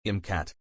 Imcat.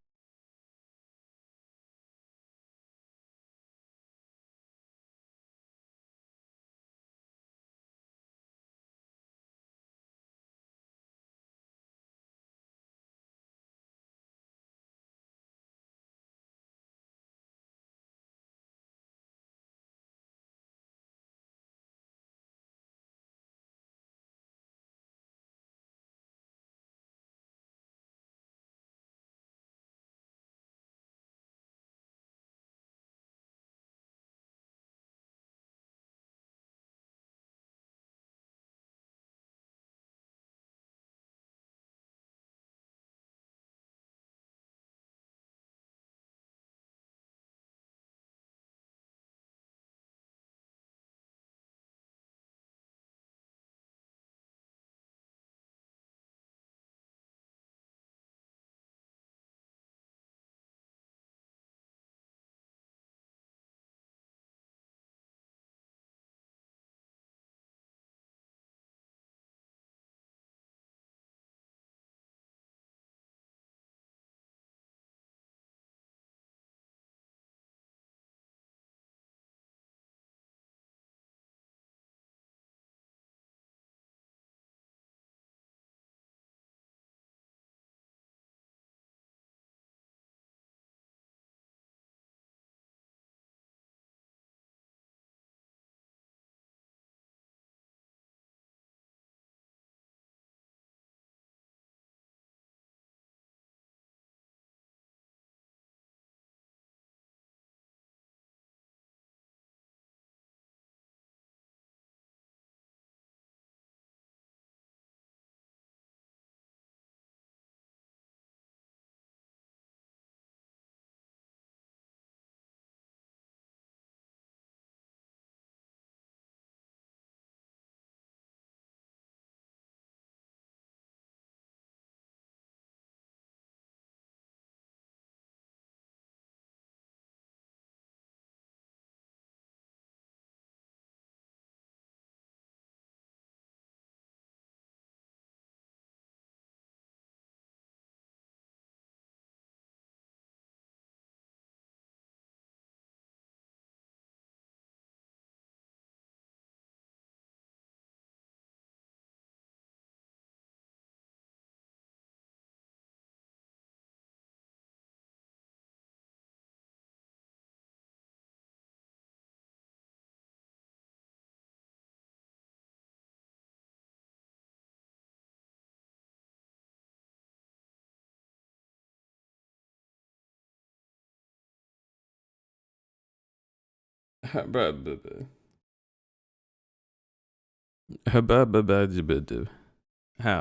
How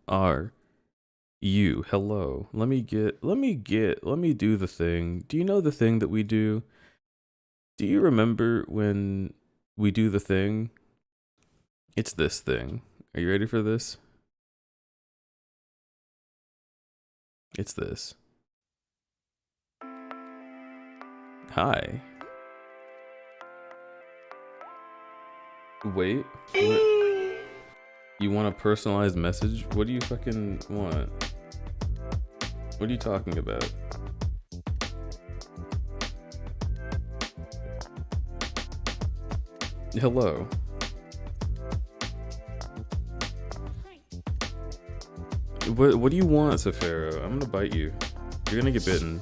are you? Hello. Let me do the thing. Do you know the thing that we do? Do you remember when we do the thing? It's this thing. Are you ready for this? It's this. Hi. Wait. You want a personalized message? What do you fucking want? What are you talking about? Hello. What do you want, Safaro? I'm gonna bite you. You're gonna get bitten.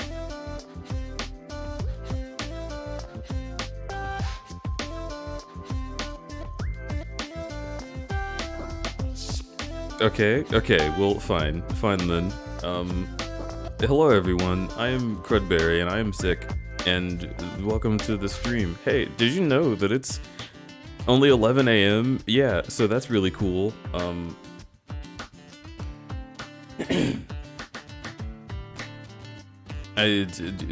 Okay, well, fine then. Hello everyone, I am Crud-bear and I am sick, and welcome to the stream. Hey, did you know that it's only 11 a.m.? Yeah, so that's really cool.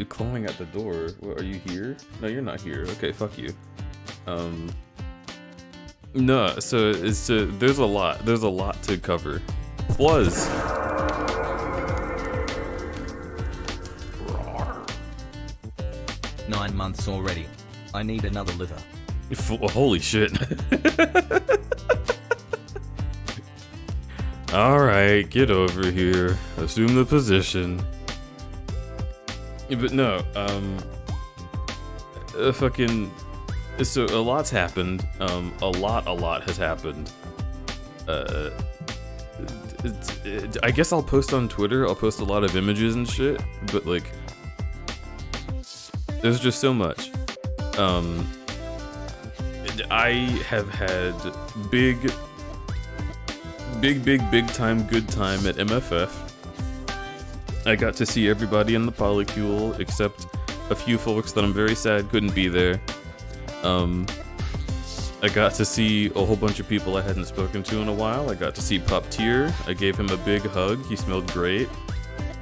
Clawing at the door. What, are you here? No, you're not here. Okay, fuck you. No, so there's a lot to cover. Was 9 months already. I need another litter. Holy shit. Alright, get over here. Assume the position. But no, fucking. So a lot's happened. A lot has happened. I guess I'll post on Twitter. I'll post a lot of images and shit. But like, there's just so much. I have had big time good time at MFF. I got to see everybody in the polycule except a few folks that I'm very sad couldn't be there. I got to see a whole bunch of people I hadn't spoken to in a while. I got to see Pop Tier. I gave him a big hug. He smelled great.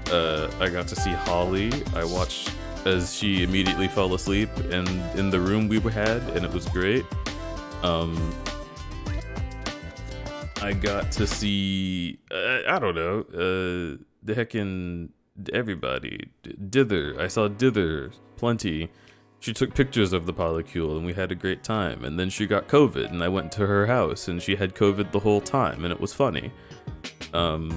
I got to see Holly. I watched as she immediately fell asleep in the room we had, and it was great. I got to see, I don't know, the heckin' everybody. Dither. I saw Dither plenty. She took pictures of the polycule and we had a great time. And then she got COVID and I went to her house and she had COVID the whole time and it was funny. And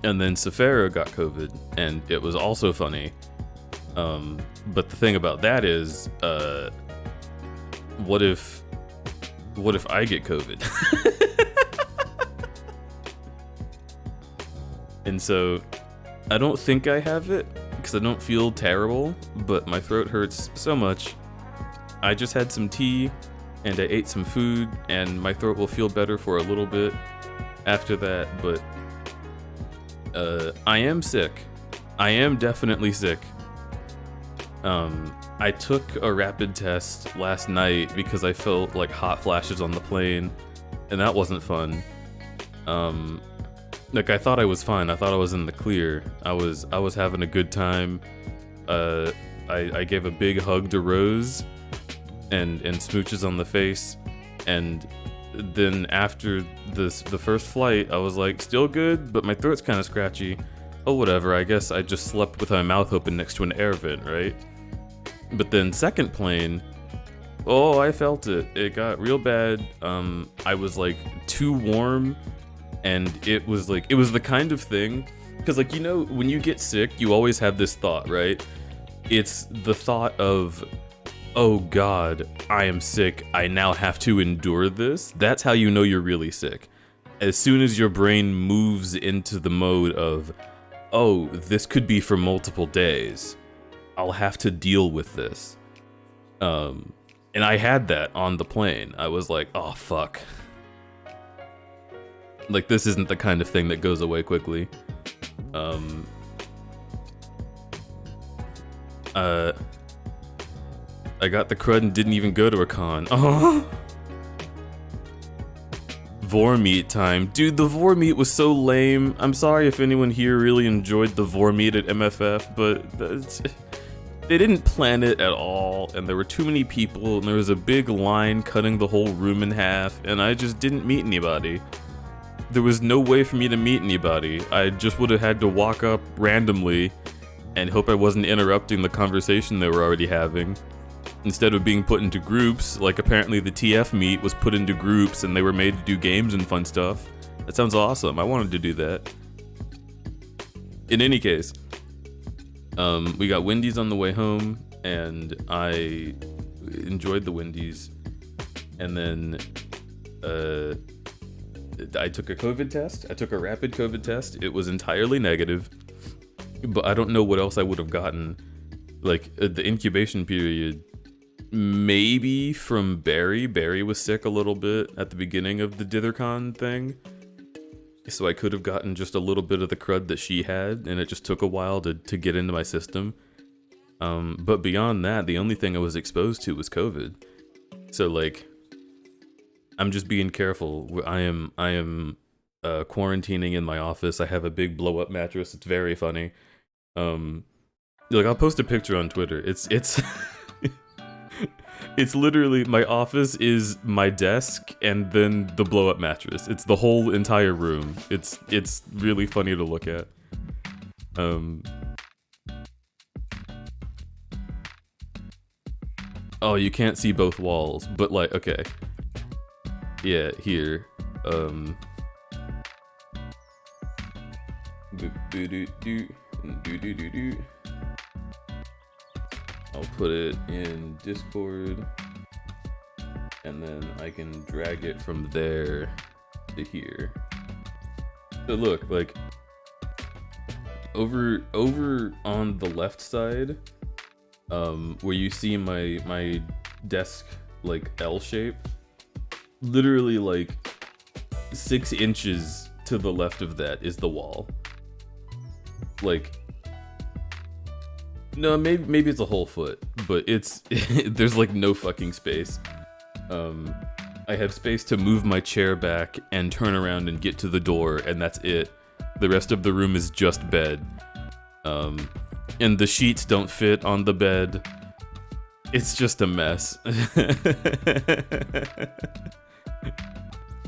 then Safara got COVID and it was also funny. But the thing about that is, what if I get COVID? And so I don't think I have it because I don't feel terrible, but my throat hurts so much. I just had some tea and I ate some food and my throat will feel better for a little bit after that, but I am sick. I am definitely sick. I took a rapid test last night because I felt like hot flashes on the plane and that wasn't fun. Like I thought I was fine. I thought I was in the clear. I was having a good time. I gave a big hug to Rose and smooches on the face. And then after the first flight, I was like, still good, but my throat's kind of scratchy. Oh, whatever. I guess I just slept with my mouth open next to an air vent, right? But then second plane, oh, I felt it. It got real bad. I was like too warm. And it was the kind of thing, because like, you know, when you get sick, you always have this thought, right? It's the thought of, oh God, I am sick. I now have to endure this. That's how you know you're really sick. As soon as your brain moves into the mode of, oh, this could be for multiple days. I'll have to deal with this. And I had that on the plane. I was like, oh fuck. Like, this isn't the kind of thing that goes away quickly. I got the crud and didn't even go to a con. Oh. Vor meat time. Dude, the Vor meat was so lame. I'm sorry if anyone here really enjoyed the Vor meat at MFF, but they didn't plan it at all, and there were too many people, and there was a big line cutting the whole room in half, and I just didn't meet anybody. There was no way for me to meet anybody. I just would have had to walk up randomly and hope I wasn't interrupting the conversation they were already having. Instead of being put into groups, like apparently the TF meet was put into groups and they were made to do games and fun stuff. That sounds awesome. I wanted to do that. In any case, we got Wendy's on the way home and I enjoyed the Wendy's. And then, I took a COVID test. I took a rapid COVID test. It was entirely negative, but I don't know what else I would have gotten. Like, the incubation period, maybe from Barry. Barry was sick a little bit at the beginning of the DitherCon thing. So I could have gotten just a little bit of the crud that she had, and it just took a while to get into my system. But beyond that, the only thing I was exposed to was COVID. So, like, I'm just being careful. I am quarantining in my office. I have a big blow up mattress. It's very funny. Like, I'll post a picture on Twitter. It's it's literally, my office is my desk and then the blow up mattress. It's the whole entire room. It's really funny to look at. Oh, you can't see both walls, but like, okay. Yeah, here. I'll put it in Discord, and then I can drag it from there to here. So look, like over on the left side, where you see my desk like L shape, literally like 6 inches to the left of that is the wall. Like, no, maybe it's a whole foot, but it's there's like no fucking space. I have space to move my chair back and turn around and get to the door, and that's it. The rest of the room is just bed. And the sheets don't fit on the bed. It's just a mess.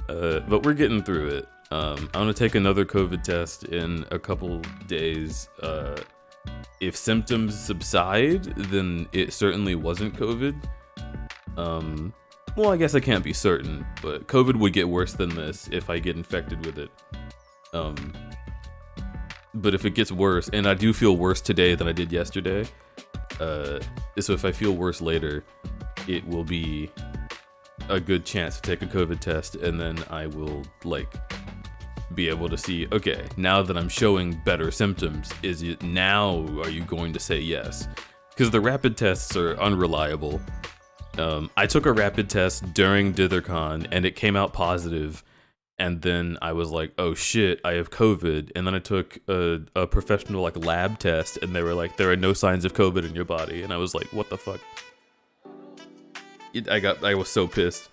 But we're getting through it. I'm gonna take another COVID test in a couple days. If symptoms subside, then it certainly wasn't COVID. Well, I guess I can't be certain, but COVID would get worse than this if I get infected with it. But if it gets worse, and I do feel worse today than I did yesterday, so if I feel worse later, it will be a good chance to take a COVID test, and then I will, like, be able to see, okay, now that I'm showing better symptoms, are you going to say yes? Because the rapid tests are unreliable. I took a rapid test during DitherCon, and it came out positive, and then I was like, oh shit, I have COVID, and then I took a professional, like, lab test, and they were like, there are no signs of COVID in your body, and I was like, what the fuck? I was so pissed.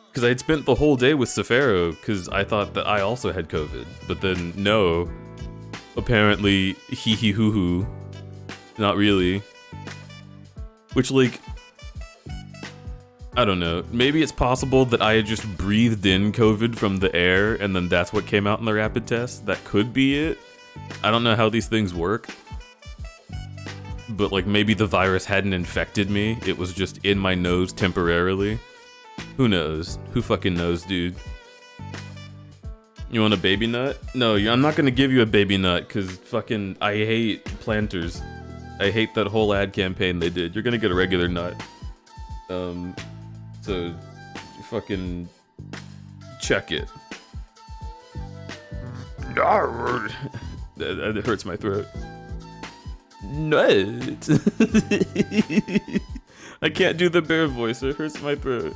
Because I had spent the whole day with Safaro, because I thought that I also had COVID, but then no, apparently hee hoo hoo, not really. Which, like, I don't know, maybe it's possible that I had just breathed in COVID from the air and then that's what came out in the rapid test. That could be it. I don't know how these things work. But, like, maybe the virus hadn't infected me. It was just in my nose temporarily. Who knows? Who fucking knows, dude? You want a baby nut? No, I'm not gonna give you a baby nut, because fucking, I hate planters. I hate that whole ad campaign they did. You're gonna get a regular nut. So, fucking check it. That hurts my throat. Nut. I can't do the bear voice. It hurts my throat.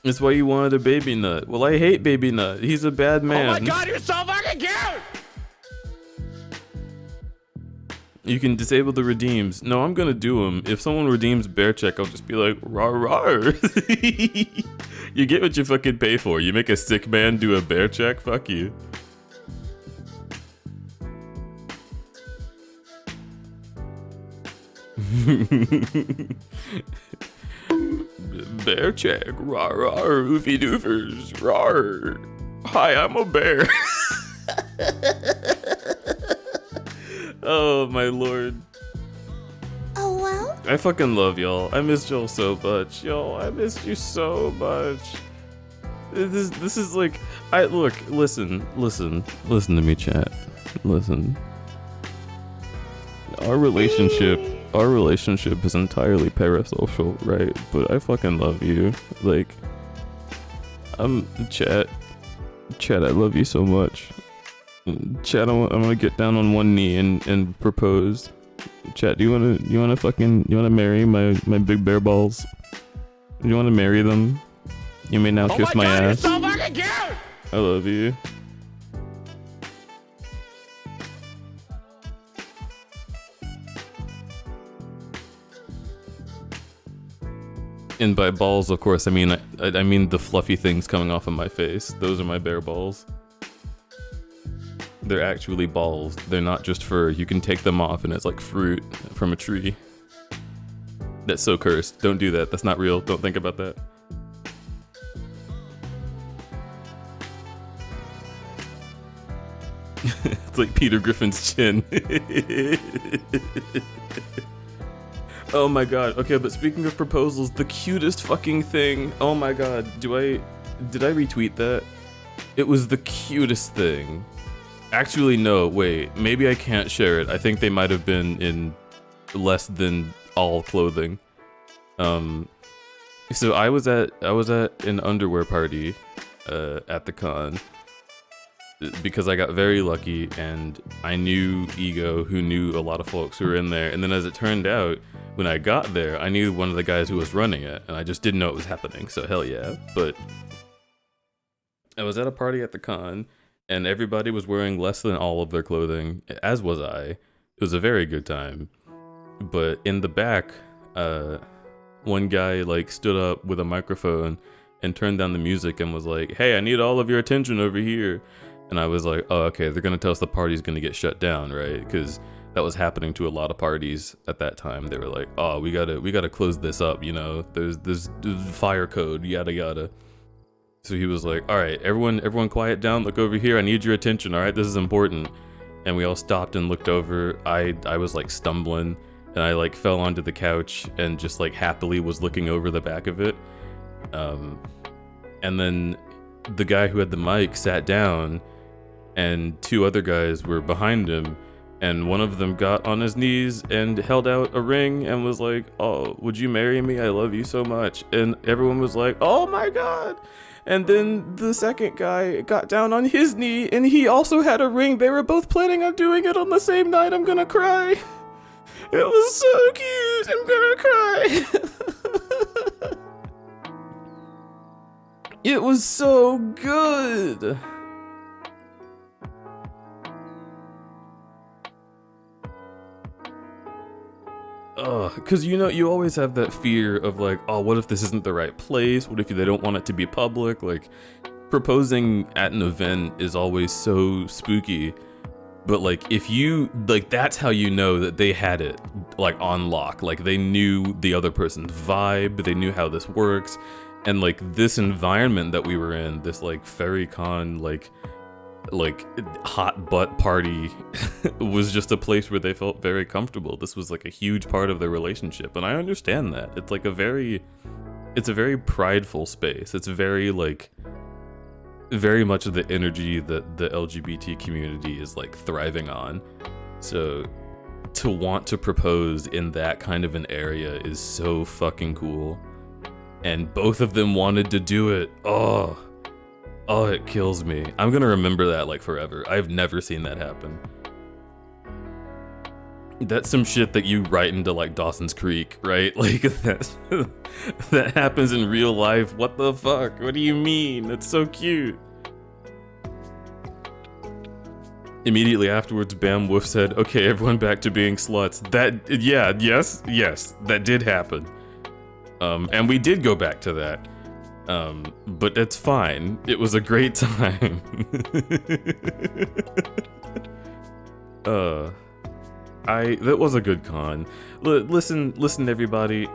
That's why you wanted a baby nut. Well, I hate baby nut. He's a bad man. Oh my god, you're so fucking cute! You can disable the redeems. No, I'm gonna do them. If someone redeems bear check, I'll just be like, rawr rawr. You get what you fucking pay for. You make a sick man do a bear check? Fuck you. Bear check, rawr rawr, oofy doofers, rawr. Hi, I'm a bear. Oh my lord. Oh well? I fucking love y'all. I missed y'all so much. Y'all, I missed you so much. This is like, listen to me, chat. Listen. Our relationship is entirely parasocial, right? But I fucking love you. Like, chat, I love you so much. Chat, I'm gonna get down on one knee and propose. Chat, do you wanna marry my big bear balls? Do you wanna marry them? You may now kiss my ass. You're so fucking cute! I love you. And by balls, of course, I mean the fluffy things coming off of my face. Those are my bear balls. They're actually balls. They're not just fur. You can take them off and it's like fruit from a tree. That's so cursed. Don't do that. That's not real. Don't think about that. It's like Peter Griffin's chin. Oh my god. Okay, but speaking of proposals, the cutest fucking thing. Oh my god. Did I retweet that? It was the cutest thing. Actually, no, wait. Maybe I can't share it. I think they might have been in less than all clothing. So I was at an underwear party at the con because I got very lucky and I knew Ego, who knew a lot of folks who were in there. And then as it turned out, when I got there, I knew one of the guys who was running it, and I just didn't know it was happening. So hell yeah. But I was at a party at the con, and everybody was wearing less than all of their clothing, as was I. It was a very good time. But in the back, one guy like stood up with a microphone and turned down the music and was like, "Hey, I need all of your attention over here." And I was like, "Oh, okay, they're gonna tell us the party's gonna get shut down, right?" Because that was happening to a lot of parties at that time. They were like, "Oh, we gotta close this up, you know. There's fire code, yada yada." So he was like, "All right, everyone quiet down, look over here, I need your attention, all right, this is important." And we all stopped and looked over. I was like stumbling, and I like fell onto the couch and just like happily was looking over the back of it. And then the guy who had the mic sat down, and two other guys were behind him, and one of them got on his knees and held out a ring and was like, "Oh, would you marry me? I love you so much." And everyone was like, "Oh my god." And then the second guy got down on his knee, and he also had a ring. They were both planning on doing it on the same night. I'm gonna cry. It was so cute. I'm gonna cry. It was so good. Because you know, you always have that fear of like, oh, what if this isn't the right place? What if they don't want it to be public? Like, proposing at an event is always so spooky. But like, if you, like, that's how you know that they had it, like, on lock. Like, they knew the other person's vibe, they knew how this works. And like, this environment that we were in, this like FerryCon, like hot butt party was just a place where they felt very comfortable. This was like a huge part of their relationship, and I understand that. It's like it's a very prideful space. It's very like, very much of the energy that the LGBT community is like thriving on. So to want to propose in that kind of an area is so fucking cool. And both of them wanted to do it. Oh, it kills me. I'm gonna remember that like forever. I've never seen that happen. That's some shit that you write into like Dawson's Creek, right? Like that happens in real life. What the fuck? What do you mean? That's so cute. Immediately afterwards, Bam Wolf said, "Okay, everyone back to being sluts." Yes, that did happen. And we did go back to that. But it's fine. It was a great time. That was a good con. Listen everybody.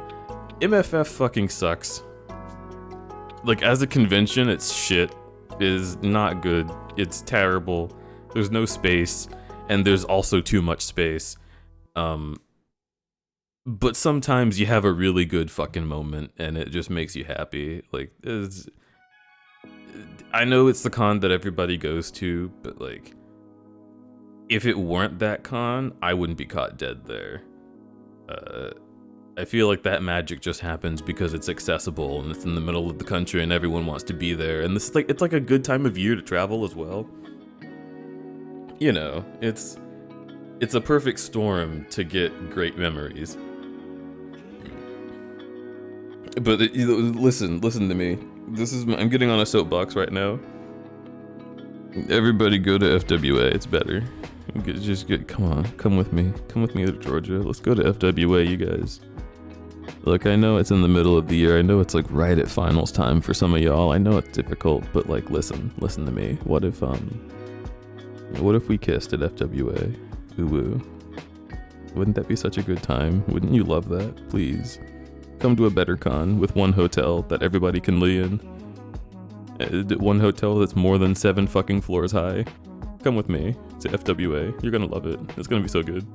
MFF fucking sucks. Like, as a convention, it's shit. It is not good. It's terrible. There's no space, and there's also too much space. But sometimes you have a really good fucking moment, and it just makes you happy. Like, I know it's the con that everybody goes to, but like, if it weren't that con, I wouldn't be caught dead there. I feel like that magic just happens because it's accessible, and it's in the middle of the country, and everyone wants to be there. And this is like, it's like a good time of year to travel as well. You know, it's a perfect storm to get great memories. But listen to me. I'm getting on a soapbox right now. Everybody go to FWA. It's better. Come with me to Georgia. Let's go to FWA, you guys. Look, I know it's in the middle of the year. I know it's like right at finals time for some of y'all. I know it's difficult, but like, listen to me. What if we kissed at FWA? Ooh woo. Wouldn't that be such a good time? Wouldn't you love that? Please. Come to a better con with one hotel that everybody can lay in. One hotel that's more than 7 fucking floors high. Come with me to FWA. You're gonna love it. It's gonna be so good.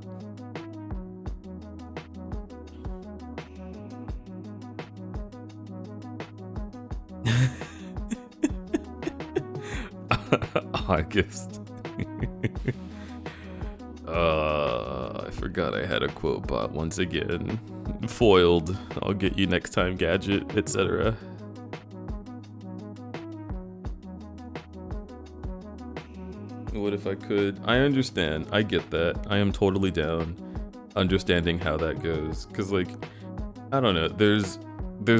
August. Forgot I had a quote bot once again. Foiled. I'll get you next time, gadget, etc. What if I could? I understand. I get that. I am totally down understanding how that goes. Cause like, I don't know. There's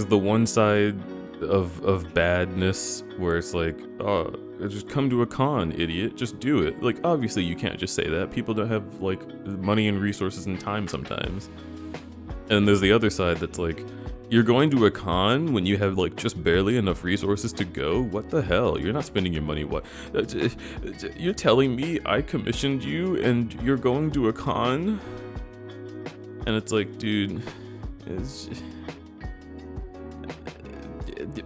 the one side of badness where it's like, oh, just come to a con, idiot. Just do it. Like, obviously you can't just say that. People don't have like money and resources and time sometimes. And there's the other side that's like, you're going to a con when you have like just barely enough resources to go? What the hell? You're not spending your money. What? You're telling me I commissioned you and you're going to a con? And it's like, dude,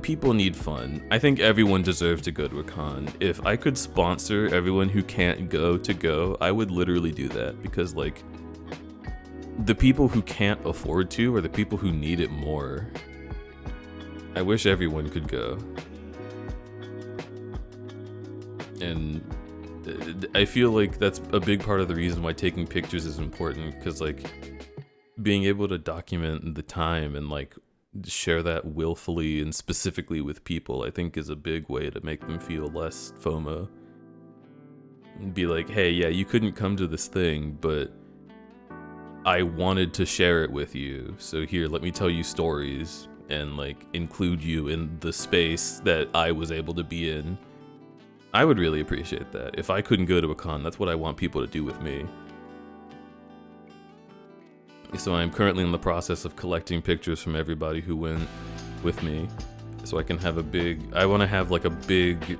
people need fun. I think everyone deserves to go to a con. If I could sponsor everyone who can't go, I would literally do that, because like, the people who can't afford to are the people who need it more. I wish everyone could go. And I feel like that's a big part of the reason why taking pictures is important, because like, being able to document the time and like share that willfully and specifically with people, I think is a big way to make them feel less FOMO. And be like, hey, yeah, you couldn't come to this thing, but I wanted to share it with you. So here, let me tell you stories and like include you in the space that I was able to be in. I would really appreciate that. If I couldn't go to a con, that's what I want people to do with me. So I'm currently in the process of collecting pictures from everybody who went with me, so I can have I want to have like a big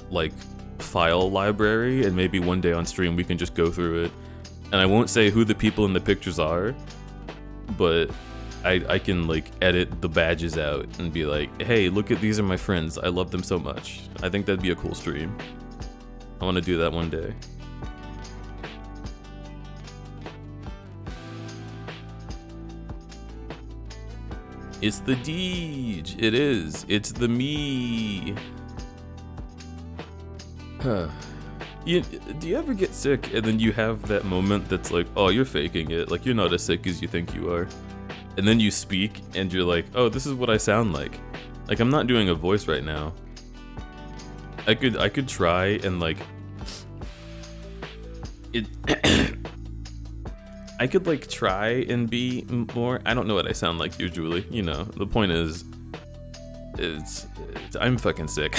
like file library, and maybe one day on stream we can just go through it. And I won't say who the people in the pictures are, but I can like edit the badges out and be like, hey, look at, these are my friends, I love them so much. I think that'd be a cool stream. I want to do that one day. It's the Deej. It is. It's the me. Do you ever get sick and then you have that moment that's like, oh, you're faking it. Like, you're not as sick as you think you are. And then you speak and you're like, oh, this is what I sound like. Like, I'm not doing a voice right now. I could try and like, I could like try and be more, I don't know what I sound like usually, you know. The point is, I'm fucking sick.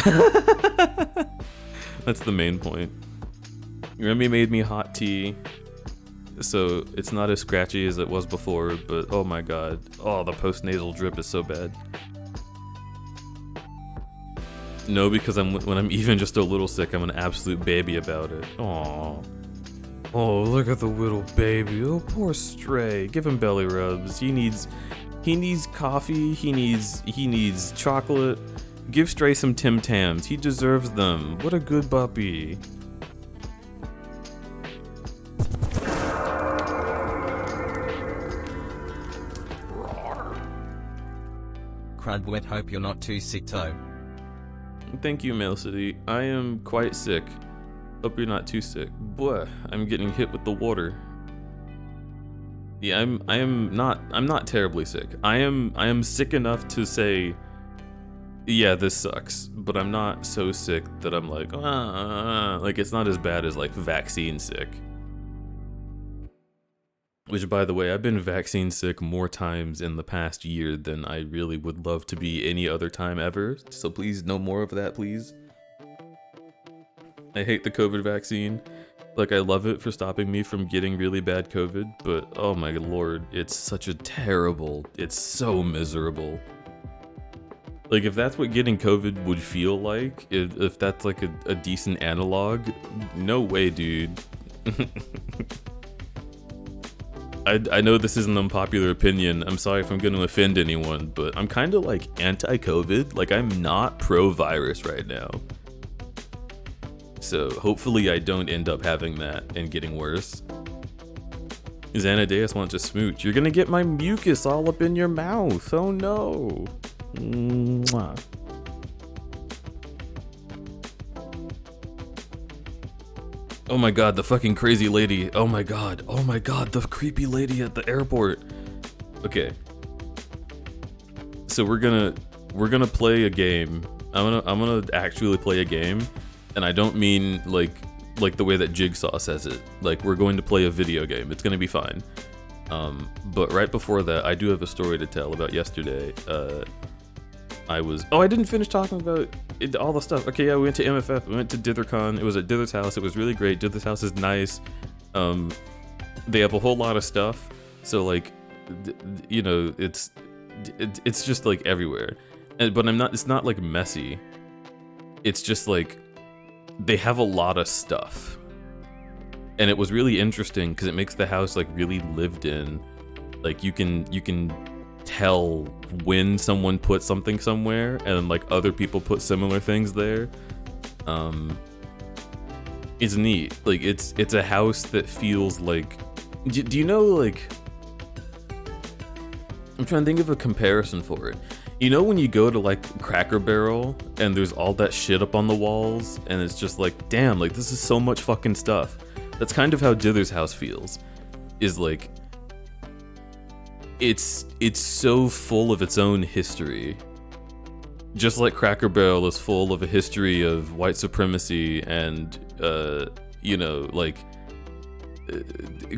That's the main point. Remy made me hot tea, so it's not as scratchy as it was before, but oh my god. Oh, the post-nasal drip is so bad. No, because when I'm even just a little sick, I'm an absolute baby about it. Aww. Oh, look at the little baby. Oh, poor Stray. Give him belly rubs. He needs coffee. He needs chocolate. Give Stray some Tim Tams. He deserves them. What a good puppy. Crud-bear, hope you're not too sick though. Thank you, Mail City. I am quite sick. Hope you're not too sick. Boy, I'm getting hit with the water. Yeah, I'm not terribly sick. I am sick enough to say, yeah, this sucks, but I'm not so sick that I'm like, like it's not as bad as like vaccine sick. Which, by the way, I've been vaccine sick more times in the past year than I really would love to be any other time ever. So please, no more of that, please. I hate the COVID vaccine. Like, I love it for stopping me from getting really bad COVID, but oh my lord, it's such a terrible, it's so miserable. Like, if that's what getting COVID would feel like, if that's like a decent analog, no way, dude. I know this is an unpopular opinion. I'm sorry if I'm going to offend anyone, but I'm kind of like anti-COVID. Like, I'm not pro-virus right now. So hopefully I don't end up having that and getting worse. Xanadeus wants to smooch. You're gonna get my mucus all up in your mouth. Oh no. Mwah. Oh my god, the fucking crazy lady. Oh my god, the creepy lady at the airport. Okay. So we're gonna play a game. I'm gonna actually play a game, and I don't mean like the way that Jigsaw says it. Like, we're going to play a video game. It's gonna be fine. But right before that, I do have a story to tell about yesterday. I didn't finish talking about all the stuff. Okay, yeah, we went to MFF. We went to DitherCon. It was at Dither's house. It was really great. Dither's house is nice. They have a whole lot of stuff. So like, you know, it's just like everywhere. But it's not like messy. It's just like they have a lot of stuff. And it was really interesting because it makes the house like really lived in. Like you can tell when someone put something somewhere, and like other people put similar things there. It's neat. Like it's a house that feels like. Do you know, like, I'm trying to think of a comparison for it. You know when you go to like Cracker Barrel and there's all that shit up on the walls, and it's just like, damn, like this is so much fucking stuff. That's kind of how Dither's house feels. Is like, it's so full of its own history. Just like Cracker Barrel is full of a history of white supremacy and you know, like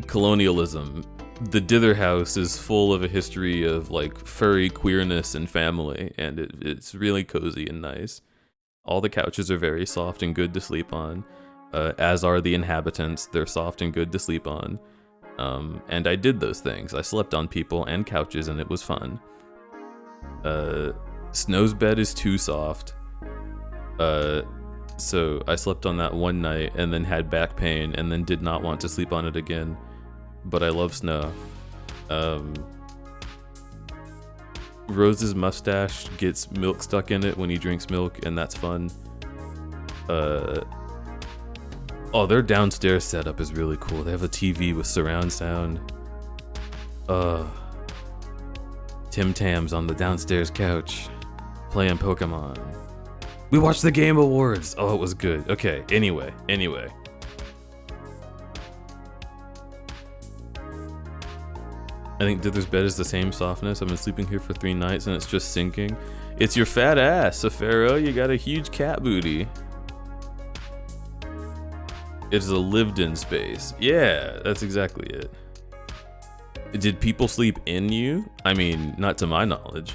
colonialism. The Dither house is full of a history of like furry queerness and family, and it's really cozy and nice. All the couches are very soft and good to sleep on, as are the inhabitants. They're soft and good to sleep on. And I did those things. I slept on people and couches, and it was fun. Snow's bed is too soft. So I slept on that one night and then had back pain and then did not want to sleep on it again. But I love Snow. Rose's mustache gets milk stuck in it when he drinks milk, and that's fun. Oh, their downstairs setup is really cool. They have a TV with surround sound. Tim Tams on the downstairs couch, playing Pokemon. We watched the Game Awards. Oh, it was good. Okay, anyway. I think Dither's bed is the same softness. I've been sleeping here for 3 nights and it's just sinking. It's your fat ass, Safaro. You got a huge cat booty. It's a lived-in space. Yeah, that's exactly it. Did people sleep in you? I mean, not to my knowledge.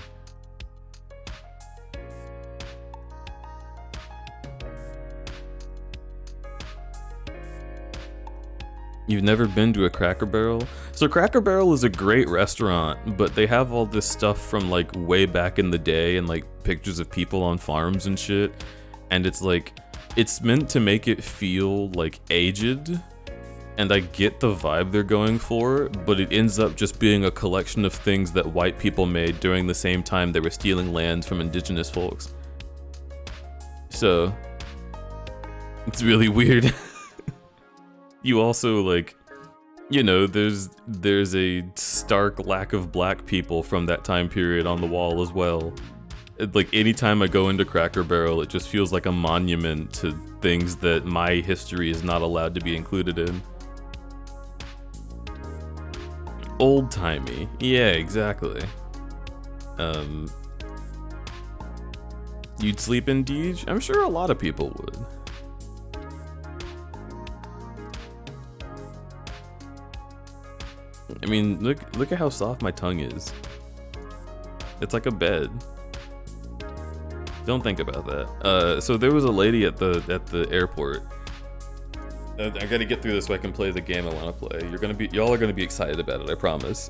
You've never been to a Cracker Barrel? So Cracker Barrel is a great restaurant, but they have all this stuff from like way back in the day and like pictures of people on farms and shit. And it's like, it's meant to make it feel like aged. And I get the vibe they're going for, but it ends up just being a collection of things that white people made during the same time they were stealing land from indigenous folks. So, it's really weird. You also, like, you know, there's a stark lack of black people from that time period on the wall as well. Like, anytime I go into Cracker Barrel, it just feels like a monument to things that my history is not allowed to be included in. Old-timey. Yeah, exactly. You'd sleep in Deej? I'm sure a lot of people would. I mean, look at how soft my tongue is. It's like a bed. Don't think about that. So there was a lady at the airport. I gotta get through this so I can play the game I want to play. Y'all are gonna be excited about it, I promise.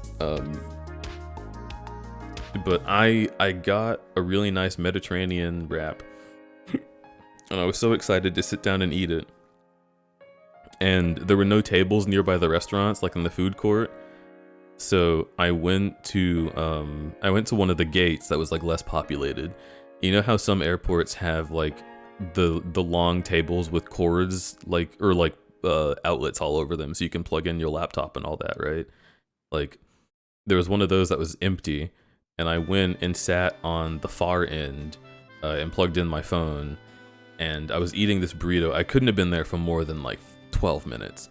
But I got a really nice Mediterranean wrap, and I was so excited to sit down and eat it. And there were no tables nearby the restaurants, like in the food court. So I went to one of the gates that was like less populated. You know how some airports have like the long tables with cords, like, or like outlets all over them, so you can plug in your laptop and all that, right? Like, there was one of those that was empty, and I went and sat on the far end and plugged in my phone, and I was eating this burrito. I couldn't have been there for more than like 12 minutes.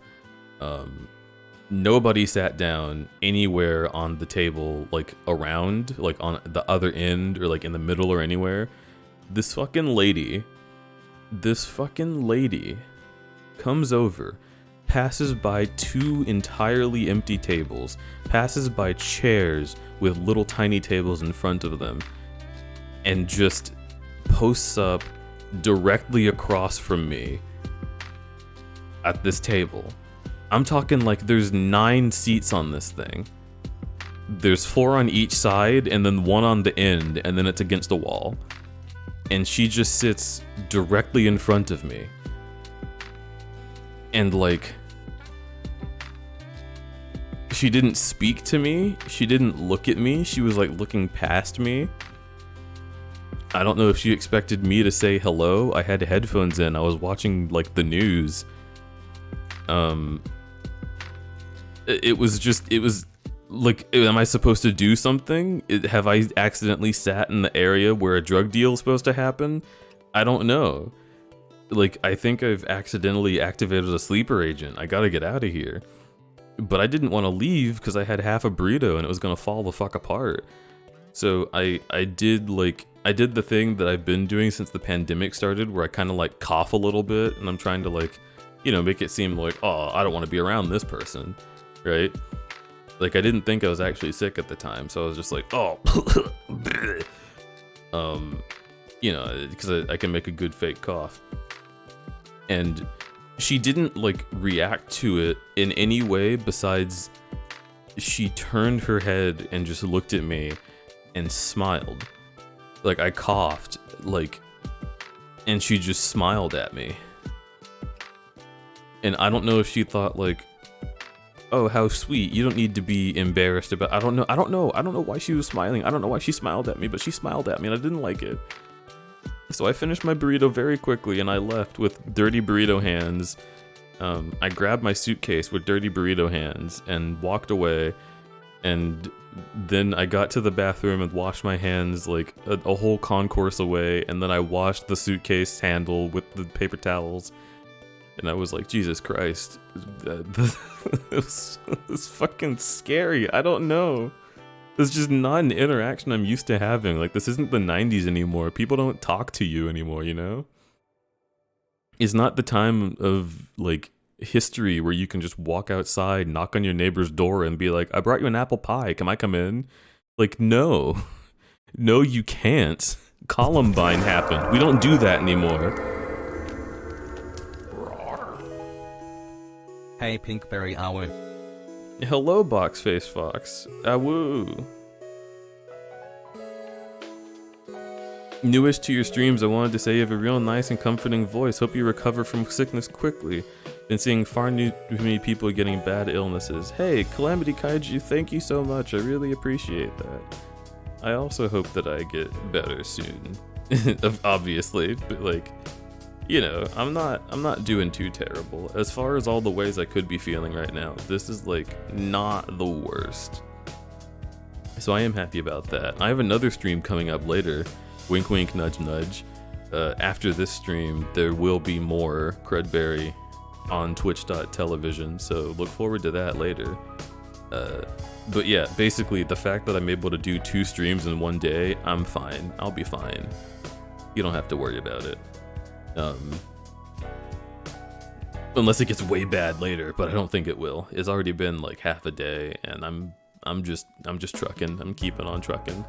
Nobody sat down anywhere on the table, like around, like on the other end or like in the middle or anywhere. This fucking lady comes over, passes by 2 entirely empty tables, passes by chairs with little tiny tables in front of them, and just posts up directly across from me at this table. I'm talking like there's 9 seats on this thing. There's 4 on each side and then 1 on the end, and then it's against a wall. And she just sits directly in front of me. And like, she didn't speak to me. She didn't look at me. She was like looking past me. I don't know if she expected me to say hello. I had headphones in. I was watching like the news. It was like, am I supposed to do something? Have I accidentally sat in the area where a drug deal is supposed to happen? I don't know. Like, I think I've accidentally activated a sleeper agent. I gotta get out of here. But I didn't want to leave because I had half a burrito and it was gonna fall the fuck apart. So I did the thing that I've been doing since the pandemic started, where I kind of like cough a little bit and I'm trying to like, you know, make it seem like, oh, I don't want to be around this person, right? Like, I didn't think I was actually sick at the time, so I was just like, oh, you know, because I can make a good fake cough. And she didn't like react to it in any way besides she turned her head and just looked at me and smiled. Like, I coughed, like, and she just smiled at me. And I don't know if she thought like, oh, how sweet, you don't need to be embarrassed about, I don't know why she was smiling. I don't know why she smiled at me, but she smiled at me and I didn't like it. So I finished my burrito very quickly and I left with dirty burrito hands. I grabbed my suitcase with dirty burrito hands and walked away. And then I got to the bathroom and washed my hands like a whole concourse away. And then I washed the suitcase handle with the paper towels. And I was like, Jesus Christ, it was fucking scary. I don't know. It's just not an interaction I'm used to having. Like, this isn't the 90s anymore. People don't talk to you anymore, you know? It's not the time of, like, history where you can just walk outside, knock on your neighbor's door, and be like, I brought you an apple pie. Can I come in? Like, no. No, you can't. Columbine happened. We don't do that anymore. Hey Pinkberry Awu. Hello, Boxface Fox. Awoo. Newest to your streams, I wanted to say you have a real nice and comforting voice. Hope you recover from sickness quickly. Been seeing far too many people getting bad illnesses. Hey, Calamity Kaiju, thank you so much. I really appreciate that. I also hope that I get better soon. Obviously, but like, you know, I'm not doing too terrible. As far as all the ways I could be feeling right now, this is like not the worst. So I am happy about that. I have another stream coming up later. Wink wink nudge nudge. After this stream, there will be more Crud-bear on twitch.tv, so look forward to that later. But yeah, basically the fact that I'm able to do 2 streams in one day, I'm fine. I'll be fine. You don't have to worry about it. Unless it gets way bad later, but I don't think it will. It's already been like half a day, and I'm just trucking. I'm keeping on trucking.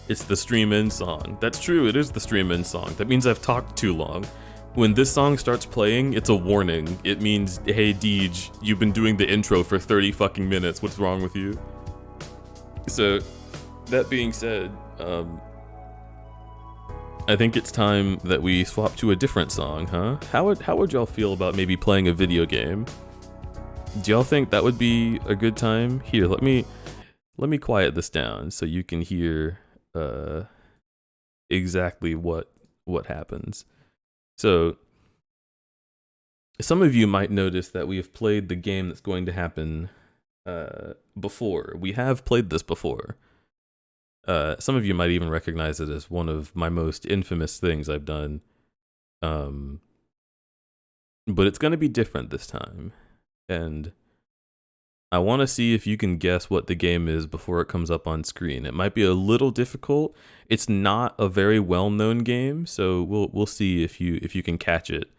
It's the stream in song. That's true, it is the stream in song. That means I've talked too long. When this song starts playing, it's a warning. It means, hey Deej, you've been doing the intro for 30 fucking minutes. What's wrong with you? So, that being said, I think it's time that we swap to a different song, huh? How would y'all feel about maybe playing a video game? Do y'all think that would be a good time? Here, let me quiet this down so you can hear exactly what happens. So, some of you might notice that we have played the game that's going to happen before. We have played this before. Some of you might even recognize it as one of my most infamous things I've done. But it's going to be different this time. And I want to see if you can guess what the game is before it comes up on screen. It might be a little difficult. It's not a very well-known game, so we'll see if you can catch it.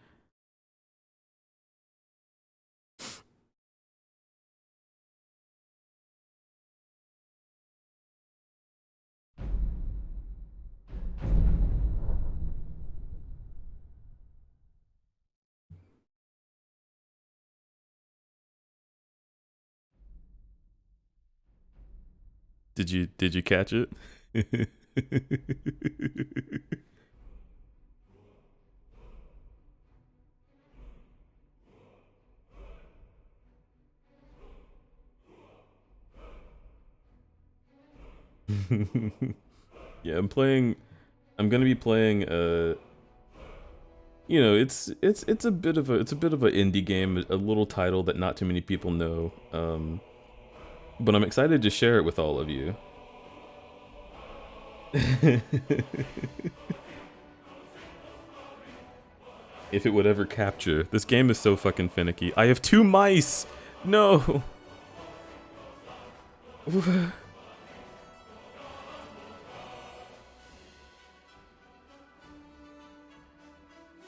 Did you catch it? Yeah, I'm gonna be playing you know, it's a bit of an indie game, a little title that not too many people know. But I'm excited to share it with all of you. If it would ever capture. This game is so fucking finicky. I have 2 mice! No!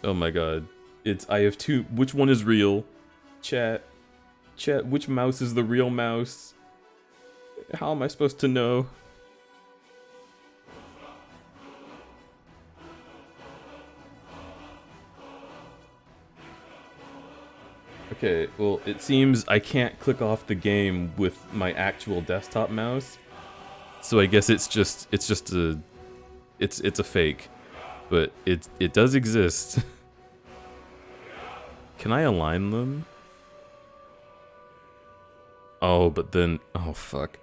Oh my god. I have 2. Which one is real? Chat, which mouse is the real mouse? How am I supposed to know? Okay, well, it seems I can't click off the game with my actual desktop mouse. So I guess it's a fake. But it does exist. Can I align them? Oh, but then oh fuck.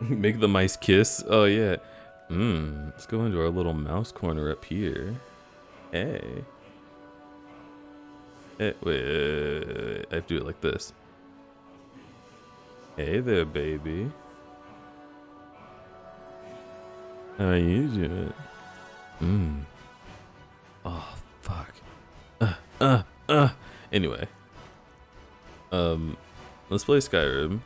Make the mice kiss? Oh yeah. Let's go into our little mouse corner up here. Hey. Hey, wait, I have to do it like this. Hey there, baby. How are you doing? Oh, fuck. Anyway. Let's play Skyrim.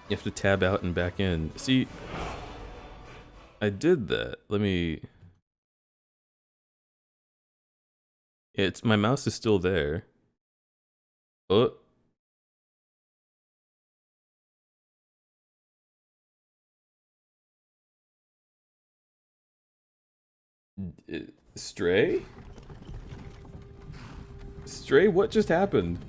You have to tab out and back in. See, I did that. Let me... my mouse is still there. Oh. Stray? Stray, what just happened?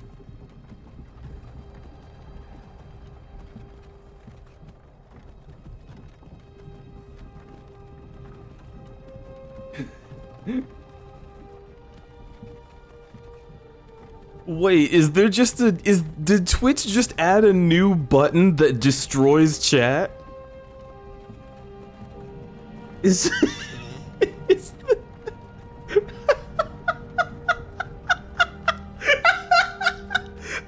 Wait, did Twitch just add a new button that destroys chat? Is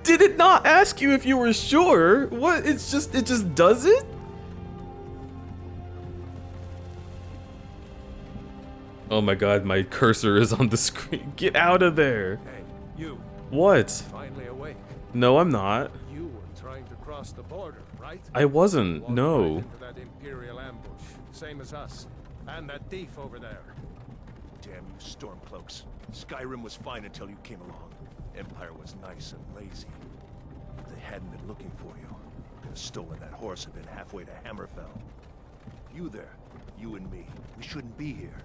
Did it not ask you if you were sure? What? It just does it? Oh my god, my cursor is on the screen. Get out of there. Hey, you. What? Finally awake. No, I'm not. You were trying to cross the border, right? I wasn't. Walked No. right into that Imperial ambush, same as us. And that thief over there. Damn you Stormcloaks. Skyrim was fine until you came along. Empire was nice and lazy. If they hadn't been looking for you, could have stolen that horse and been halfway to Hammerfell. You there, you and me, we shouldn't be here.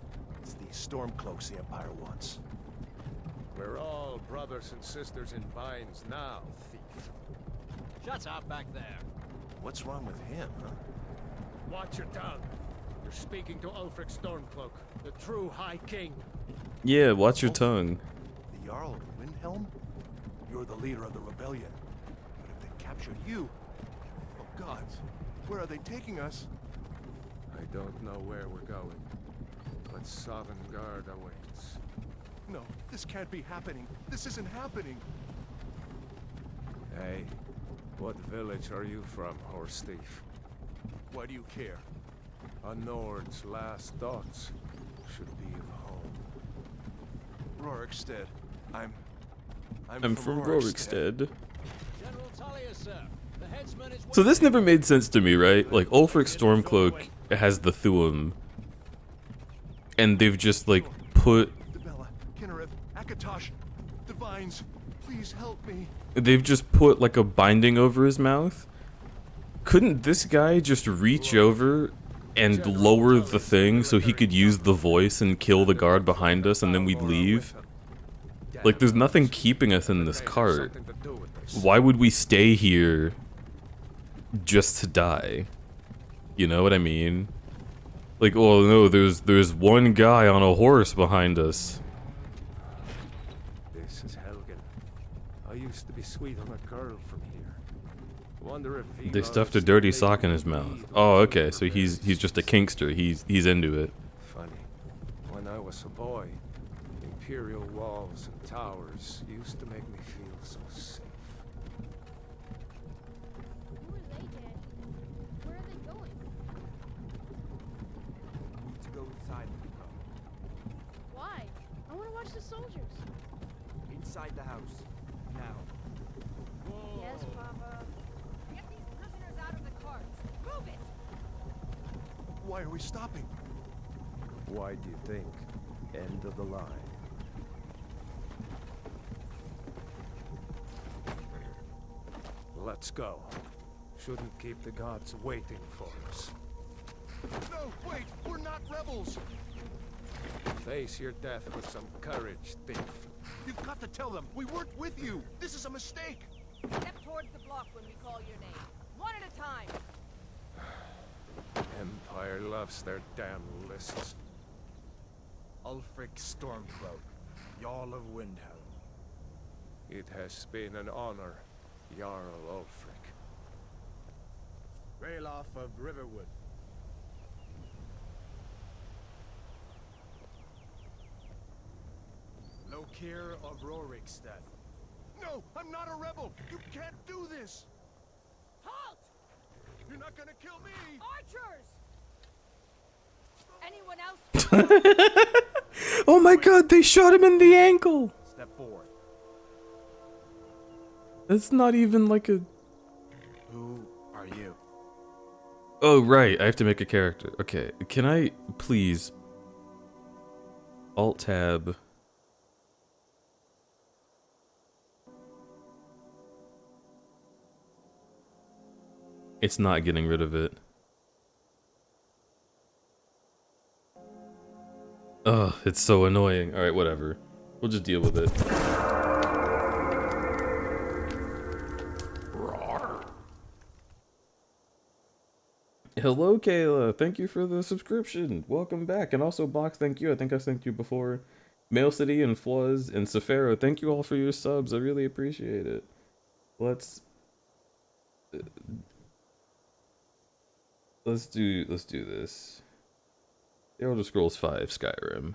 It's these Stormcloaks the Empire wants. We're all brothers and sisters in binds now, thief. Shut up back there. What's wrong with him, huh? Watch your tongue. You're speaking to Ulfric Stormcloak, the true High King. Yeah, watch your tongue. The Jarl of Windhelm? You're the leader of the rebellion. But if they've captured you... Oh gods, where are they taking us? I don't know where we're going, but Sovngarde awaits. No, this can't be happening. This isn't happening. Hey, what village are you from, horse thief? Why do you care? A Nord's last thoughts should be of home. Rorikstead. I'm from Rorikstead. General Talia, sir. The headsman is So this never made sense to me, right? Like, Ulfric Stormcloak has the Thuum. And they've just, like, put... Debella, Kinnereth, Akatosh, Divines, please help me. They've just put, like, a binding over his mouth? Couldn't this guy just reach over and lower the thing so he could use the voice and kill the guard behind us and then we'd leave? Like, there's nothing keeping us in this cart. Why would we stay here just to die? You know what I mean? Like, oh no, there's one guy on a horse behind us. This is Helgen. I used to be sweet on a girl from here. Wonder if he They stuffed a loves dirty the sock in lady his mouth. indeed Oh, or okay, so he's just a kinkster. He's into it. Funny. When I was a boy, imperial walls and towers used to make me feel so safe. Who are they, Daddy? Where are they going? To go inside with you, Why? I want to watch the soldiers. inside the house. Now. Yes, Papa. Get these prisoners out of the carts. Move it! Why are we stopping? Why do you think? End of the line. Let's go. Shouldn't keep the gods waiting for us. No, wait, we're not rebels. Face your death with some courage, thief. You've got to tell them we weren't with you. This is a mistake. Step towards the block when we call your name. One at a time. Empire loves their damn lists. Ulfric Stormcloak, Jarl of Windhelm. It has been an honor, Jarl Ulfric. Ralof of Riverwood. Lokir of Rorikstead. No, I'm not a rebel. You can't do this. Halt! You're not gonna kill me. Archers! Anyone else? Oh my god, they shot him in the ankle! Step forward. That's not even like a... Who are you? Oh, right, I have to make a character. Okay, can I please... Alt-tab... It's not getting rid of it. Ugh, it's so annoying. Alright, whatever. We'll just deal with it. Hello, Kayla. Thank you for the subscription. Welcome back. And also, Box, thank you. I think I thanked you before. Mail City and Fluzz and Safaro, thank you all for your subs. I really appreciate it. Let's do this. The Elder Scrolls 5 Skyrim.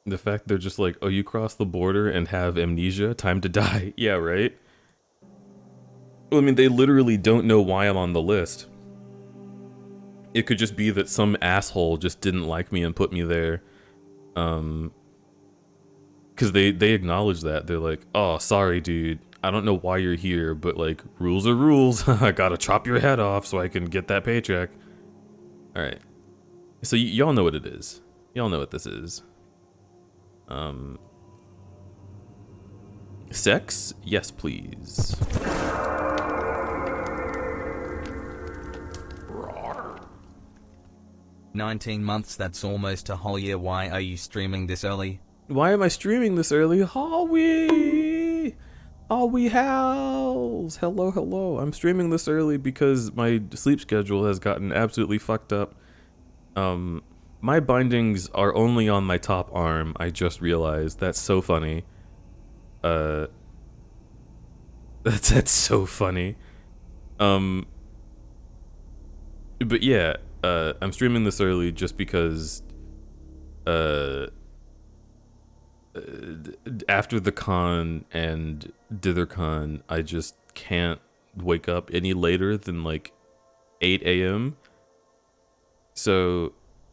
The fact they're just like, oh, you cross the border and have amnesia, time to die. Yeah, right? Well, I mean, they literally don't know why I'm on the list. It could just be that some asshole just didn't like me and put me there. Because they acknowledge that. They're like, oh, sorry, dude. I don't know why you're here, but like, rules are rules. I gotta chop your head off so I can get that paycheck. Alright. So y'all know what it is. Y'all know what this is. Sex? Yes, please. 19 months, that's almost a whole year. Why are you streaming this early? Why am I streaming this early? Howie! Howie House! Hello, hello. I'm streaming this early because my sleep schedule has gotten absolutely fucked up. My bindings are only on my top arm. I just realized. That's so funny. That's so funny. But yeah, I'm streaming this early just because, after the con and DitherCon, I just can't wake up any later than like 8 a.m. So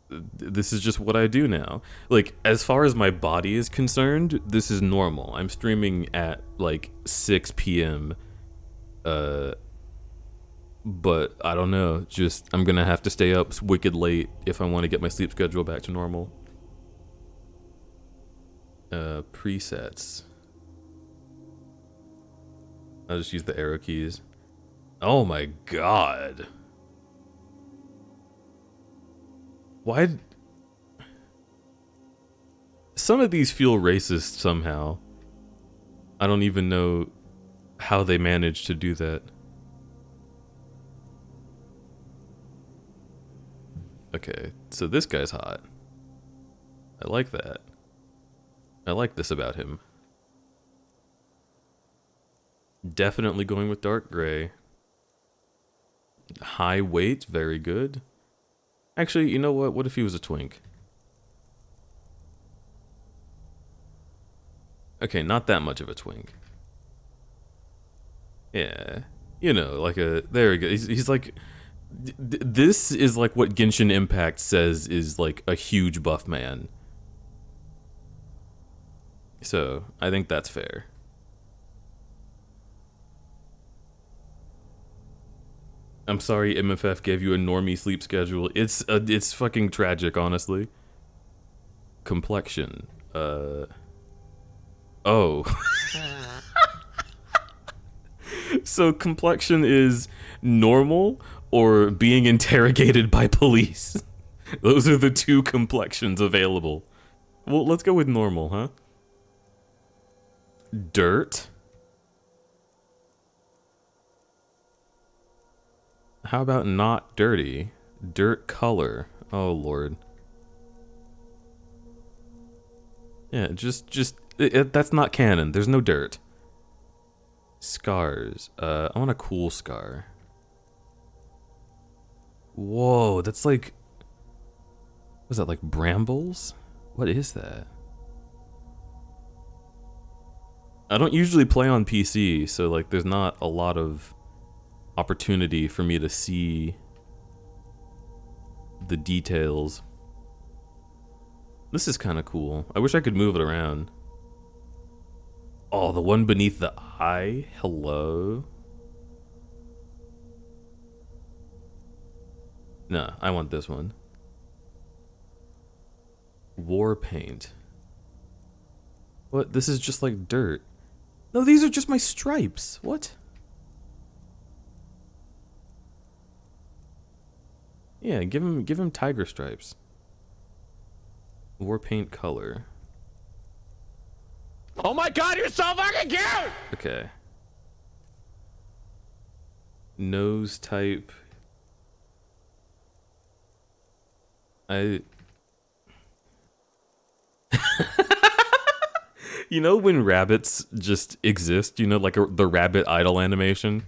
this is just what I do now. Like, as far as my body is concerned, this is normal. I'm streaming at like 6 p.m. But I don't know, just I'm gonna have to stay up wicked late if I want to get my sleep schedule back to normal. Presets. I'll just use the arrow keys. Oh my god. Why? Some of these feel racist somehow. I don't even know how they managed to do that. Okay, so this guy's hot. I like that. I like this about him. Definitely going with dark gray. High weight, very good. Actually, you know what? What if he was a twink? Okay, not that much of a twink. Yeah. You know, like a... There we go. He's like... This is like what Genshin Impact says is like a huge buff man. So, I think that's fair. I'm sorry MFF gave you a normie sleep schedule. It's fucking tragic, honestly. Complexion. Oh. So complexion is normal or being interrogated by police. Those are the two complexions available. Well, let's go with normal, huh? Dirt. How about not dirty? Dirt color. Oh, Lord. Yeah, that's not canon. There's no dirt. Scars. I want a cool scar. Whoa, that's like... Was that like brambles? What is that? I don't usually play on PC, so like there's not a lot of opportunity for me to see the details. This is kind of cool. I wish I could move it around. Oh, the one beneath the eye? Hello? Nah, I want this one. War paint. What? This is just like dirt. No, these are just my stripes. What? Yeah, give him tiger stripes. War paint color. Oh my god, you're so fucking cute! Okay. Nose type. You know when rabbits just exist, you know, like the rabbit idle animation?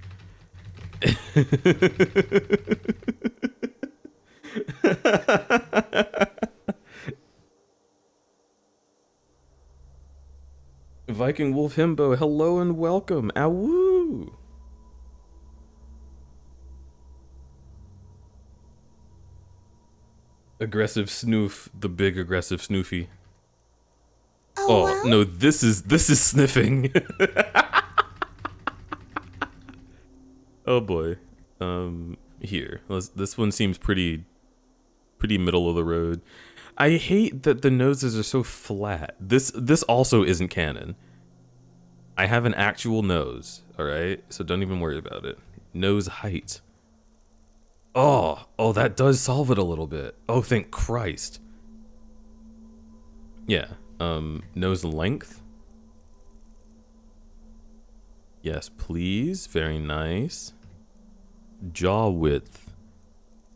Viking Wolf Himbo, hello and welcome. Awoo! Aggressive Snoof, the big aggressive Snoofy. Oh, no, this is sniffing. Oh boy. Here. This one seems pretty middle of the road. I hate that the noses are so flat. This also isn't canon. I have an actual nose, alright? So don't even worry about it. Nose height. Oh, that does solve it a little bit. Oh, thank Christ. Yeah. Nose length. Yes, please. Very nice. Jaw width.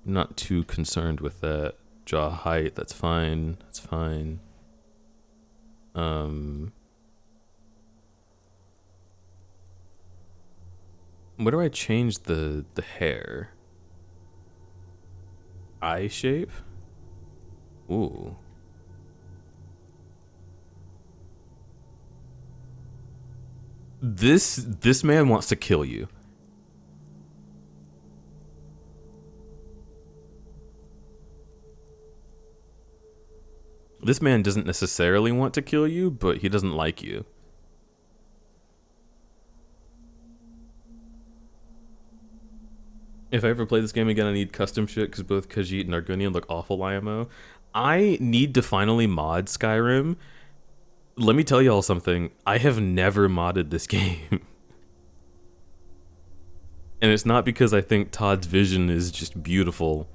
Not too concerned with that. Jaw height, that's fine. That's fine. Where do I change the hair? Eye shape? Ooh. This man wants to kill you. This man doesn't necessarily want to kill you, but he doesn't like you. If I ever play this game again, I need custom shit because both Khajiit and Argonian look awful IMO. I need to finally mod Skyrim. Let me tell y'all something. I have never modded this game. And it's not because I think Todd's vision is just beautiful.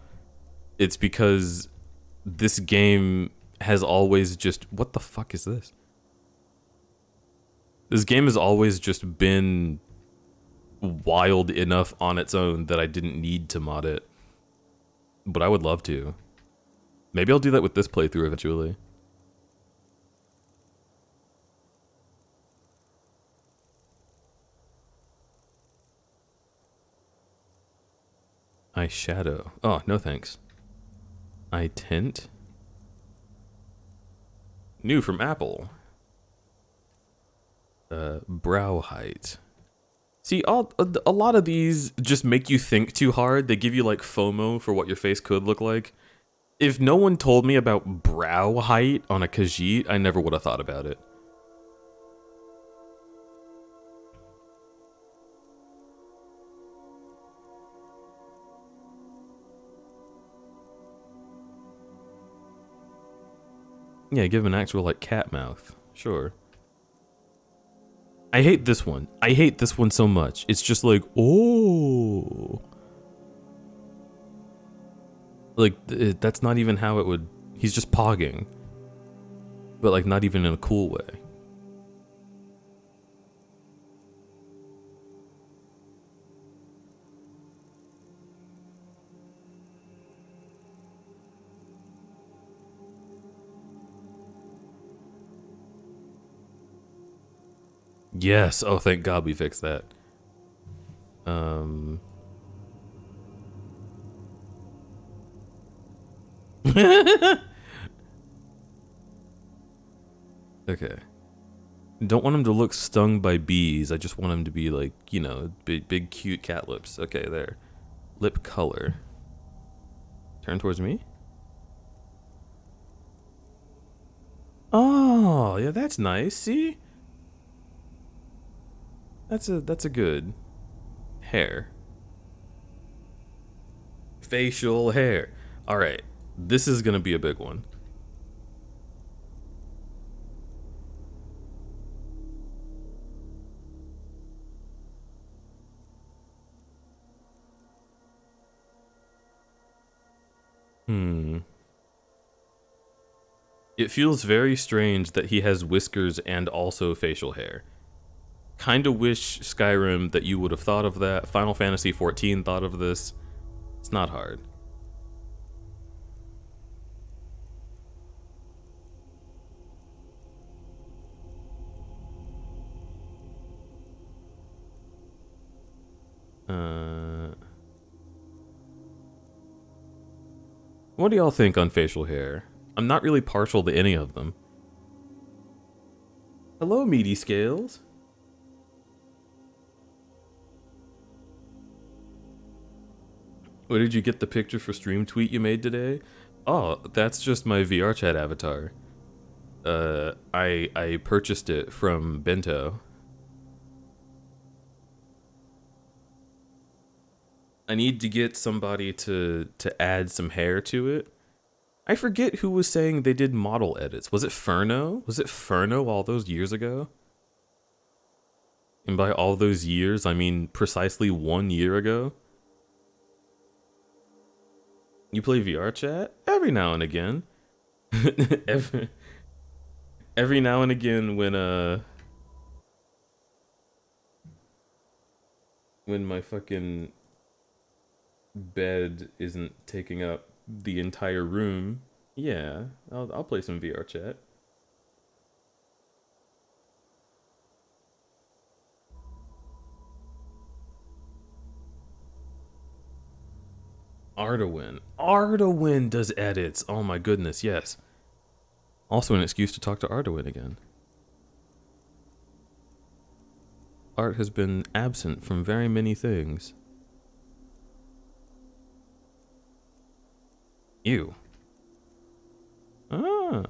It's because this game has always just... What the fuck is this? This game has always just been wild enough on its own that I didn't need to mod it. But I would love to. Maybe I'll do that with this playthrough eventually. I shadow. Oh, no thanks. I tint. New from Apple. Brow height. See, a lot of these just make you think too hard. They give you like FOMO for what your face could look like. If no one told me about brow height on a Khajiit, I never would have thought about it. Yeah, give him an actual, like, cat mouth. Sure. I hate this one. I hate this one so much. It's just like, oh. Like, that's not even how it would... He's just pogging. But, like, not even in a cool way. Yes. Oh, thank God we fixed that. Okay. Don't want him to look stung by bees. I just want him to be like, you know, big cute cat lips. Okay, there. Lip color. Turn towards me. Oh, yeah, that's nice. See? That's a good hair. Facial hair. All right. This is going to be a big one. It feels very strange that he has whiskers and also facial hair. Kinda wish, Skyrim, that you would have thought of that. Final Fantasy XIV thought of this. It's not hard. What do y'all think on facial hair? I'm not really partial to any of them. Hello, meaty scales. Where did you get the picture for stream tweet you made today? Oh, that's just my VR chat avatar. I purchased it from Bento. I need to get somebody to add some hair to it. I forget who was saying they did model edits. Was it Furno? Was it Furno all those years ago? And by all those years, I mean precisely 1 year ago. You play VR chat? Every now and again. every now and again when my fucking bed isn't taking up the entire room, yeah, I'll play some VR chat. Ardawen. Ardawen does edits. Oh my goodness, yes. Also an excuse to talk to Ardawen again. art has been absent from very many things. Ew. Ah.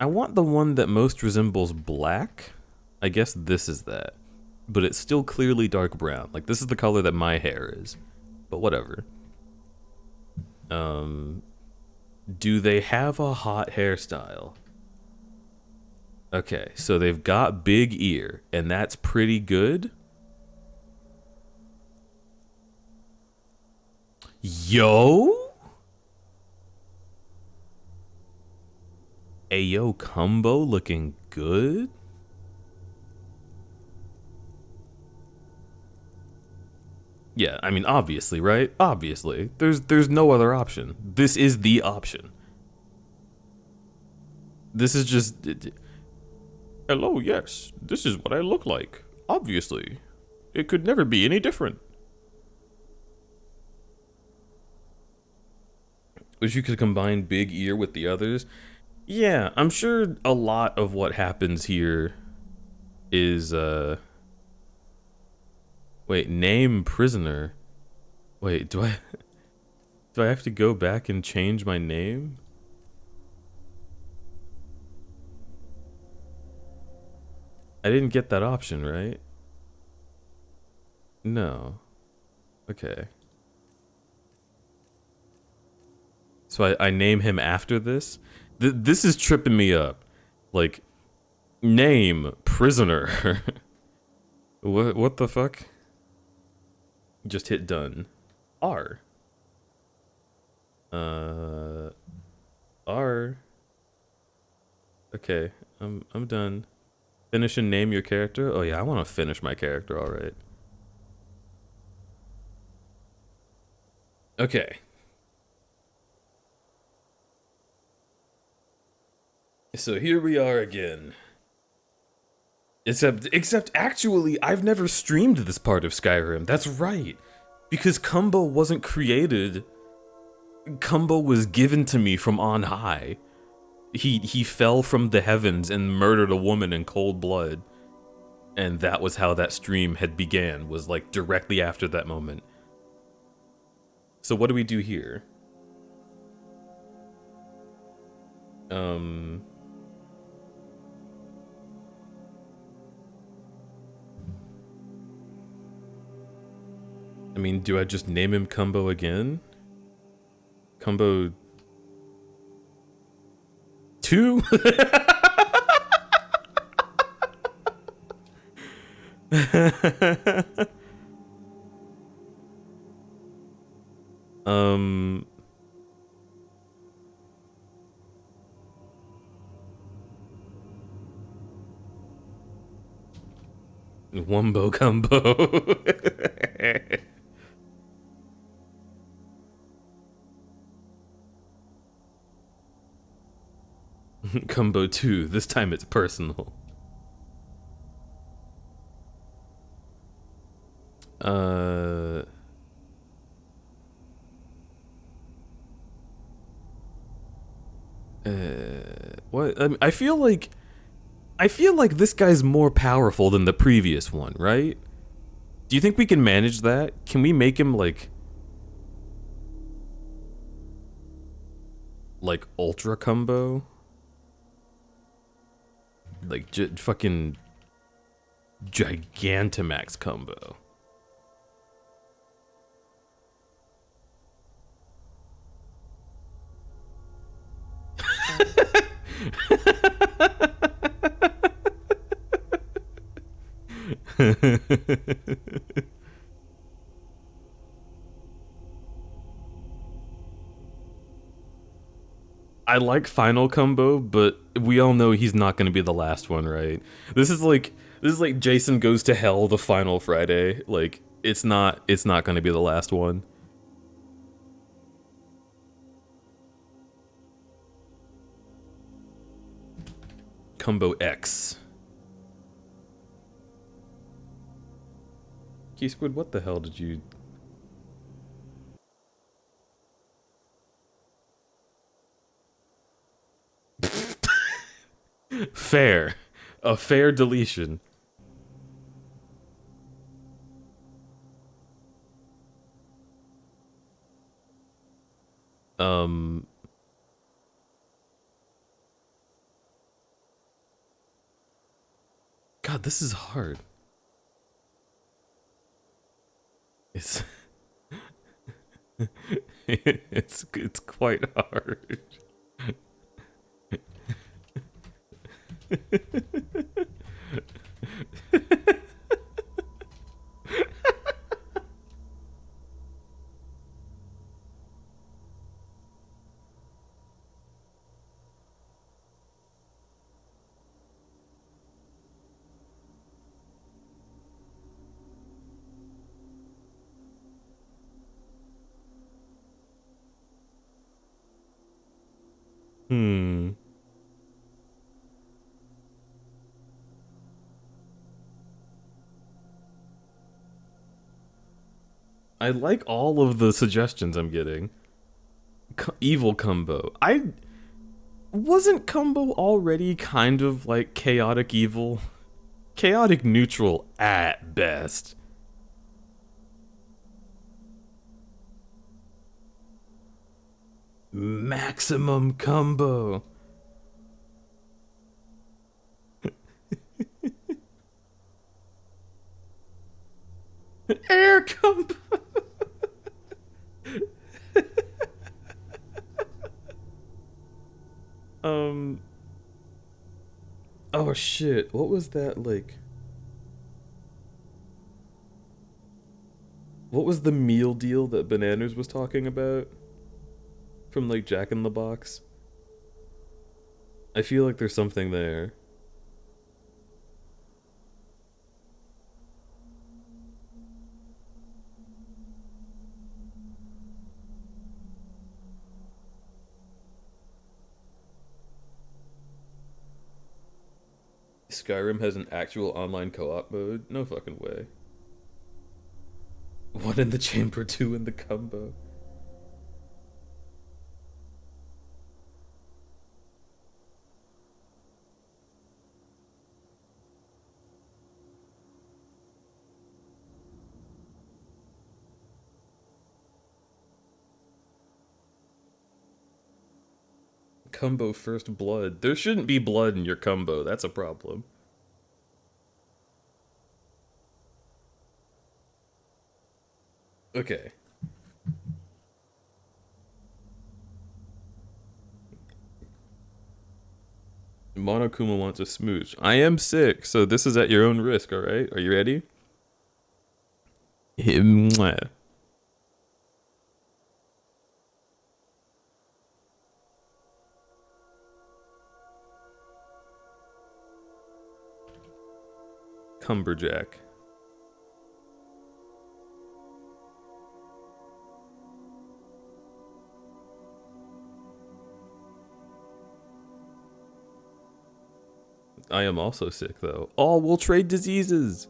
I want the one that most resembles black. I guess this is that. But it's still clearly dark brown. Like, this is the color that my hair is. But whatever. Do they have a hot hairstyle? Okay, so they've got big ear, and that's pretty good. Yo? Ayo combo looking good? Yeah, I mean, obviously, right? Obviously. There's no other option. This is the option. This is just... Hello, yes. This is what I look like. Obviously. It could never be any different. Wish you could combine big ear with the others. Yeah, I'm sure a lot of what happens here is, wait, name prisoner. Wait, do I have to go back and change my name? I didn't get that option, right? No. Okay. So I name him after this? This is tripping me up. Like, name prisoner. What the fuck? Just hit done. R. R. Okay, I'm done. Finish and name your character? Oh yeah, I want to finish my character, alright. Okay. So here we are again. Except actually, I've never streamed this part of Skyrim. That's right. Because Combo wasn't created. Combo was given to me from on high. He fell from the heavens and murdered a woman in cold blood. And that was how that stream had began, was like directly after that moment. So what do we do here? I mean, do I just name him Combo again? Combo 2? Wumbo Combo. Combo 2, this time it's personal. What? I feel like this guy's more powerful than the previous one, right? Do you think we can manage that? Can we make him like ultra combo? Like fucking Gigantamax combo. I like Final Combo, but we all know he's not going to be the last one, right? This is like Jason Goes to Hell the final Friday. Like it's not going to be the last one. Combo X. Key Squid, what the hell did you... Fair. A fair deletion. God, this is hard. It's it's quite hard. Hmm. I like all of the suggestions I'm getting. Evil combo. I wasn't combo already kind of like chaotic evil? Chaotic neutral at best. Maximum combo. Air combo. Oh shit, what was that like? What was the meal deal that Bananas was talking about? From like Jack in the Box? I feel like there's something there. Skyrim has an actual online co-op mode? No fucking way. One in the chamber, two in the combo. Combo first blood. There shouldn't be blood in your combo. That's a problem. Okay. Monokuma wants a smooch. I am sick, so this is at your own risk, alright? Are you ready? Mwah. Cumberjack. I am also sick, though. Oh, we'll trade diseases!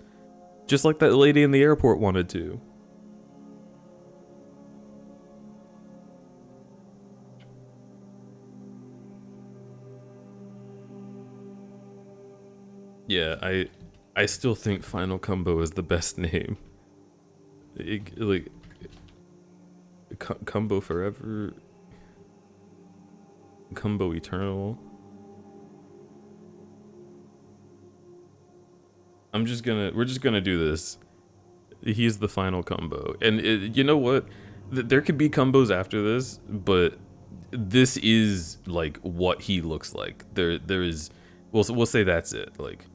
Just like that lady in the airport wanted to. Yeah, I still think Final Combo is the best name. Like, Combo Forever, Combo Eternal. We're just gonna do this. He's the final combo. And you know what? There could be combos after this, but this is like what he looks like. There is, we'll say that's it. Like,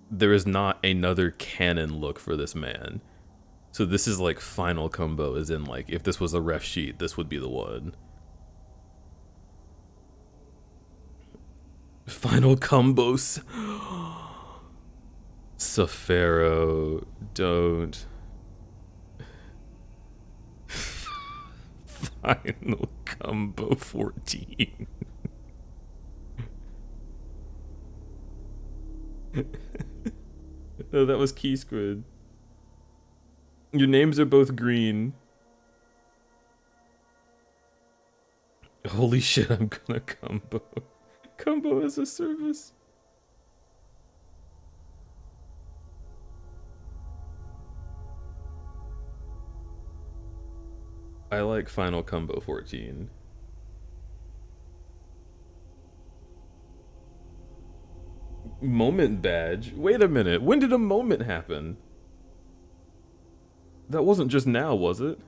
there is not another canon look for this man. So this is like final combo, as in like, if this was a ref sheet, this would be the one. Final combos. Safaro, don't. Final combo 14. Oh, that was Key Squid. Your names are both green. Holy shit, I'm gonna combo. Combo as a service. I like Final Combo 14. Moment badge? Wait a minute, when did a moment happen? That wasn't just now, was it?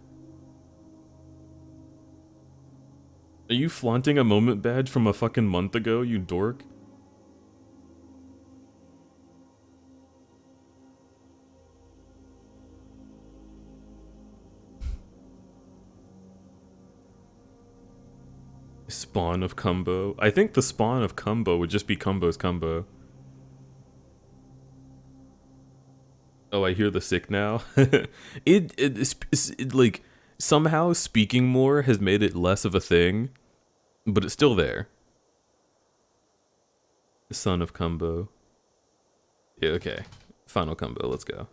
Are you flaunting a moment badge from a fucking month ago, you dork? Spawn of Combo. I think the spawn of Combo would just be Combo's Combo. Oh, I hear the sick now. It like somehow speaking more has made it less of a thing, but it's still there. Son of Combo. Yeah, okay. Final Combo, let's go.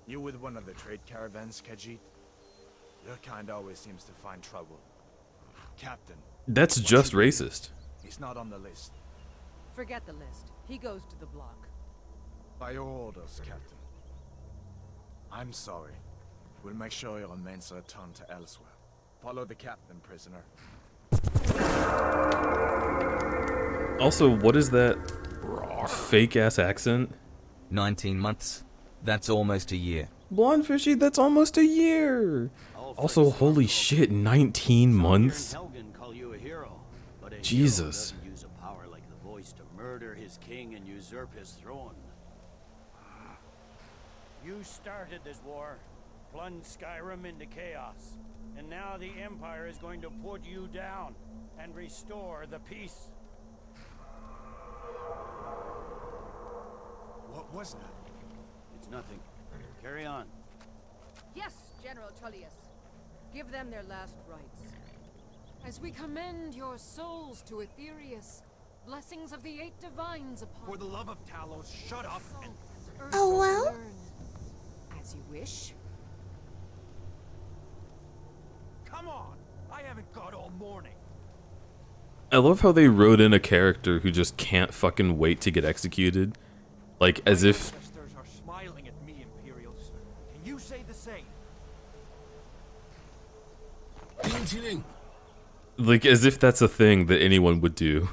You with one of the trade caravans, Khajiit? Your kind always seems to find trouble. Captain. That's just racist. He's not on the list. Forget the list. He goes to the block. By your orders, Captain. I'm sorry. We'll make sure your remains are returned to elsewhere. Follow the captain, prisoner. Also, what is that fake-ass accent? 19 months. That's almost a year. Blonde Fishy, that's almost a year! Also, holy shit, 19 months? Jesus. Use a power like the voice to murder his king and usurp his throne. You started this war, plunged Skyrim into chaos, and now the Empire is going to put you down and restore the peace. What was that? It's nothing. Carry on. Yes, General Tullius. Give them their last rites. As we commend your souls to Aetherius, blessings of the 8 divines upon For the love of Talos, shut up and... Oh well? As you wish. Come on! I haven't got all morning. I love how they wrote in a character who just can't fucking wait to get executed. Like, as if... Ancestors are smiling at me, Imperials. Can you say the same? Like, as if that's a thing that anyone would do.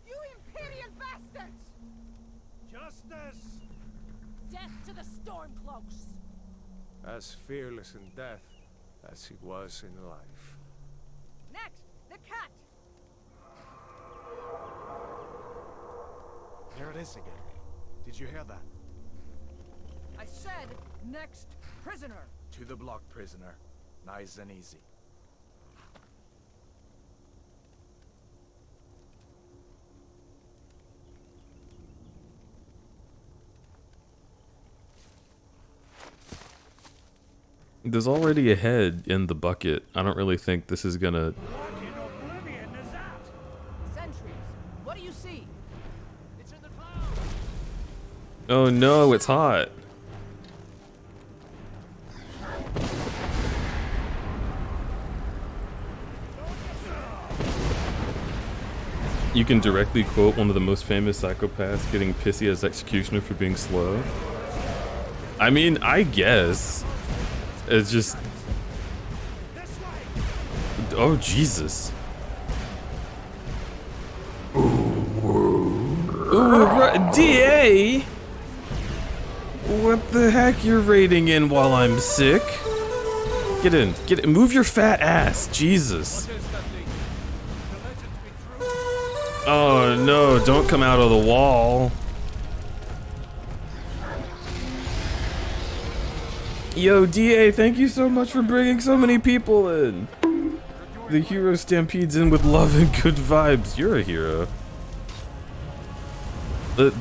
You Imperial bastards! Justice! Death to the Stormcloaks! As fearless in death as he was in life. Next, the cat! There it is again. Did you hear that? I said, next prisoner! To the block, prisoner. Nice and easy. There's already a head in the bucket. I don't really think this is gonna... What in oblivion is that? Sentries, what do you see? It's in the clouds. Oh no, it's hot. You can directly quote one of the most famous psychopaths getting pissy as executioner for being slow. I mean, I guess. It's just... Oh, Jesus. Ooh, DA? What the heck you're raiding in while I'm sick? Get in, move your fat ass, Jesus. Oh no, don't come out of the wall. Yo, DA, thank you so much for bringing so many people in. The hero stampedes in with love and good vibes. You're a hero.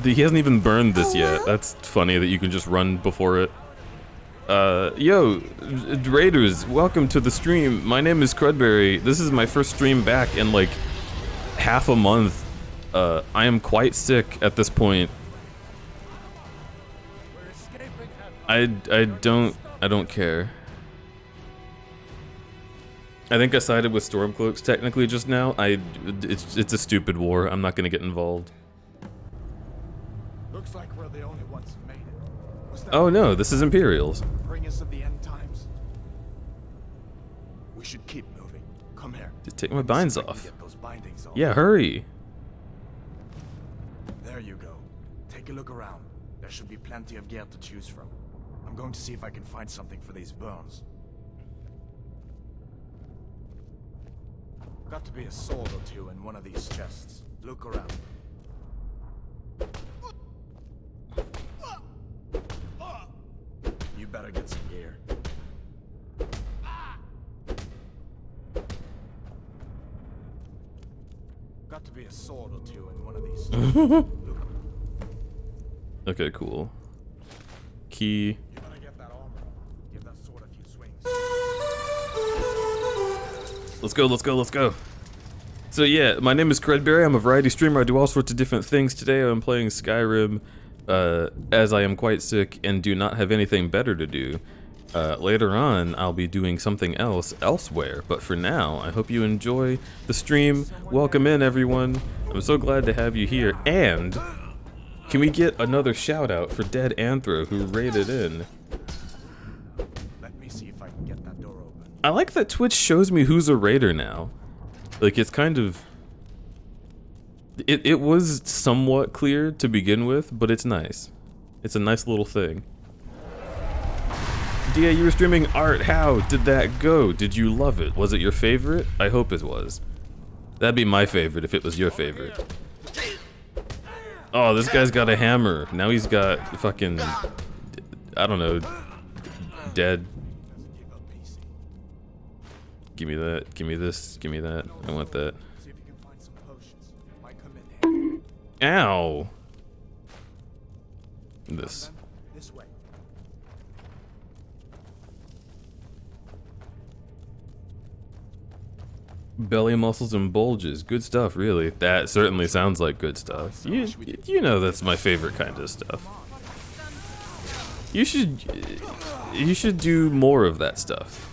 He hasn't even burned this yet. That's funny that you can just run before it. Yo, Raiders, welcome to the stream. My name is Crud-bear. This is my first stream back in like half a month. I am quite sick at this point. I don't care. I think I sided with Stormcloaks technically just now. It's a stupid war. I'm not gonna get involved. Looks like we're the only ones who made it. Was that Oh no, this is Imperials. bring us of the end times? We should keep moving. Come here. Just take my Let me see binds if I can off. get those bindings off. Yeah, hurry. There you go. Take a look around. There should be plenty of gear to choose from. I'm going to see if I can find something for these burns. Got to be a sword or two in one of these chests. Look around. You better get some gear. Got to be a sword or two in one of these chests. Look. Okay, cool. Key. You better get that armor. Give that sword a few swings. Let's go, let's go, let's go. So yeah, my name is Crud-bear. I'm a variety streamer. I do all sorts of different things. Today I'm playing Skyrim, as I am quite sick and do not have anything better to do. Later on, I'll be doing something else elsewhere. But for now, I hope you enjoy the stream. Welcome in, everyone. I'm so glad to have you here. And can we get another shout out for Dead Anthro who raided in? Let me see if I can get that door open. I like that Twitch shows me who's a raider now. Like, it's kind of... It was somewhat clear to begin with, but it's nice. It's a nice little thing. DA, you were streaming art. How did that go? Did you love it? Was it your favorite? I hope it was. That'd be my favorite if it was your favorite. Oh, this guy's got a hammer. Now he's got fucking... I don't know. Dead. Give me that. Give me this. Give me that. I want that. See if you can find some potions. Might come in handy. Ow. This. This way. Belly muscles and bulges. Good stuff, really. That certainly sounds like good stuff. You know that's my favorite kind of stuff. You should do more of that stuff.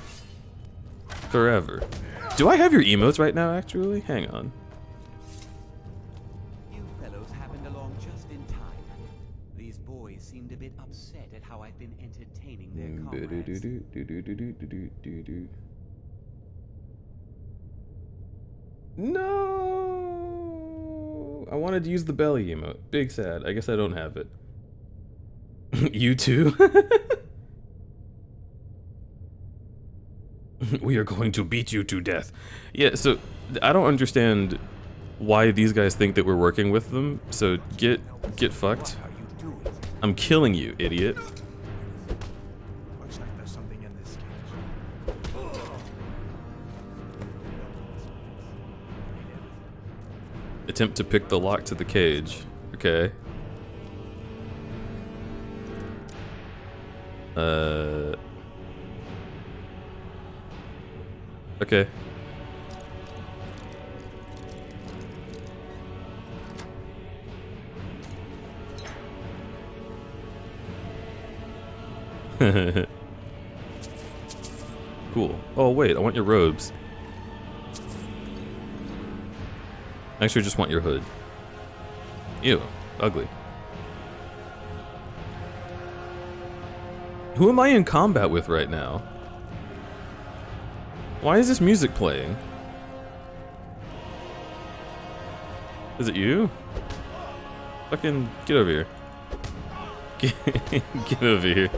Forever. Do I have your emotes right now, actually? Hang on. You fellows happened along just in time. These boys seemed a bit upset at how I've been entertaining their comrades. No! I wanted to use the belly emote. Big sad. I guess I don't have it. You too? We are going to beat you to death. Yeah, so I don't understand why these guys think that we're working with them. So get fucked. I'm killing you, idiot. Looks like there's something in this cage. Attempt to pick the lock to the cage. Okay. Okay. Cool. Oh wait, I want your robes. Actually, I just want your hood. Ew, ugly. Who am I in combat with right now? Why is this music playing? Is it you? Fucking get over here. Get over here.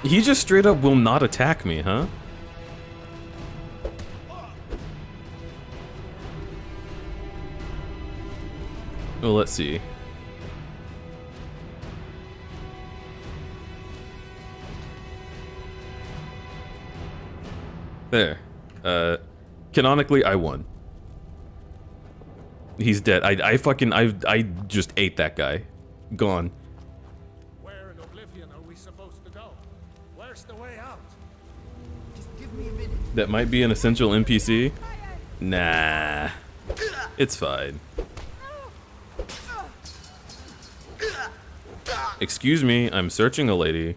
He just straight up will not attack me, huh? Well, let's see. There. Canonically, I won. He's dead. I just ate that guy. Gone. Where in Oblivion are we supposed to go? Where's the way out? Just give me a minute. That might be an essential NPC. Nah. It's fine. Excuse me, I'm searching a lady.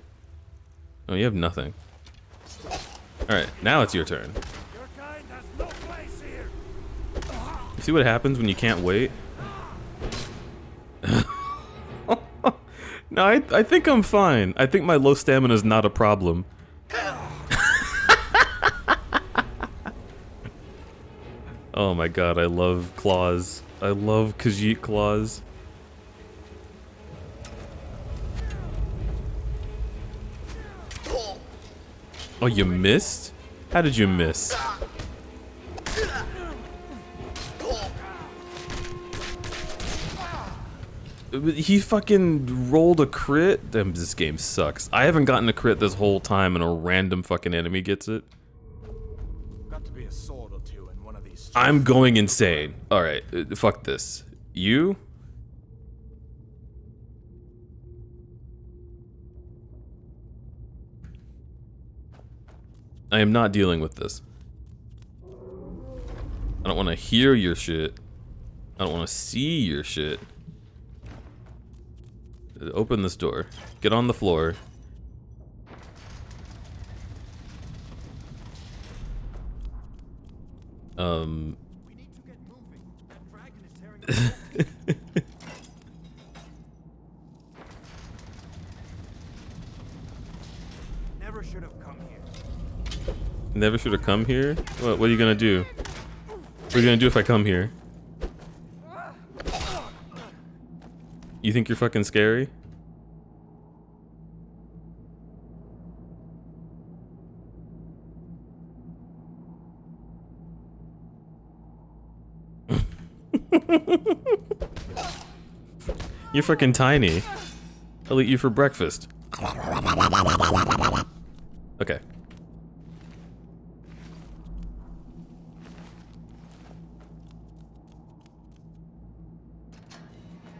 Oh, you have nothing. Alright, now it's your turn. Your kind has no place here. You see what happens when you can't wait? No, I think I'm fine. I think my low stamina is not a problem. Oh my god, I love claws. I love Khajiit claws. Oh, you missed? How did you miss? He fucking rolled a crit? Damn, this game sucks. I haven't gotten a crit this whole time and a random fucking enemy gets it. Got to be a sword or two in one of these. I'm going insane. Alright, fuck this. You? I am not dealing with this. I don't want to hear your shit. I don't want to see your shit. Open this door. Get on the floor. We need to get moving. That dragon is tearing us. Never should have come here. Never should have come here? What are you gonna do? What are you gonna do if I come here? You think you're fucking scary? You're fucking tiny. I'll eat you for breakfast. Okay.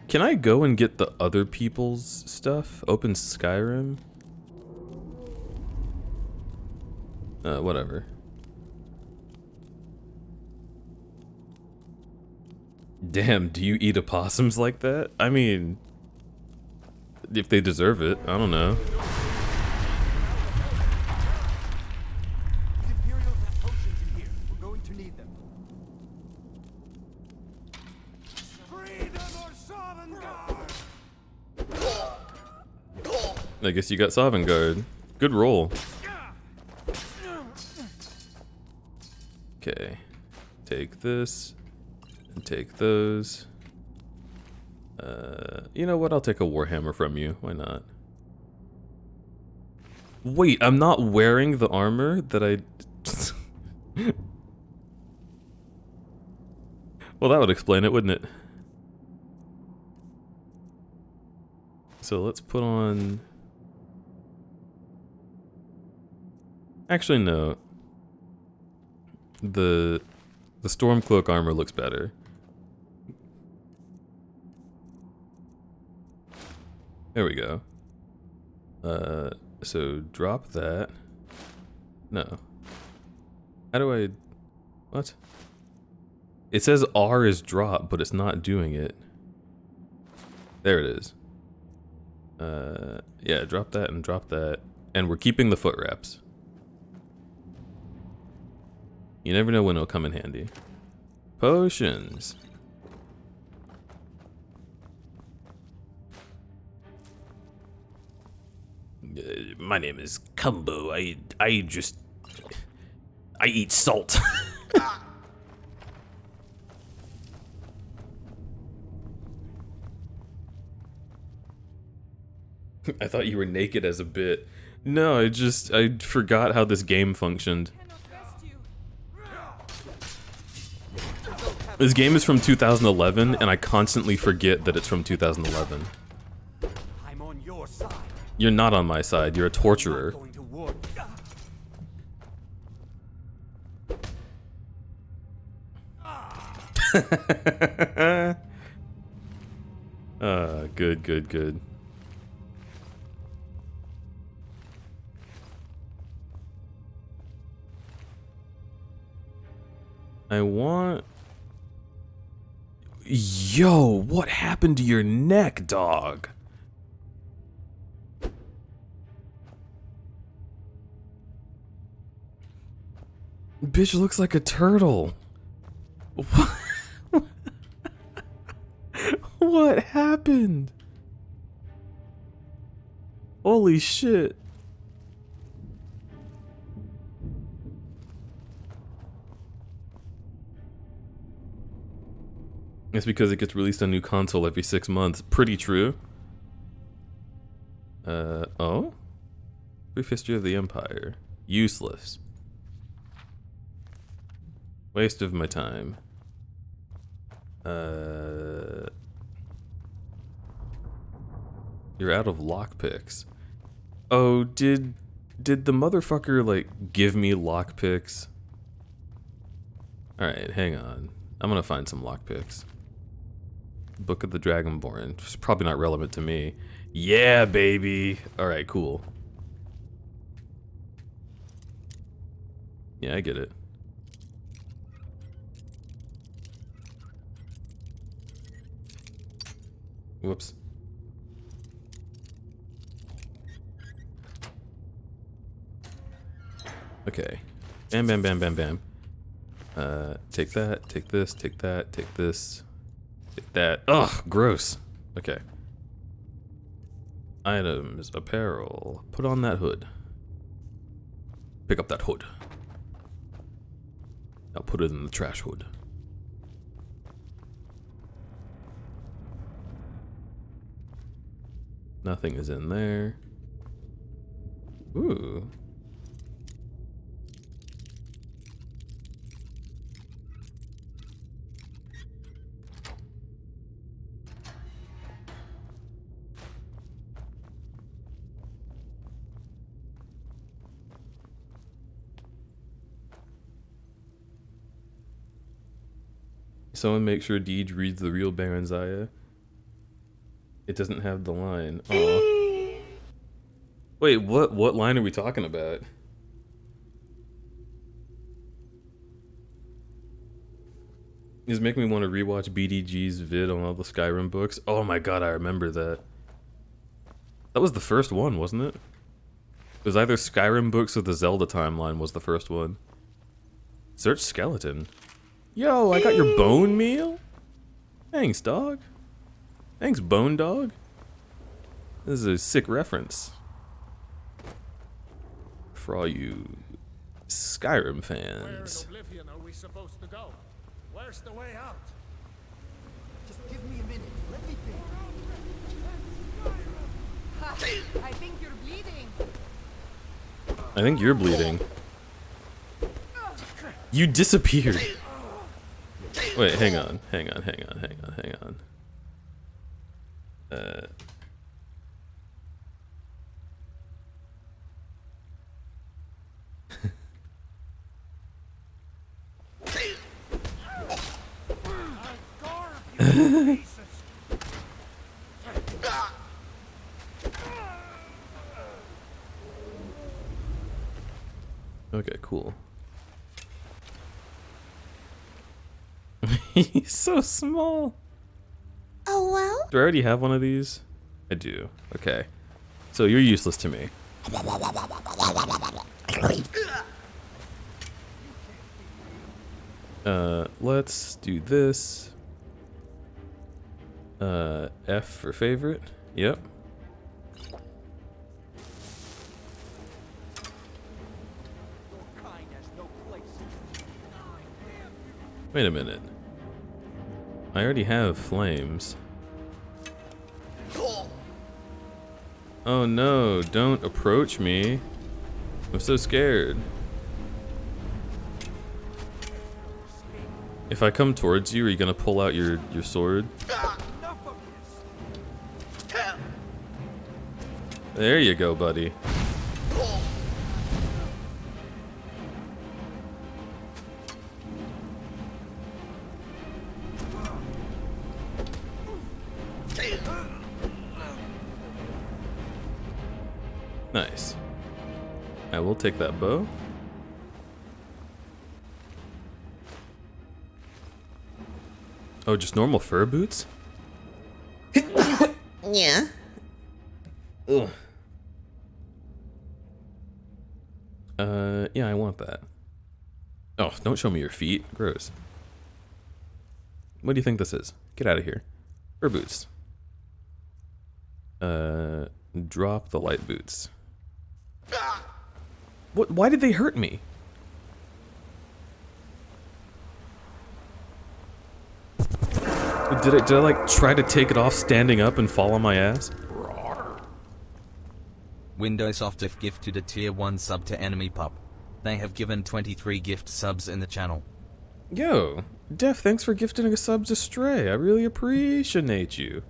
Can I go and get the other people's stuff? Open Skyrim? Whatever. Damn, do you eat opossums like that? I mean, if they deserve it, I don't know. These Imperials have potions in here. We're going to need them. Freedom or Sovngarde! I guess you got Sovngarde. Good roll. Okay. Take this. And take those. You know what? I'll take a Warhammer from you. Why not? Wait, I'm not wearing the armor that I... Well, that would explain it, wouldn't it? So let's put on... Actually, no. The Stormcloak armor looks better. There we go. So drop that. No. How do I... What? It says R is drop, but it's not doing it. There it is. Yeah, drop that and drop that. And we're keeping the foot wraps. You never know when it'll come in handy. Potions. My name is Kumbo. I eat salt. I thought you were naked as a bit. No, I forgot how this game functioned. This game is from 2011, and I constantly forget that it's from 2011. I'm on your side. You're not on my side. You're a torturer. Going to war. Good. I want... Yo, what happened to your neck, dog? Bitch looks like a turtle. What? What happened? Holy shit. It's because it gets released on a new console every 6 months. Pretty true. Oh? Brief history of the Empire. Useless. Waste of my time. You're out of lockpicks. Oh, did the motherfucker, like, give me lockpicks? Alright, hang on. I'm gonna find some lockpicks. Book of the Dragonborn. It's probably not relevant to me. Yeah, baby! Alright, cool. Yeah, I get it. Whoops. Okay. Bam, bam, bam, bam, bam. Take that, take this, take that, take this, take that. Ugh, gross. Okay. Items, apparel. Put on that hood. Pick up that hood. I'll put it in the trash hood. Nothing is in there. Ooh. Someone make sure Deej reads the real Baron Zaya. It doesn't have the line. Aw. Wait, what line are we talking about? This making me want to rewatch BDG's vid on all the Skyrim books. Oh my god, I remember that. That was the first one, wasn't it? It was either Skyrim books or the Zelda timeline was the first one. Search skeleton. Yo, I got your bone meal? Thanks, dog. Thanks, bone dog. This is a sick reference. For all you Skyrim fans. Where in Oblivion are we supposed to go? Where's the way out? Just give me a minute. Let me think. I think you're bleeding. I think you're bleeding. You disappeared. Wait, hang on. Okay, cool. He's so small. Oh well? Do I already have one of these? I do. Okay. So you're useless to me. Let's do this. F for favorite. Yep. Wait a minute. I already have flames. Oh no, don't approach me. I'm so scared. If I come towards you, are you gonna pull out your sword? There you go, buddy. Nice. I will take that bow. Oh, just normal fur boots? Yeah. Ugh. Yeah, I want that. Oh, don't show me your feet. Gross. What do you think this is? Get out of here. Fur boots. Drop the light boots. What? Why did they hurt me? Did I like try to take it off standing up and fall on my ass? Windowsoft have gifted a tier 1 sub to Enemy Pup. They have given 23 gift subs in the channel. Yo, Def, thanks for gifting a sub to Stray. I really appreciate you.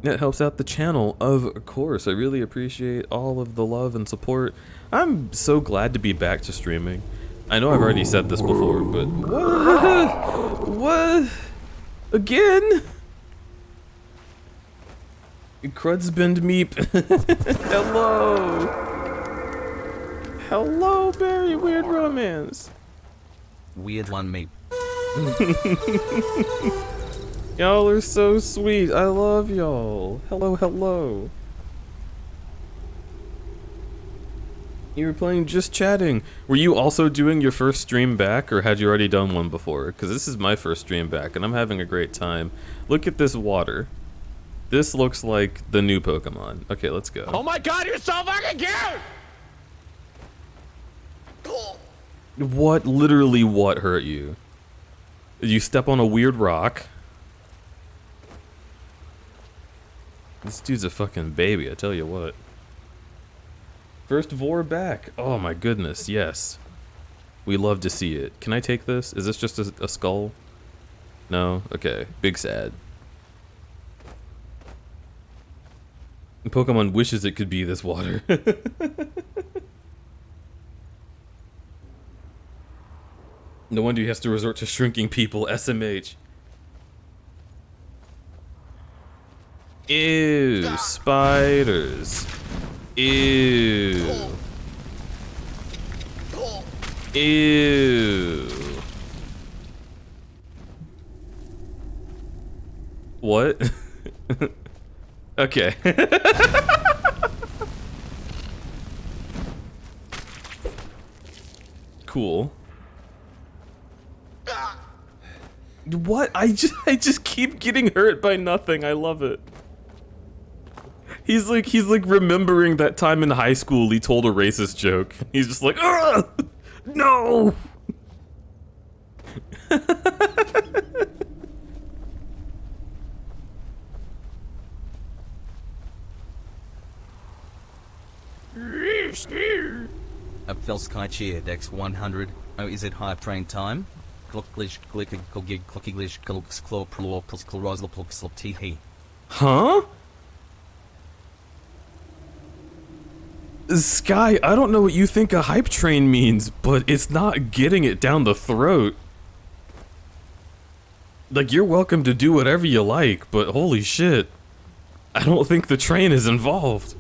That helps out the channel, of course. I really appreciate all of the love and support. I'm so glad to be back to streaming. I know I've already said this before, but what? What? Again? Crud's-bend meep. Hello. Hello, Barry Weird Romance. Weird one meep. Y'all are so sweet. I love y'all. Hello, hello. You were playing Just Chatting. Were you also doing your first stream back, or had you already done one before? Because this is my first stream back, and I'm having a great time. Look at this water. This looks like the new Pokemon. Okay, let's go. Oh my god, you're so fucking cute! What, literally what hurt you? Did you step on a weird rock? This dude's a fucking baby, I tell you what. First Vor back. Oh my goodness, yes. We love to see it. Can I take this? Is this just a skull? No? Okay. Big sad. Pokemon wishes it could be this water. No wonder he has to resort to shrinking people, SMH. Ew, spiders. Ew. Ew. What? Okay. Cool. What? I just keep getting hurt by nothing. I love it. He's like remembering that time in high school he told a racist joke. He's just like, ugh! No! Upfell Sky cheered X 100. Oh, is it hype train time? Klucklish klickig kogig klockiglish klux claw plor plus klorosl plux tee. Huh? Sky, I don't know what you think a hype train means, but it's not getting it down the throat. Like, you're welcome to do whatever you like, but holy shit. I don't think the train is involved.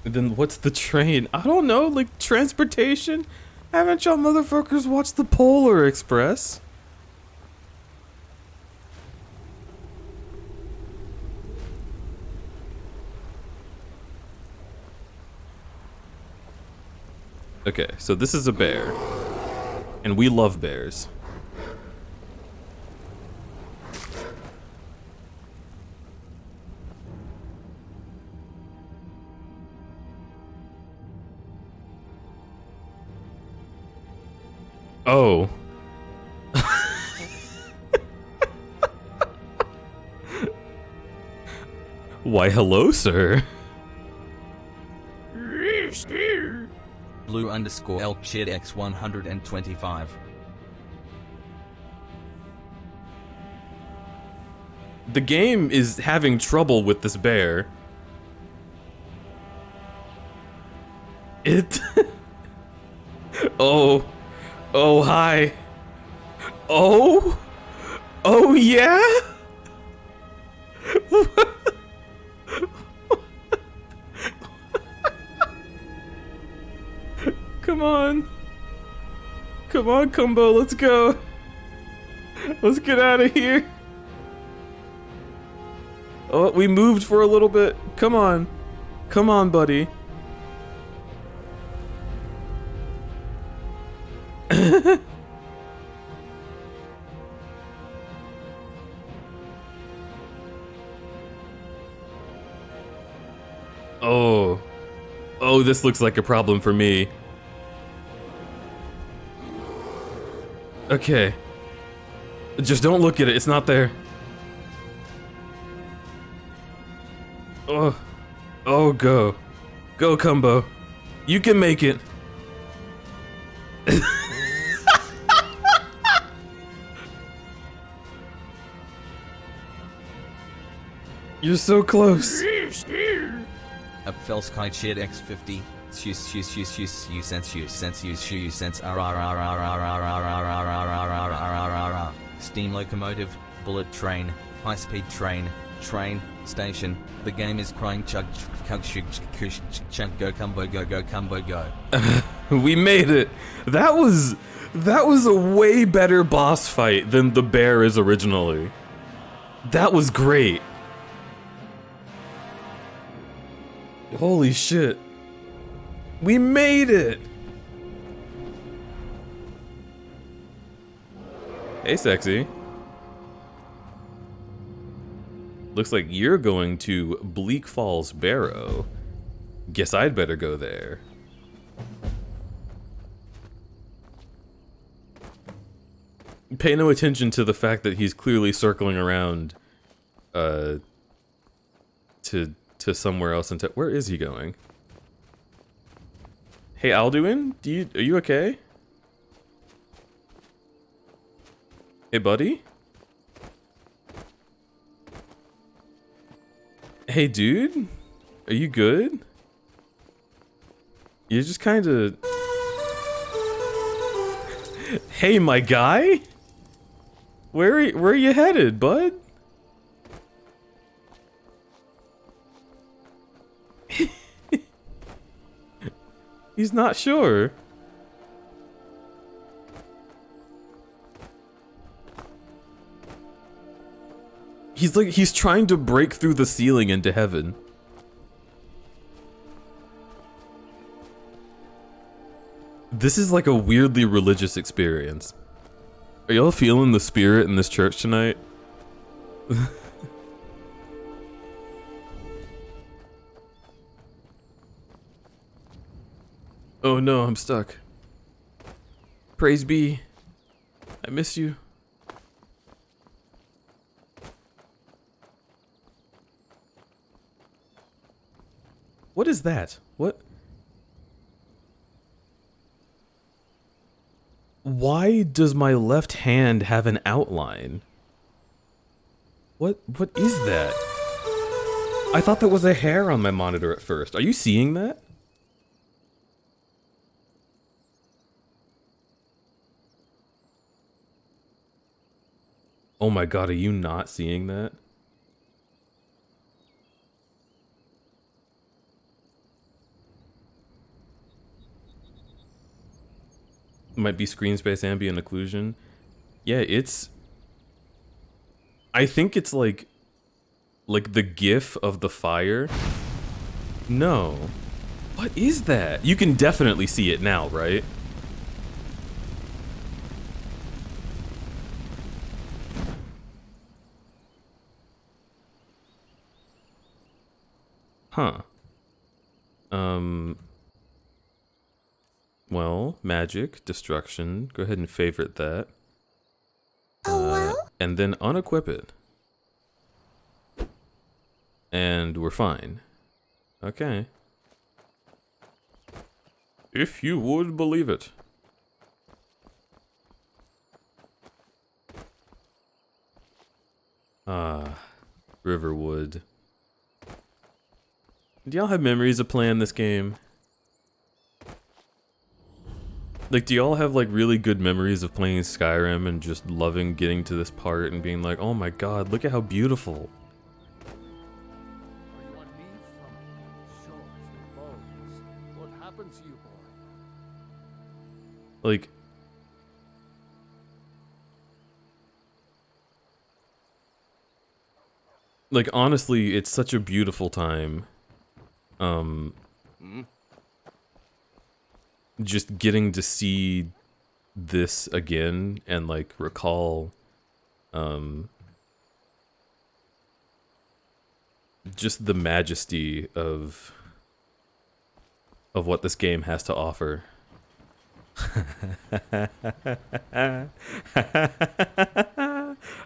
Then what's the train? I don't know, like transportation? Haven't y'all motherfuckers watched the Polar Express? Okay, so this is a bear. And we love bears. Oh. Why, hello, sir. Blue underscore elk shared X 125. The game is having trouble with this bear. It... Oh. Oh, hi. Oh? Oh, yeah? Come on. Come on, Kumbo, let's go. Let's get out of here. Oh, we moved for a little bit. Come on. Come on, buddy. Oh. Oh, this looks like a problem for me. Okay. Just don't look at it. It's not there. Oh. Oh, go. Go, Kumbo. You can make it. You're so close. Felsky Chid X50. You sense steam locomotive, bullet train, high speed train, train station. The game is crying chug go combo go. We made it. That was a way better boss fight than the bear is originally. That was great. Holy shit. We made it! Hey, sexy. Looks like you're going to Bleak Falls Barrow. Guess I'd better go there. Pay no attention to the fact that he's clearly circling around to somewhere else. Where is he going? Hey, Alduin, are you okay? Hey, buddy? Hey, dude? Are you good? You're just kind of... Hey, my guy? Where are you headed, bud? He's not sure. He's trying to break through the ceiling into heaven. This is like a weirdly religious experience. Are y'all feeling the spirit in this church tonight? Oh no, I'm stuck. Praise be. I miss you. What is that? What? Why does my left hand have an outline? What is that? I thought that was a hair on my monitor at first. Are you seeing that? Oh my god, are you not seeing that? Might be screen space ambient occlusion. Yeah, it's... I think it's like the gif of the fire. No. What is that? You can definitely see it now, right? Huh. Well, magic, destruction. Go ahead and favorite that. Oh, well? And then unequip it. And we're fine. Okay. If you would believe it. Ah, Riverwood. Do y'all have memories of playing this game? Like, do y'all have, like, really good memories of playing Skyrim and just loving getting to this part and being like, oh my god, look at how beautiful. Are you on leave from shores and bones? What happened to you, boy? Like... Like, honestly, it's such a beautiful time. Just getting to see this again and, like, recall, just the majesty of what this game has to offer.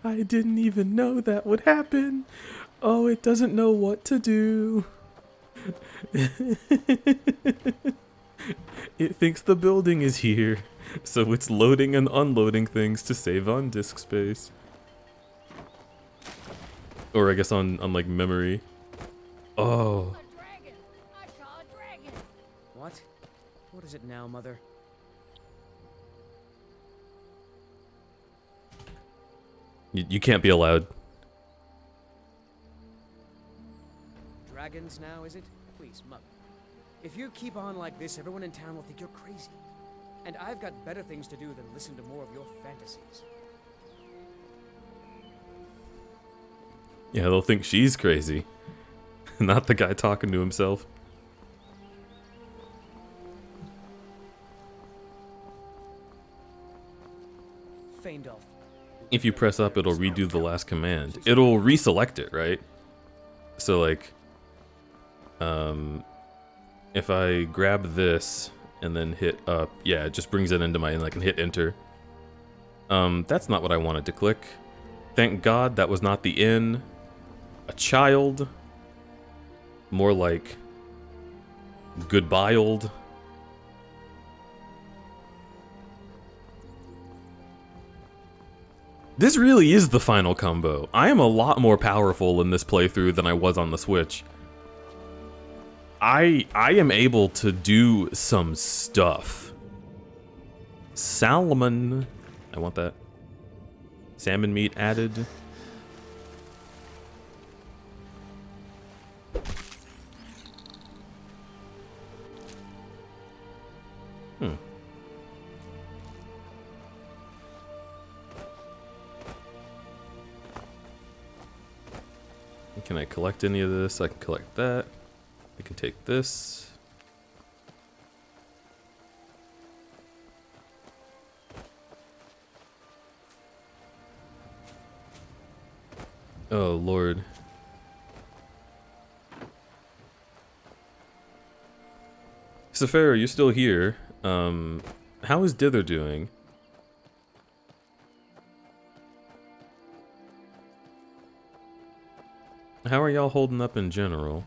I didn't even know that would happen. Oh, it doesn't know what to do. It thinks the building is here, so it's loading and unloading things to save on disk space. Or I guess on like memory. Oh. What? What is it now, Mother? You can't be allowed. Dragons now, is it? Please, Mother. If you keep on like this, everyone in town will think you're crazy. And I've got better things to do than listen to more of your fantasies. Yeah, they'll think she's crazy. Not the guy talking to himself. Feindolf. If you press up, it'll redo the last command. It'll reselect it, right? So, like, if I grab this and then hit up, yeah, it just brings it into my, and I can hit enter. That's not what I wanted to click. Thank God that was not the in. A child. More like goodbye-old. This really is the final combo. I am a lot more powerful in this playthrough than I was on the Switch. I am able to do some stuff. Salmon. I want that. Salmon meat added. Can I collect any of this? I can collect that. I can take this. Oh, Lord. Safara, you're still here. How is Dither doing? How are y'all holding up in general?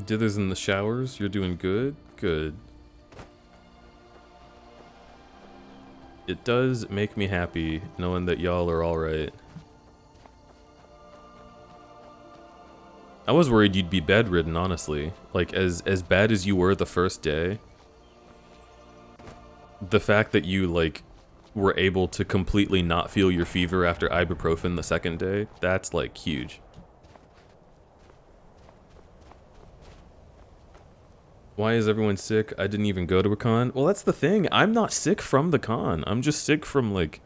Dither's in the showers. You're doing good? Good. It does make me happy knowing that y'all are alright. I was worried you'd be bedridden, honestly. Like, as bad as you were the first day, the fact that you, like, were able to completely not feel your fever after ibuprofen the second day, that's, like, huge. Why is everyone sick? I didn't even go to a con. Well, that's the thing. I'm not sick from the con. I'm just sick from, like,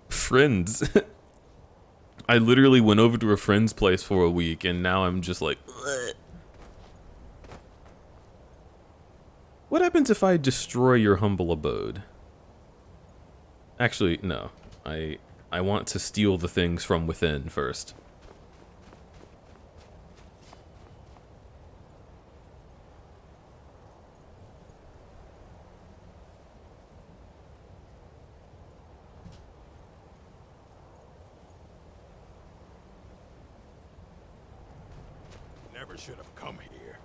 friends. I literally went over to a friend's place for a week, and now I'm just like, ugh. What happens if I destroy your humble abode? Actually, no. I want to steal the things from within first. Never should have come here.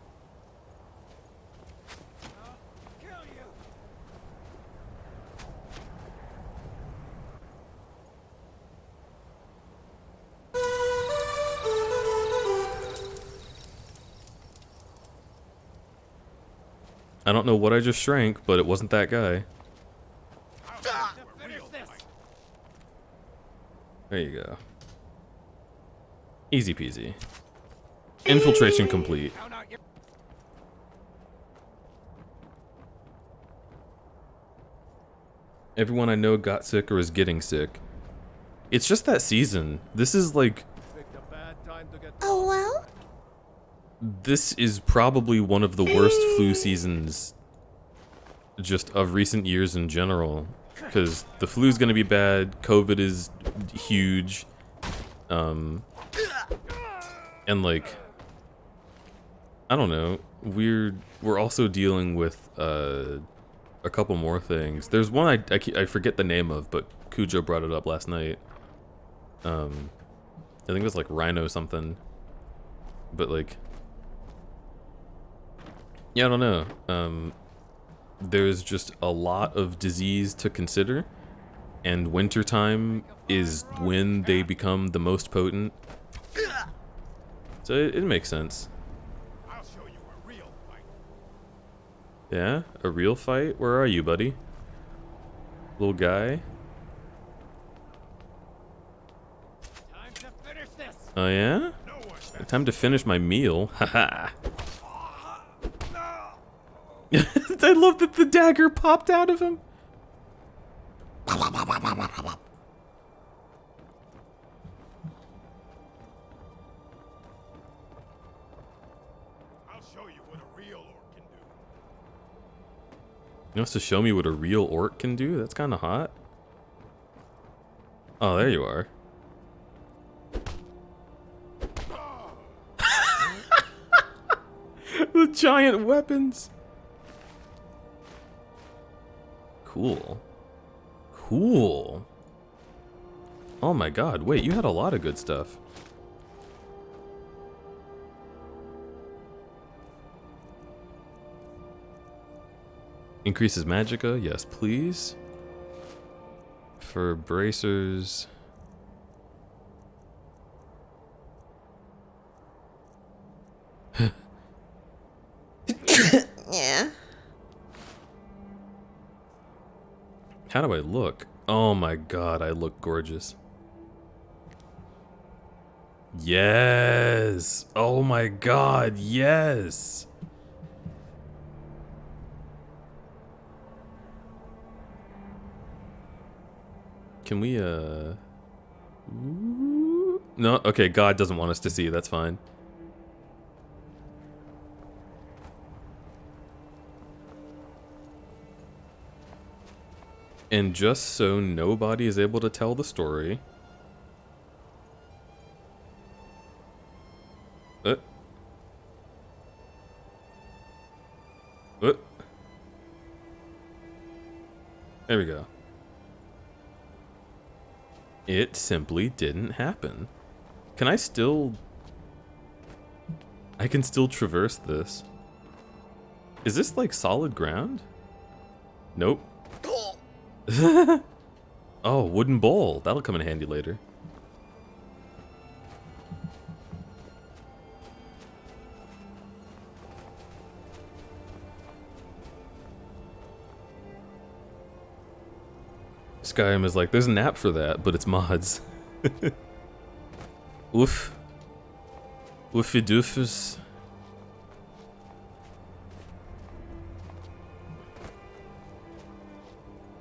I don't know what I just shrank, but it wasn't that guy. There you go. Easy peasy. Infiltration complete. Everyone I know got sick or is getting sick. It's just that season. This is like... Oh well? This is probably one of the worst flu seasons just of recent years in general. Because the flu's gonna be bad, COVID is huge, and like, I don't know, we're also dealing with a couple more things. There's one I forget the name of, but Cujo brought it up last night. I think it was like rhino something, but like, yeah, I don't know. There's just a lot of disease to consider, and wintertime is when they become the most potent. So it makes sense. I'll show you a real fight. Yeah, a real fight? Where are you, buddy? Little guy? Time to finish this. Oh yeah? Time to finish my meal. Haha. I love that the dagger popped out of him. I'll show you what a real orc can do. He wants to show me what a real orc can do? That's kind of hot. Oh, there you are. The giant weapons. Cool. Cool. Oh my god, wait, you had a lot of good stuff. Increases magicka, yes please. For bracers. Yeah. How do I look? Oh my god, I look gorgeous. Yes! Oh my god, yes! Can we, No, okay, God doesn't want us to see, that's fine. And just so nobody is able to tell the story. There we go. It simply didn't happen. Can I still... I can still traverse this. Is this like solid ground? Nope. Oh, wooden bowl. That'll come in handy later. Skyrim is like, there's an app for that, but it's mods. Oof. Oofy doofus.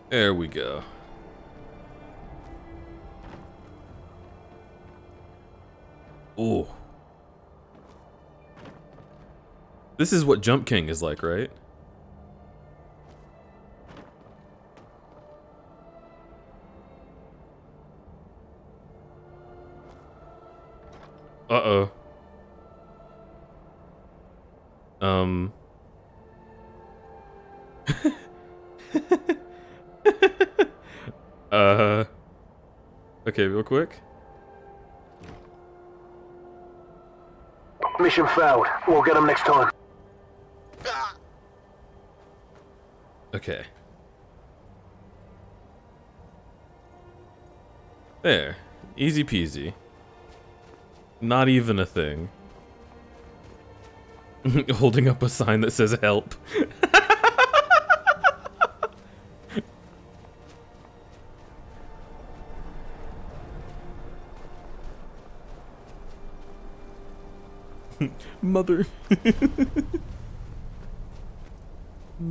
There we go. Ooh. This is what Jump King is like, right? Uh-oh. Okay, real quick. Mission failed. We'll get them next time. Okay. There. Easy peasy. Not even a thing. Holding up a sign that says help. Mother. Hello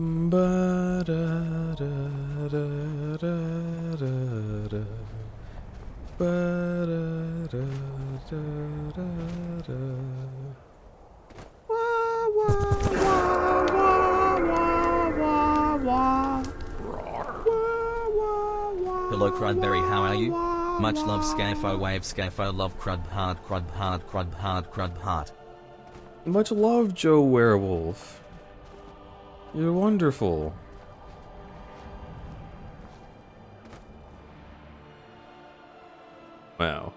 Crud-berry, how are you? Much love Scafo wave Scafo love crud hard crud hard crud hard crud hard. Much love, Joe Werewolf. You're wonderful. Wow.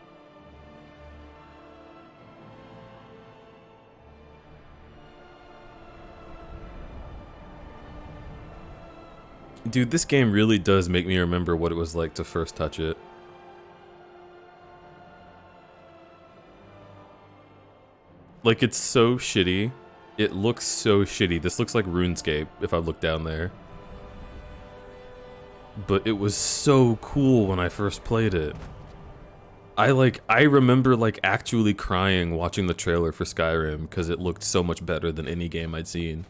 Dude, this game really does make me remember what it was like to first touch it. Like, it's so shitty. It looks so shitty. This looks like RuneScape, if I look down there. But it was so cool when I first played it. I remember, like, actually crying watching the trailer for Skyrim, because it looked so much better than any game I'd seen.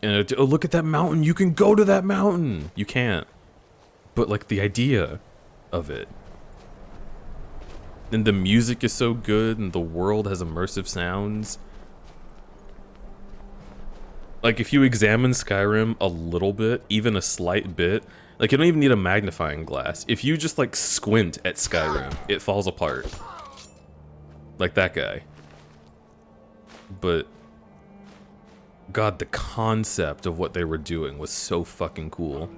And oh, look at that mountain! You can go to that mountain! You can't. But, like, the idea of it. And the music is so good, and the world has immersive sounds. Like, if you examine Skyrim a little bit, even a slight bit, like, you don't even need a magnifying glass. If you just, like, squint at Skyrim, it falls apart. Like that guy. But God, the concept of what they were doing was so fucking cool.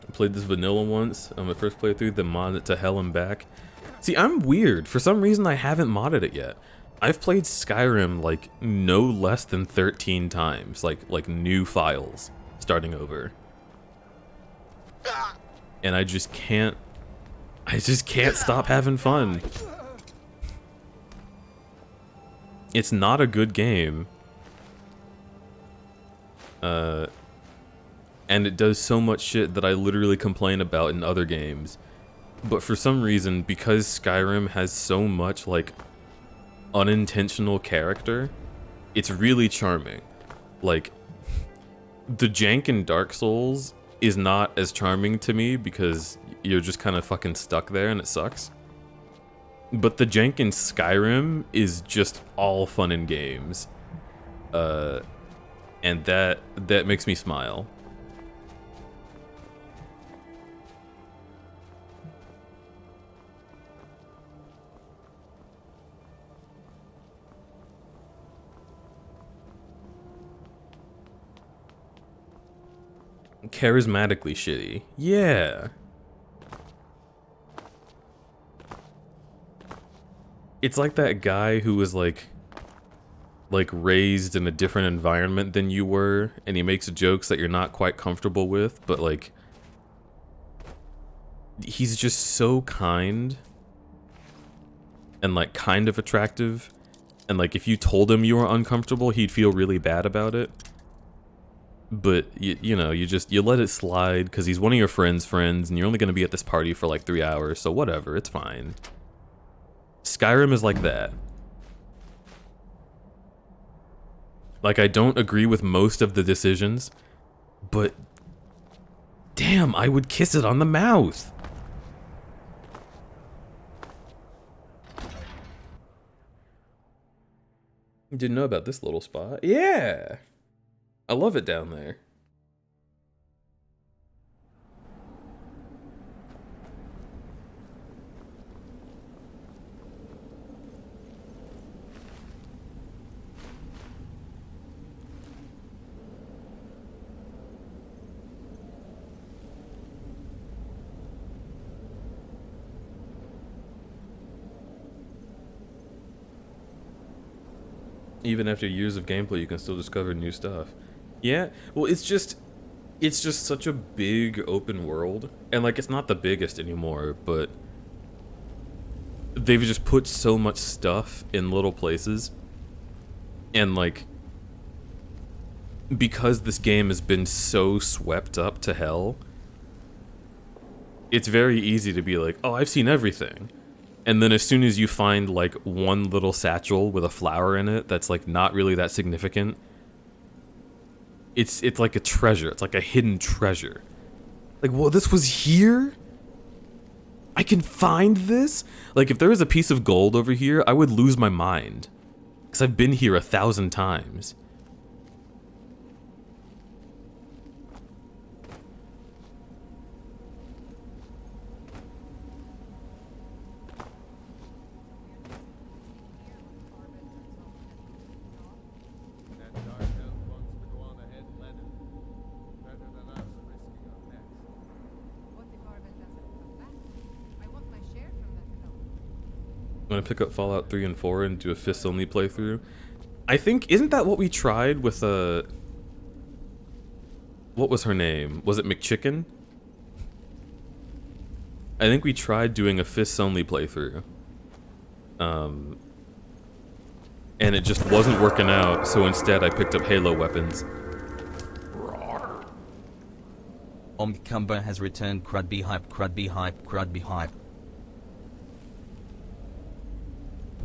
I played this vanilla once on my first playthrough, then modded it to hell and back. See, I'm weird. For some reason, I haven't modded it yet. I've played Skyrim like no less than 13 times, like new files, starting over. And I just can't stop having fun. It's not a good game. And it does so much shit that I literally complain about in other games. But for some reason, because Skyrim has so much, like, unintentional character, it's really charming. Like, the jank in Dark Souls is not as charming to me because you're just kind of fucking stuck there and it sucks. But the jank in Skyrim is just all fun and games. And that makes me smile. Charismatically shitty. Yeah. It's like that guy who was like raised in a different environment than you were, and he makes jokes that you're not quite comfortable with, but like he's just so kind and like kind of attractive, and like if you told him you were uncomfortable, he'd feel really bad about it. But, you know, you let it slide because he's one of your friends' friends, and you're only going to be at this party for like 3 hours, so whatever, it's fine. Skyrim is like that. Like, I don't agree with most of the decisions, but damn, I would kiss it on the mouth. Didn't know about this little spot. Yeah. I love it down there. Even after years of gameplay, you can still discover new stuff. Yeah, well, it's just such a big open world, and like it's not the biggest anymore, but they've just put so much stuff in little places, and like because this game has been so swept up to hell, it's very easy to be like, oh, I've seen everything. And then as soon as you find like one little satchel with a flower in it that's like not really that significant, it's like a treasure. It's like a hidden treasure. Like, well, this was here? I can find this? Like, if there was a piece of gold over here, I would lose my mind. Because I've been here 1,000 times. That dark elf wants to go on ahead and let him. Better than us risking our necks. What if Arvin doesn't come back? I want my share from that clone. I'm gonna pick up Fallout 3 and 4 and do a fists-only playthrough. I think, isn't that what we tried with what was her name? Was it McChicken? I think we tried doing a fists-only playthrough. And it just wasn't working out, so instead I picked up Halo weapons. Combo has returned. Crud-be hype, Crud-be hype, Crud-be hype.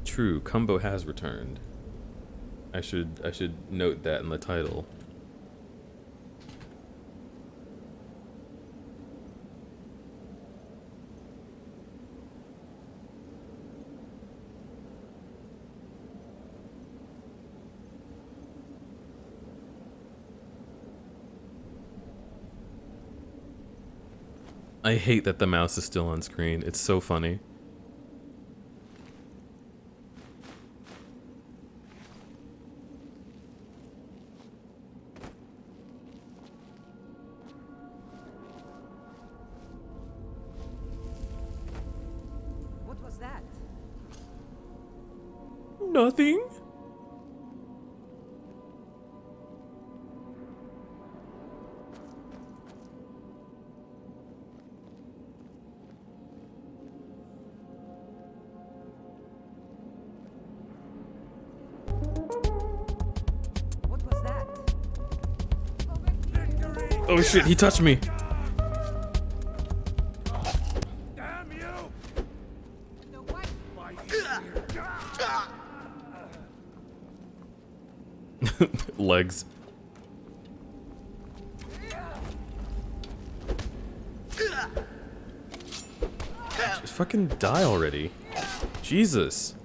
True, Cumbo has returned. I should note that in the title. I hate that the mouse is still on screen. It's so funny. What was that? Nothing. What was that? Oh shit, he touched me. Damn you! The what? Legs. Just fucking die already. Jesus.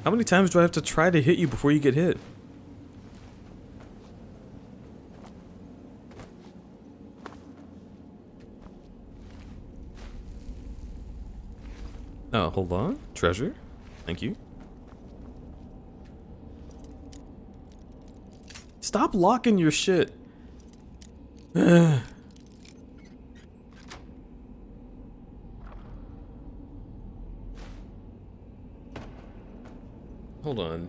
How many times do I have to try to hit you before you get hit? Oh, hold on. Treasure. Thank you. Stop locking your shit. Hold on.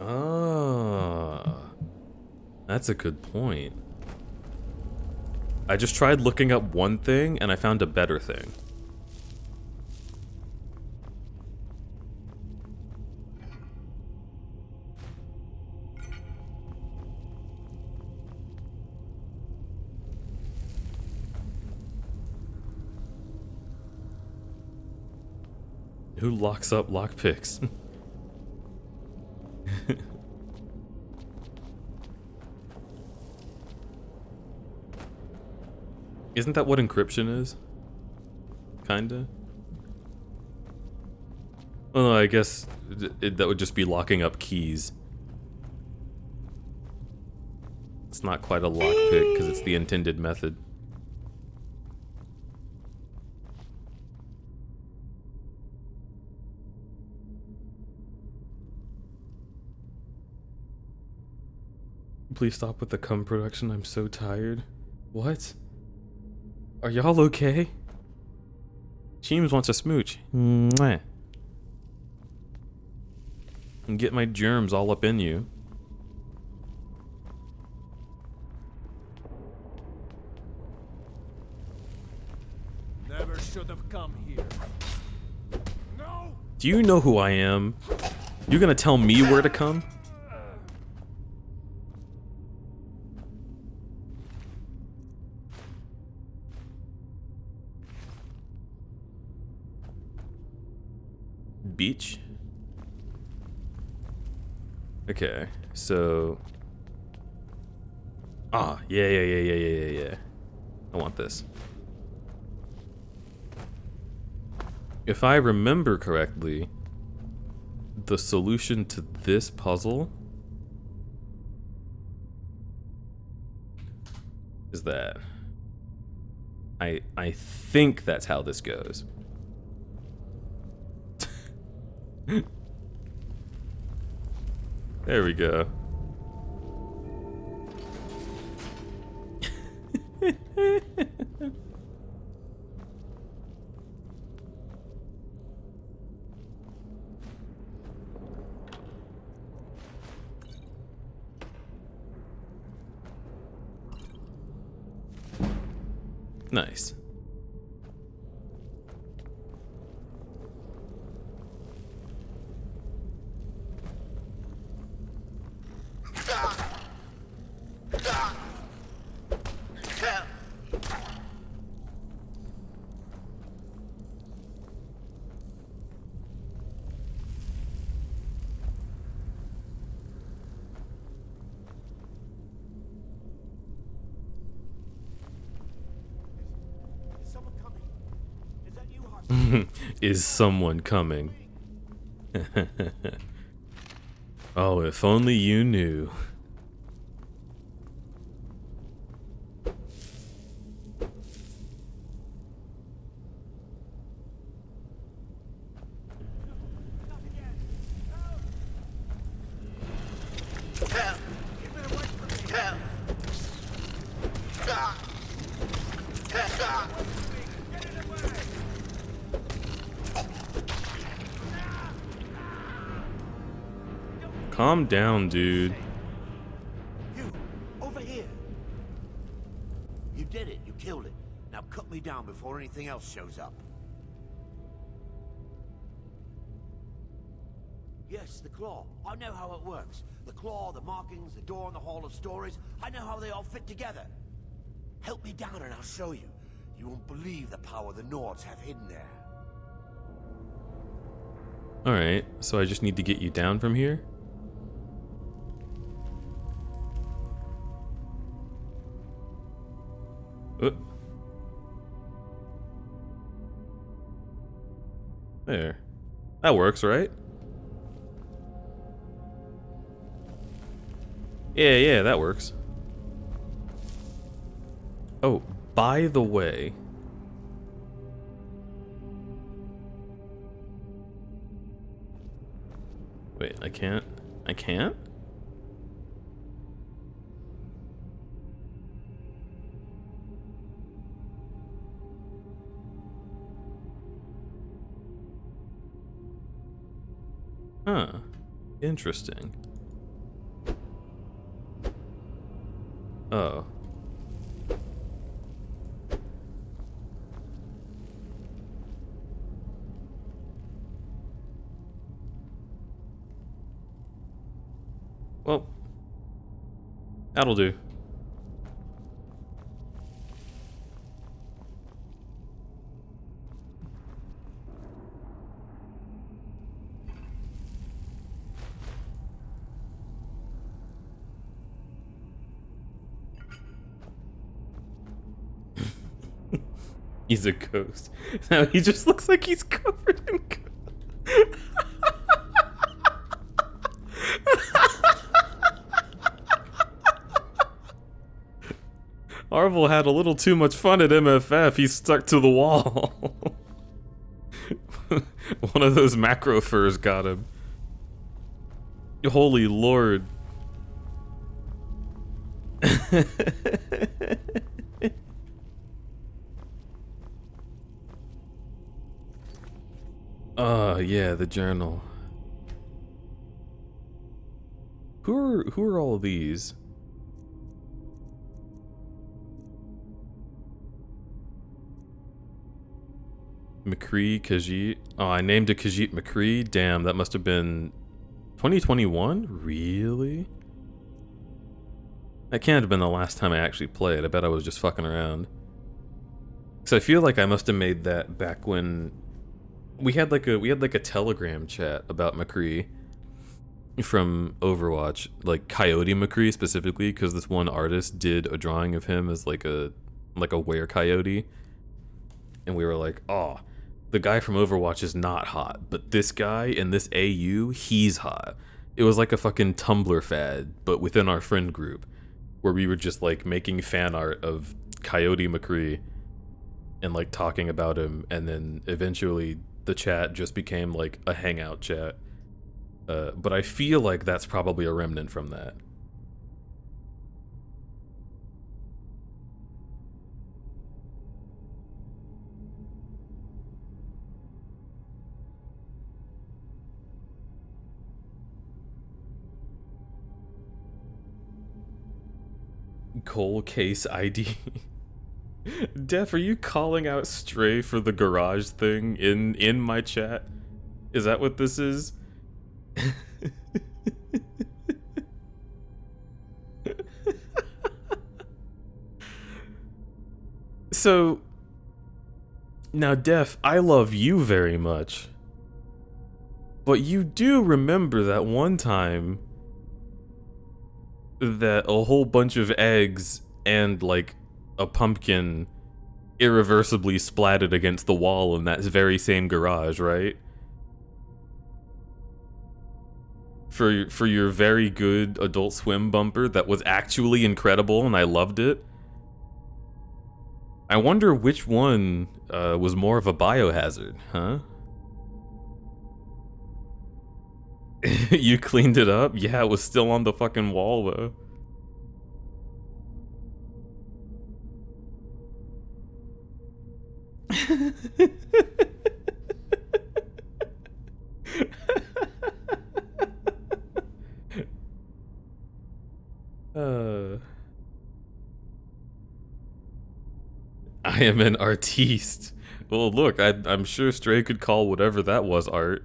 Ah, that's a good point. I just tried looking up one thing and I found a better thing. Who locks up lockpicks? Isn't that what encryption is? Kinda? Well, no, I guess that would just be locking up keys. It's not quite a lockpick because it's the intended method. Please stop with the cum production. I'm so tired. What? Are y'all okay? Cheems wants a smooch. Mwah. And get my germs all up in you. Never should have come here. No! Do you know who I am? You gonna tell me where to come? Beach? Okay, so... Ah, yeah. I want this. If I remember correctly, the solution to this puzzle is that. I think that's how this goes. There we go. Nice. Is someone coming? Oh, if only you knew. Calm down, dude. You, over here. You did it. You killed it. Now cut me down before anything else shows up. Yes, the claw. I know how it works. The claw, the markings, the door in the Hall of Stories. I know how they all fit together. Help me down and I'll show you. You won't believe the power the Nords have hidden there. Alright, so I just need to get you down from here? There. That works, right? Yeah, that works. Oh, by the way. Wait, I can't? I can't? Huh. Interesting. Oh. Well, that'll do. He's a ghost. Now he just looks like he's covered in ghost. Arvel had a little too much fun at MFF. He's stuck to the wall. One of those macro furs got him. Holy Lord. Yeah, the journal. Who are all of these? McCree, Khajiit. Oh, I named a Khajiit McCree. Damn, that must have been 2021? Really? That can't have been the last time I actually played. I bet I was just fucking around. Cause I feel like I must have made that back when we had like a Telegram chat about McCree from Overwatch, like Coyote McCree specifically, because this one artist did a drawing of him as like a were-coyote, and we were like, oh, the guy from Overwatch is not hot, but this guy in this AU, he's hot. It was like a fucking Tumblr fad, but within our friend group, where we were just like making fan art of Coyote McCree and like talking about him, and then eventually the chat just became like a hangout chat. But I feel like that's probably a remnant from that. Cold case ID. Def, are you calling out Stray for the garage thing in my chat? Is that what this is? So now, Def, I love you very much, but you do remember that one time that a whole bunch of eggs and like a pumpkin irreversibly splatted against the wall in that very same garage, right? For your very good Adult Swim bumper that was actually incredible and I loved it. I wonder which one was more of a biohazard, huh? You cleaned it up? Yeah, it was still on the fucking wall though. I am an artiste. Well, look, I'm sure Stray could call whatever that was art.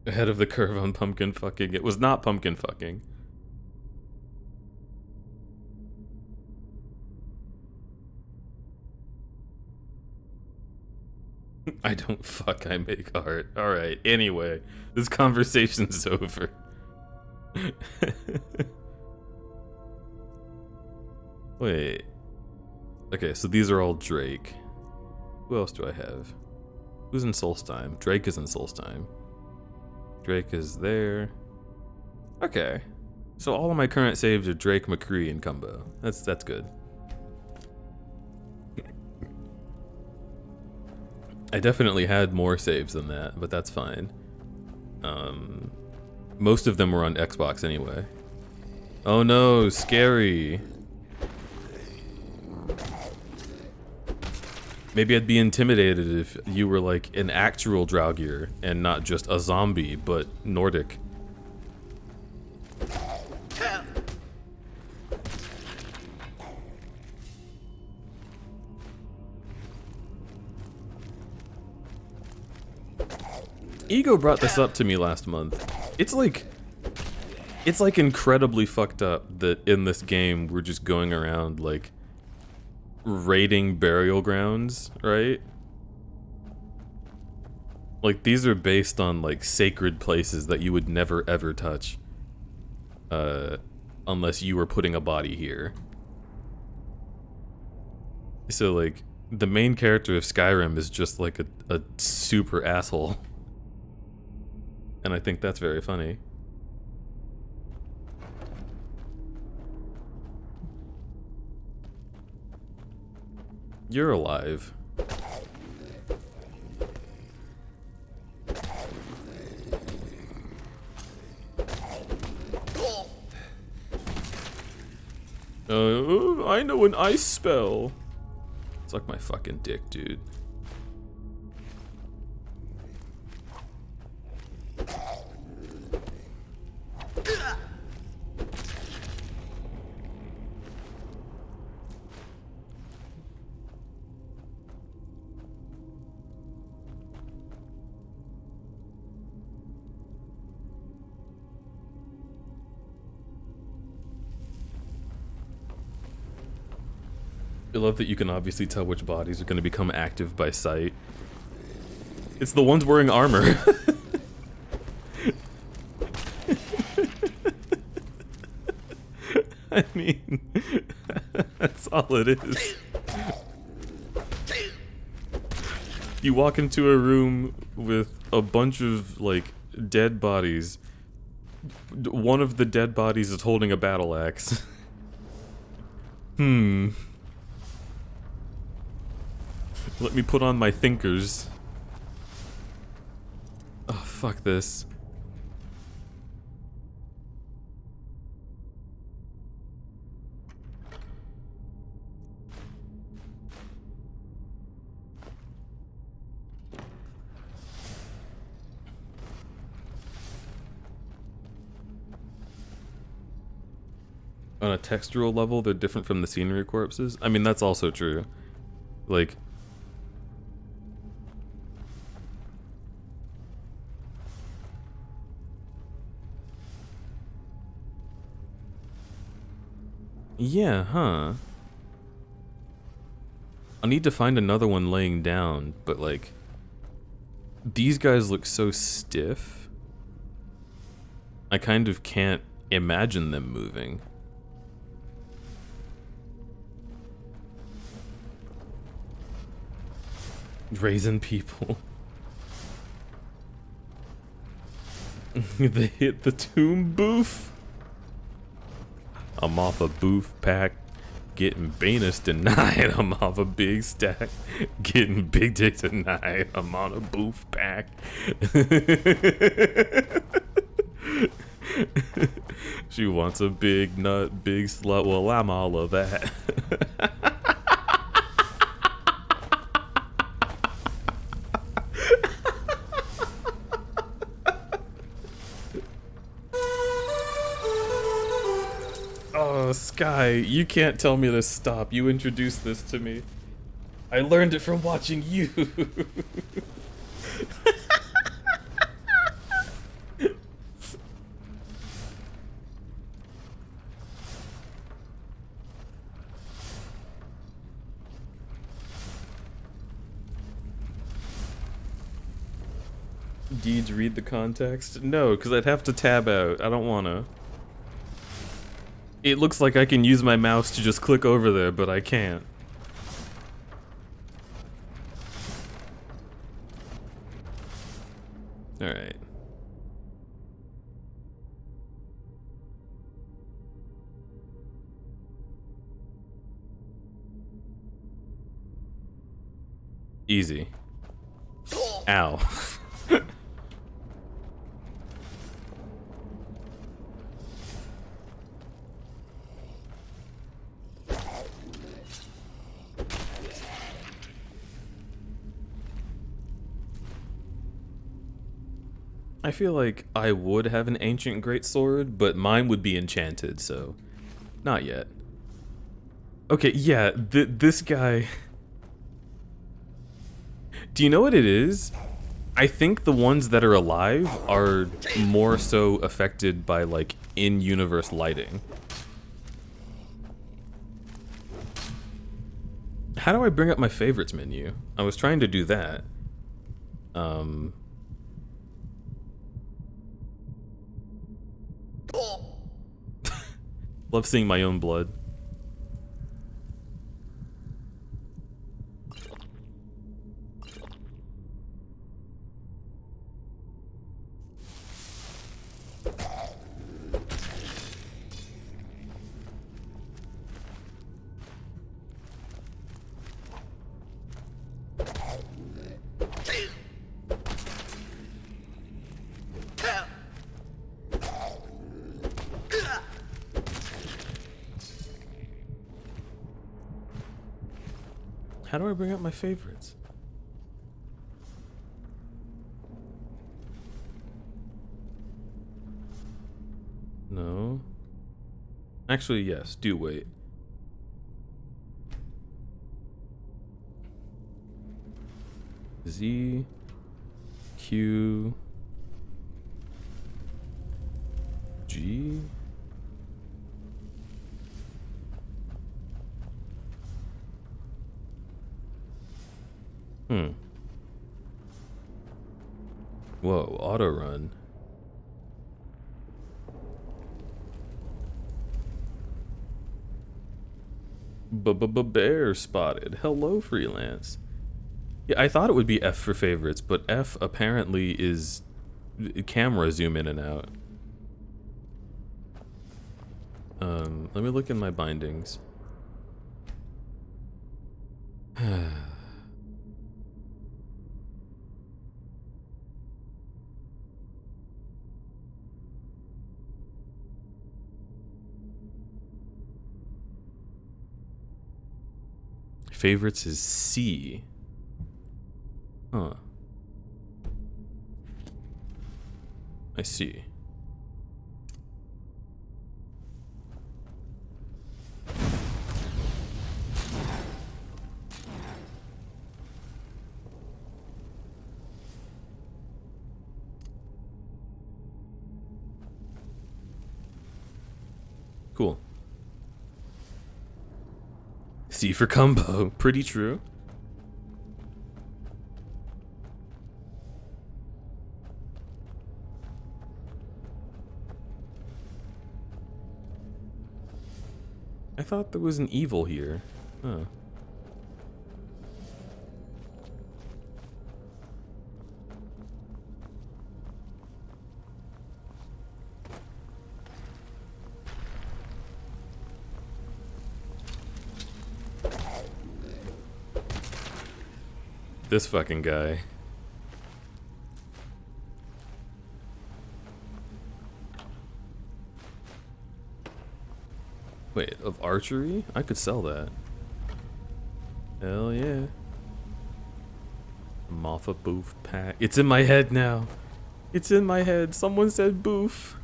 Ahead of the curve on pumpkin fucking. It was not pumpkin fucking. I don't fuck, I make art. Alright, anyway, this conversation's over. Wait. Okay, so these are all Drake. Who else do I have? Who's in Solstheim? Drake is in Solstheim. Drake is there. Okay. So all of my current saves are Drake, McCree, and Cumbo. That's good. I definitely had more saves than that, but that's fine. Most of them were on Xbox anyway. Oh no, scary. Maybe I'd be intimidated if you were like an actual Draugr and not just a zombie, but Nordic. Ego brought this up to me last month. It's like incredibly fucked up that in this game we're just going around like raiding burial grounds, right? Like these are based on like sacred places that you would never ever touch unless you were putting a body here. So like the main character of Skyrim is just like a super asshole. And I think that's very funny. You're alive. I know an ice spell. Suck my fucking dick, dude. I love that you can obviously tell which bodies are going to become active by sight. It's the ones wearing armor. I mean, that's all it is. You walk into a room with a bunch of, like, dead bodies. One of the dead bodies is holding a battle axe. Let me put on my thinkers. Oh, fuck this. On a textural level, they're different from the scenery corpses. I mean, that's also true. Like... yeah, huh. I need to find another one laying down, but like... these guys look so stiff. I kind of can't imagine them moving. Raisin people. They hit the tomb booth. I'm off a booth pack. Getting Venus tonight. I'm off a big stack. Getting big dick tonight. I'm on a booth pack. She wants a big nut, big slut. Well, I'm all of that. Oh, Sky, you can't tell me to stop. You introduced this to me. I learned it from watching you. Deeds, read the context? No, because I'd have to tab out. I don't wanna. It looks like I can use my mouse to just click over there, but I can't. Alright. Easy. Ow. I feel like I would have an ancient greatsword, but mine would be enchanted, so not yet. Okay, yeah, this guy... Do you know what it is? I think the ones that are alive are more so affected by, like, in-universe lighting. How do I bring up my favorites menu? I was trying to do that. Love seeing my own blood. How do I bring up my favorites? No. Actually, yes. Do wait. Z, Q, G. Whoa, auto run. Bear spotted. Hello, freelance. Yeah, I thought it would be F for favorites, but F apparently is camera zoom in and out. Let me look in my bindings. Favorites is C. Huh. I see. Cool. C for combo. Pretty true. I thought there was an evil here. Huh. This fucking guy. Wait, of archery? I could sell that. Hell yeah. Motha boof pack. It's in my head now. It's in my head. Someone said boof.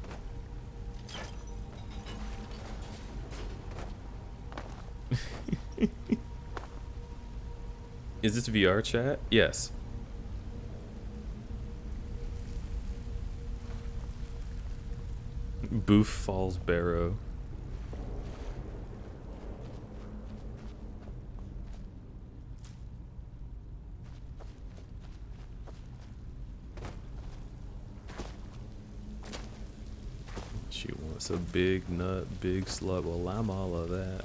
Is this VR chat? Yes. Boof falls barrow. She wants a big nut, big slut. Well, I'm all of that.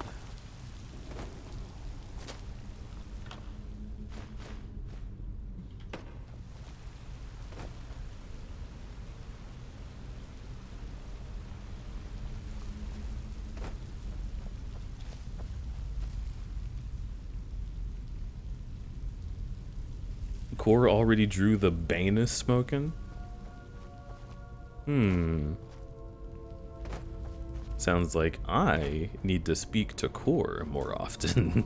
Core already drew the Banus smoking? Sounds like I need to speak to Core more often.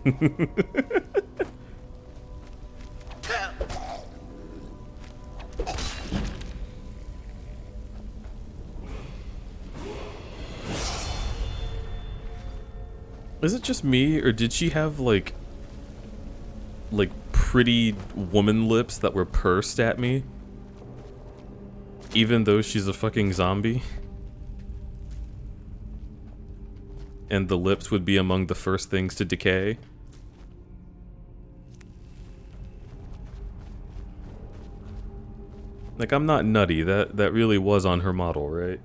Is it just me, or did she have like pretty woman lips that were pursed at me? Even though she's a fucking zombie? And the lips would be among the first things to decay? Like, I'm not nutty, that really was on her model, right?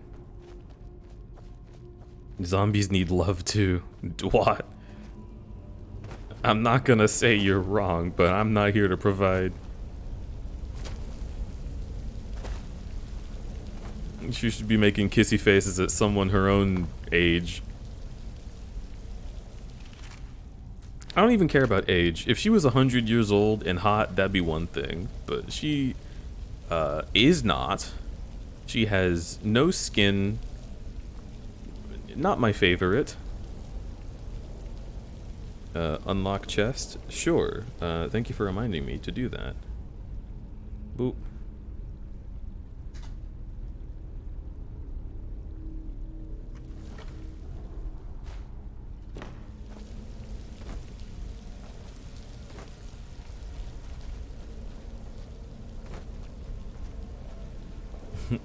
Zombies need love too. What? I'm not gonna say you're wrong, but I'm not here to provide. She should be making kissy faces at someone her own age. I don't even care about age. If she was 100 years old and hot, that'd be one thing. But she is not. She has no skin. Not my favorite. Unlock chest? Sure. Thank you for reminding me to do that. Boop.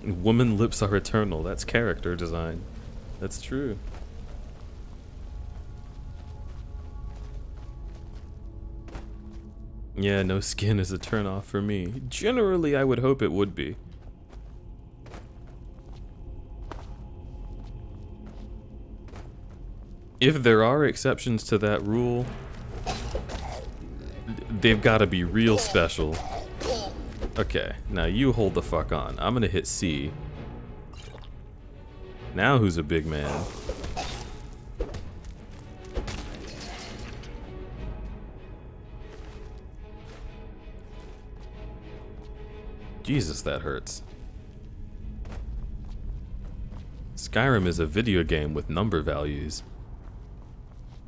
Woman lips are eternal. That's character design. That's true. Yeah, no skin is a turnoff for me. Generally, I would hope it would be. If there are exceptions to that rule, they've got to be real special. Okay, now you hold the fuck on. I'm gonna hit C. Now who's a big man? Jesus, that hurts. Skyrim is a video game with number values.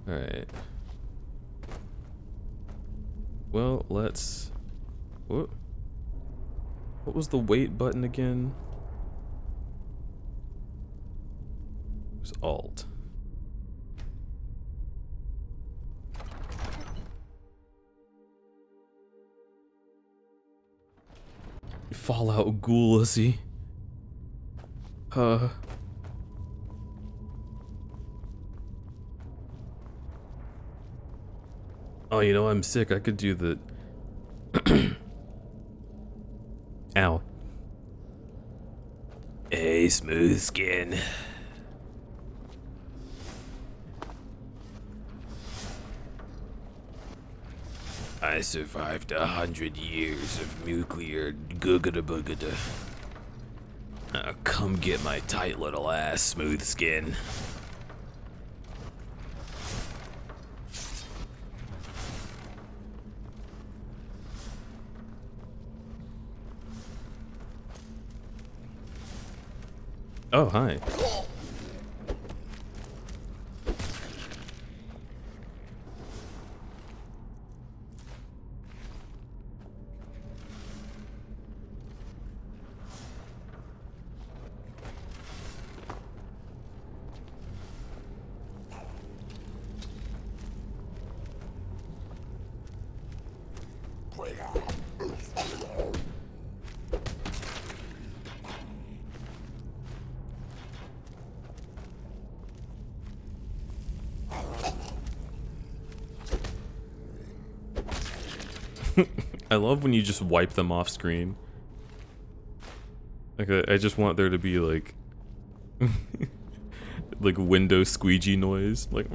Alright. Well, let's... Whoop. What was the wait button again? It was Alt. Fallout Ghoulisy. Oh, you know, I'm sick. I could do the... Ow. Hey, smooth skin. I survived 100 years of nuclear googada-boogada. Come get my tight little ass, smooth skin. Oh, hi. I love when you just wipe them off screen. Like, I just want there to be like like window squeegee noise, like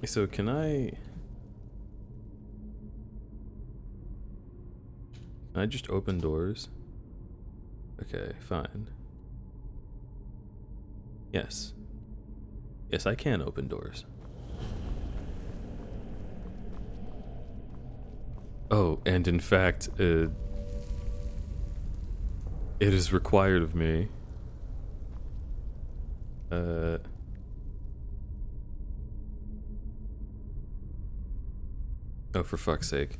so can I just open doors? Okay, fine. Yes. Yes, I can open doors. Oh, and in fact, it is required of me. Oh, for fuck's sake.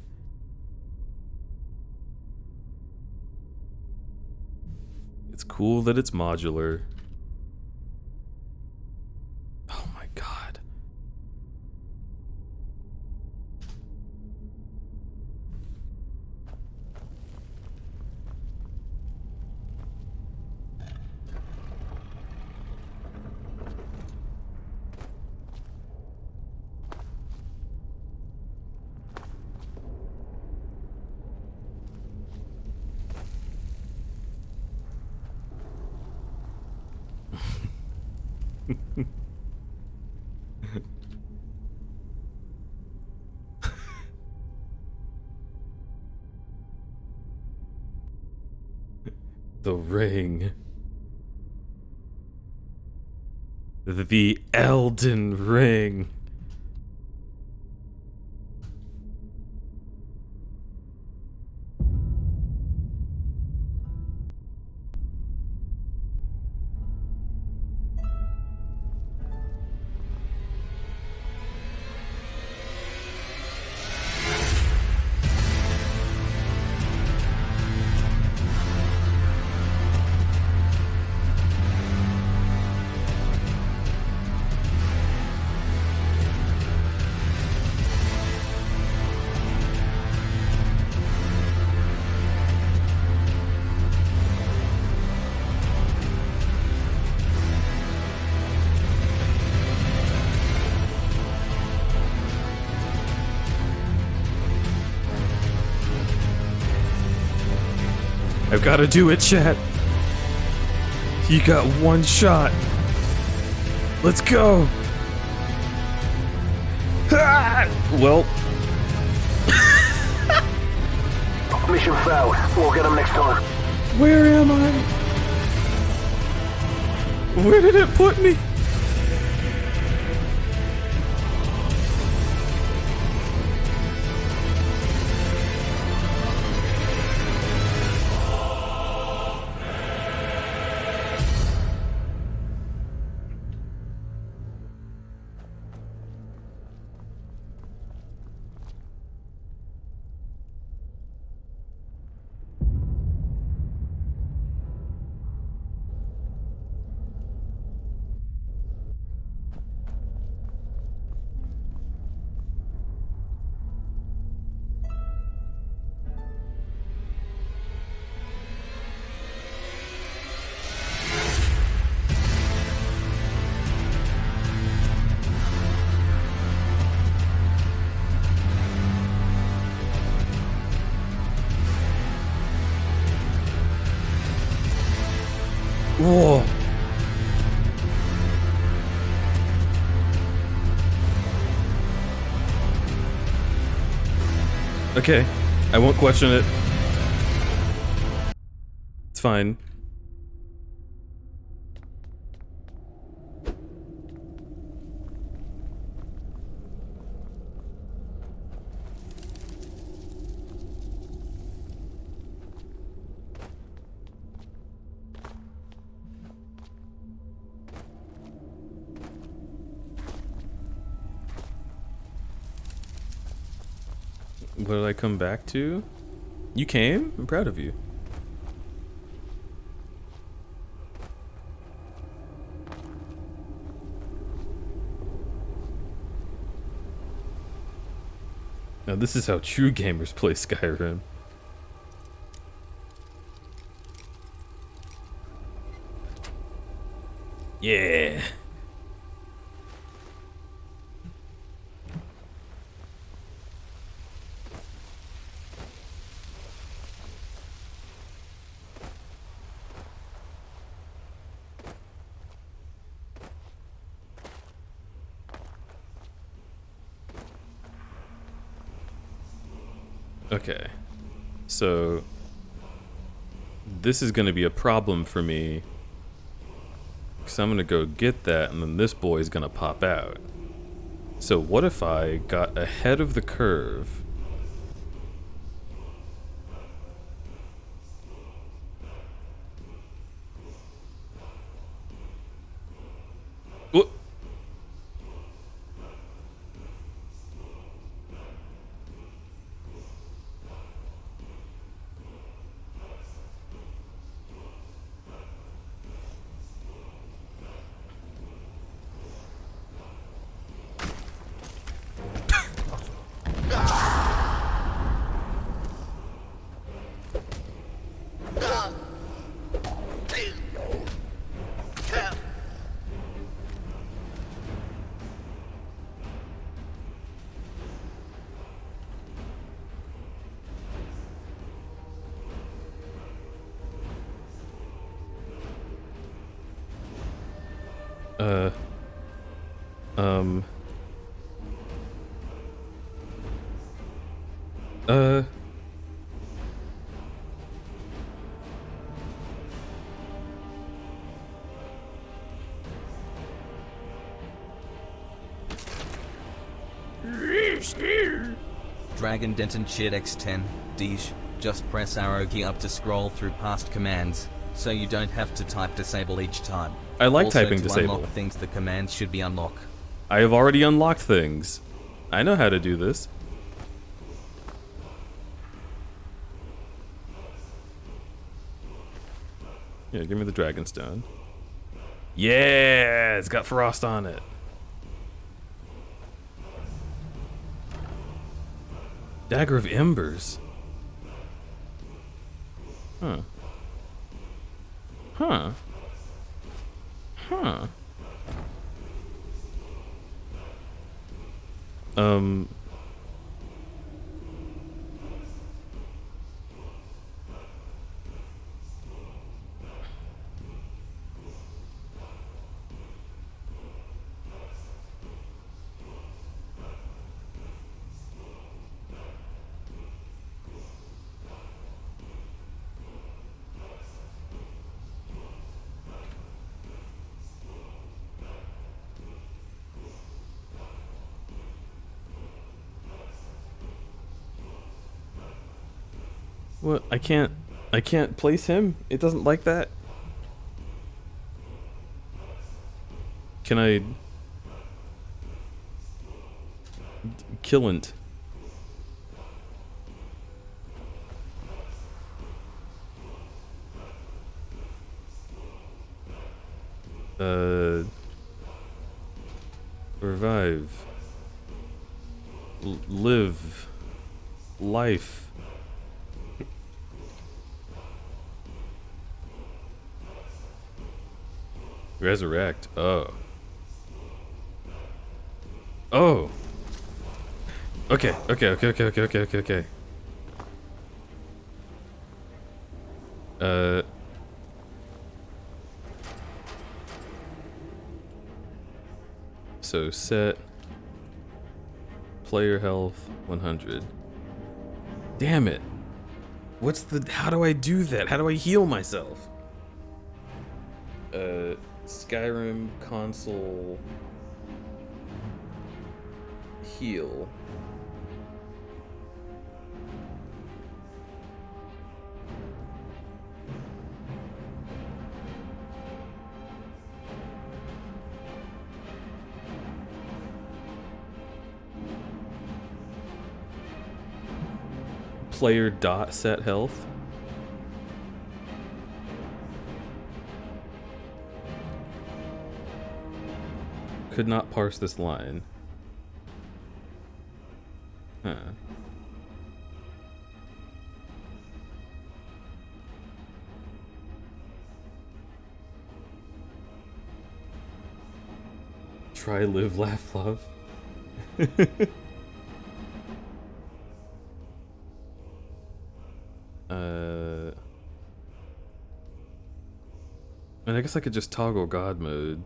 It's cool that it's modular. Oh my god. The ring. The Elden Ring. I've got to do it, chat. You got one shot. Let's go. Ah! Well. Mission failed. We'll get them next time. Where am I? Where did it put me? Whoa. Okay, I won't question it. It's fine. What did I come back to? You came? I'm proud of you. Now this is how true gamers play Skyrim. Yeah. Okay, so this is gonna be a problem for me because I'm gonna go get that and then this boy's gonna pop out. So what if I got ahead of the curve? What? Dragon Denton Shit X10, Dish. Just press arrow key up to scroll through past commands, so you don't have to type disable each time. I like Also, typing to disable. unlock things, the commands should be unlock. I have already unlocked things. I know how to do this. Yeah, give me the Dragonstone. Yeah, it's got frost on it. Dagger of Embers. Huh. Huh. Huh. What? I can't place him? It doesn't like that? Can I... Killant. Revive. Live. Life. Resurrect. Oh. Oh. Okay. So set player health 100. Damn it. What's the... How do I do that? How do I heal myself? Skyrim console heal. Player dot set health. Could not parse this line. Huh. Try, live, laugh, love. And I guess I could just toggle God mode.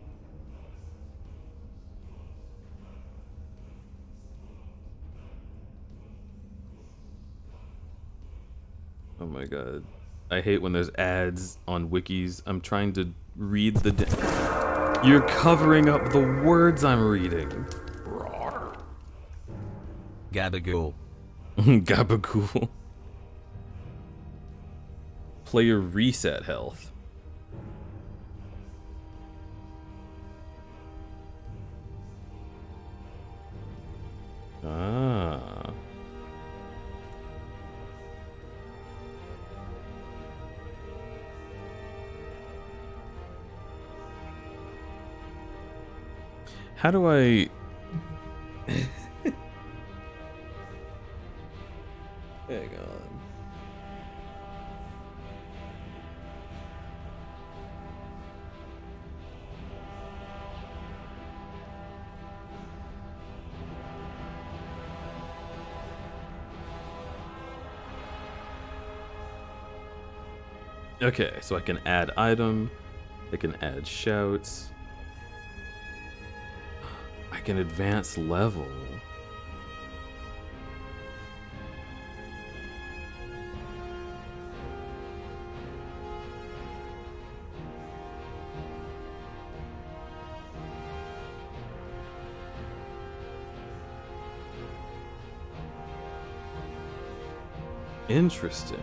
Oh my god. I hate when there's ads on wikis. I'm trying to read the... You're covering up the words I'm reading. Gabagool. Gabagool. Player reset health. Ah. How do I... Hang on. Okay, so I can add item, I can add shouts, I can advance level. Interesting.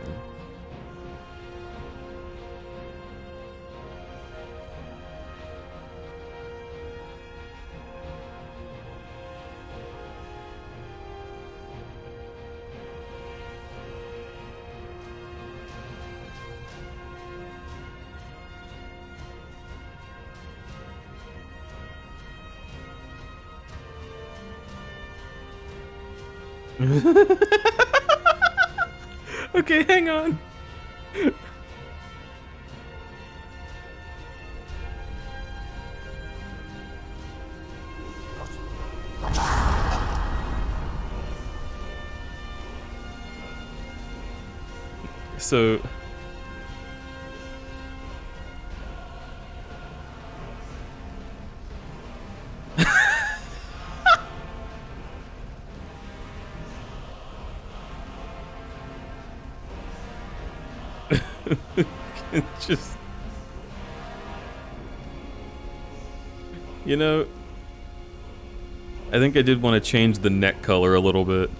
Okay, hang on. So it's just, you know, I think I did want to change the neck color a little bit.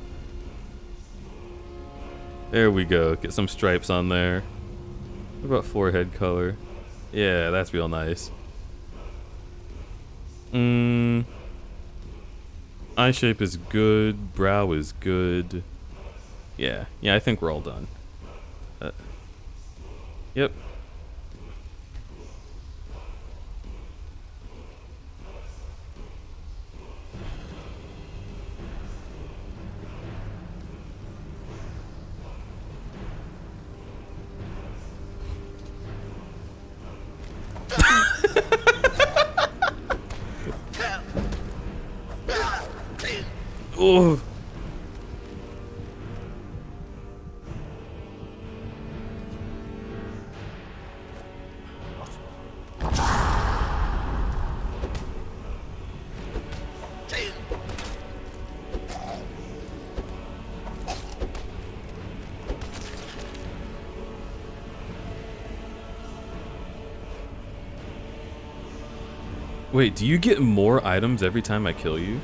There we go. Get some stripes on there. What about forehead color? Yeah, that's real nice. Eye shape is good. Brow is good. Yeah, I think we're all done. Yep. Oh. Wait, do you get more items every time I kill you?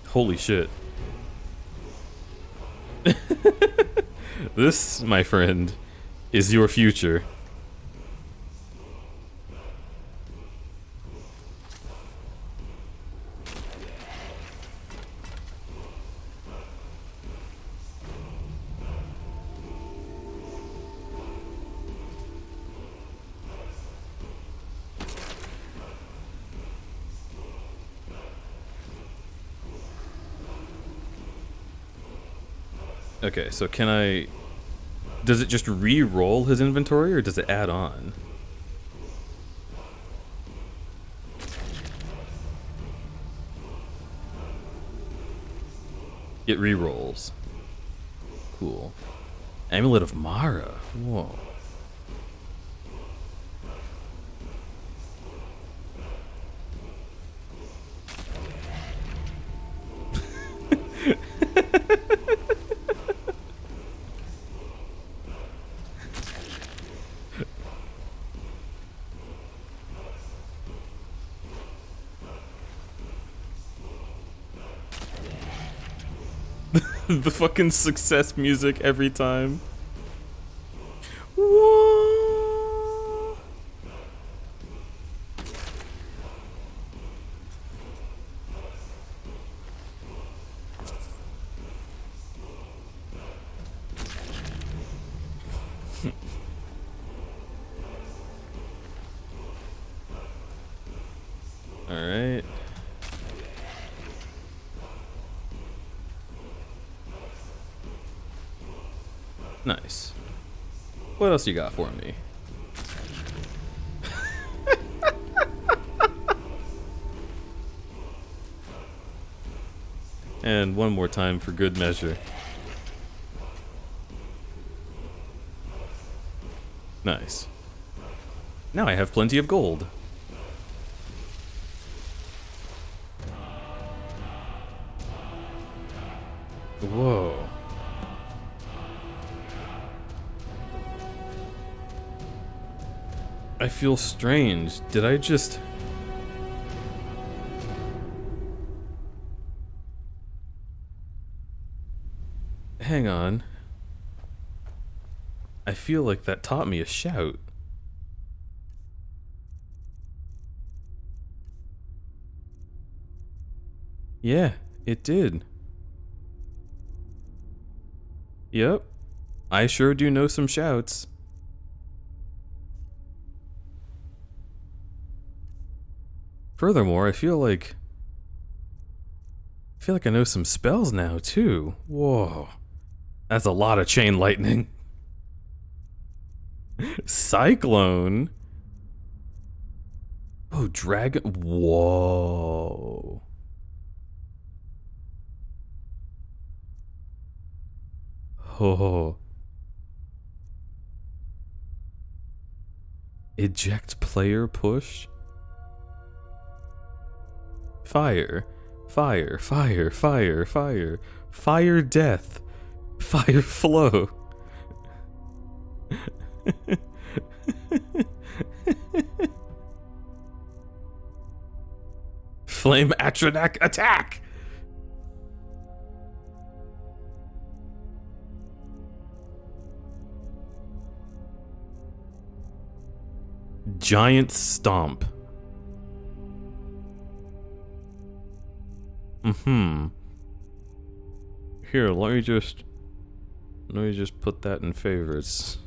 Holy shit. This, my friend, is your future. Okay, so can I... Does it just re-roll his inventory, or does it add on? It re-rolls. Cool. Amulet of Mara. Whoa. The fucking success music every time. Whoa. All right. Nice. What else you got for me? And one more time for good measure. Nice. Now I have plenty of gold. Whoa. I feel strange. Did I just... Hang on. I feel like that taught me a shout. Yeah, it did. Yep. I sure do know some shouts. Furthermore, I feel like I know some spells now too. Whoa. That's a lot of chain lightning. Cyclone. Oh, dragon. Whoa. Oh. Eject player push. Fire. Fire. Fire. Fire. Fire. Fire death. Fire flow. Flame Atronac attack! Giant stomp. Here, let me just put that in favorites.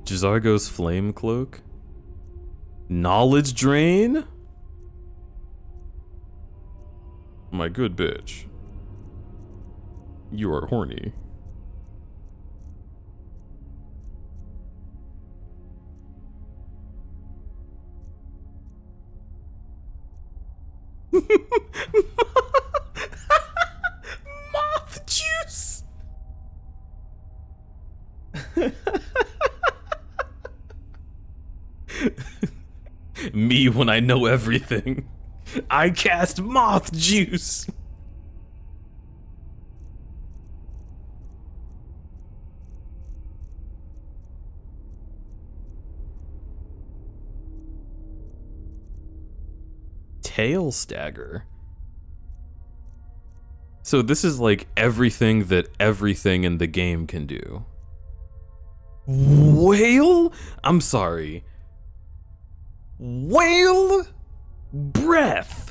Jizargo's flame cloak. Knowledge drain? My good bitch. You are horny. Moth juice. Me when I know everything. I cast moth juice. Tail stagger. So this is like everything that everything in the game can do. Whale? I'm sorry. Whale breath.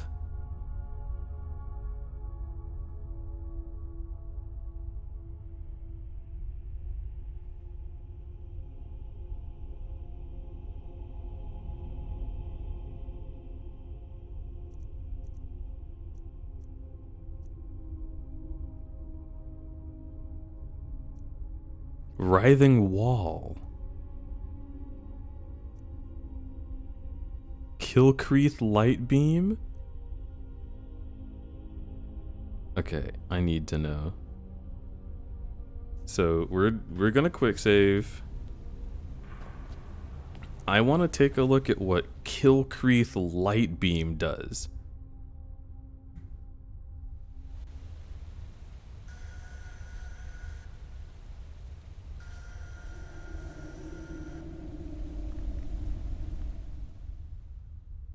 Writhing wall. Killcreath light beam? Okay, I need to know. So we're gonna quick save. I want to take a look at what Killcreath light beam does.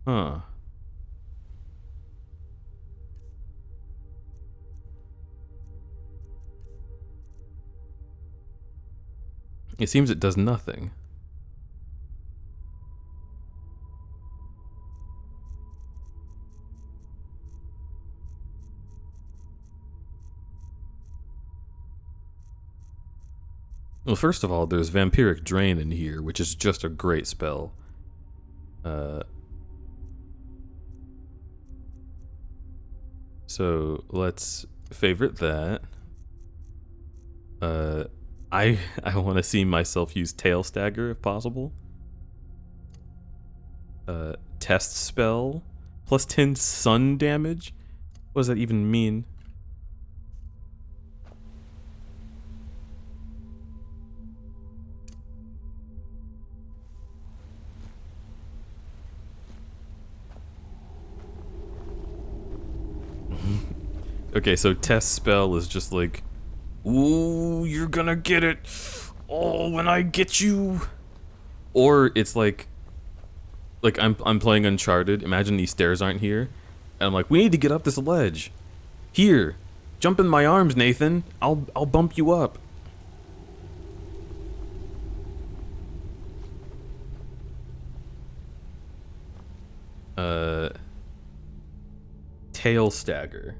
Huh. It seems it does nothing. Well, first of all, there's Vampiric Drain in here, which is just a great spell. So let's favorite that. I want to see myself use Tail Stagger if possible. Test spell plus 10 sun damage. What does that even mean? Okay, so test spell is just like, ooh, you're gonna get it. Oh, when I get you. Or it's like I'm playing Uncharted. Imagine these stairs aren't here, and I'm like, we need to get up this ledge. Here, jump in my arms, Nathan. I'll bump you up. Tail stagger.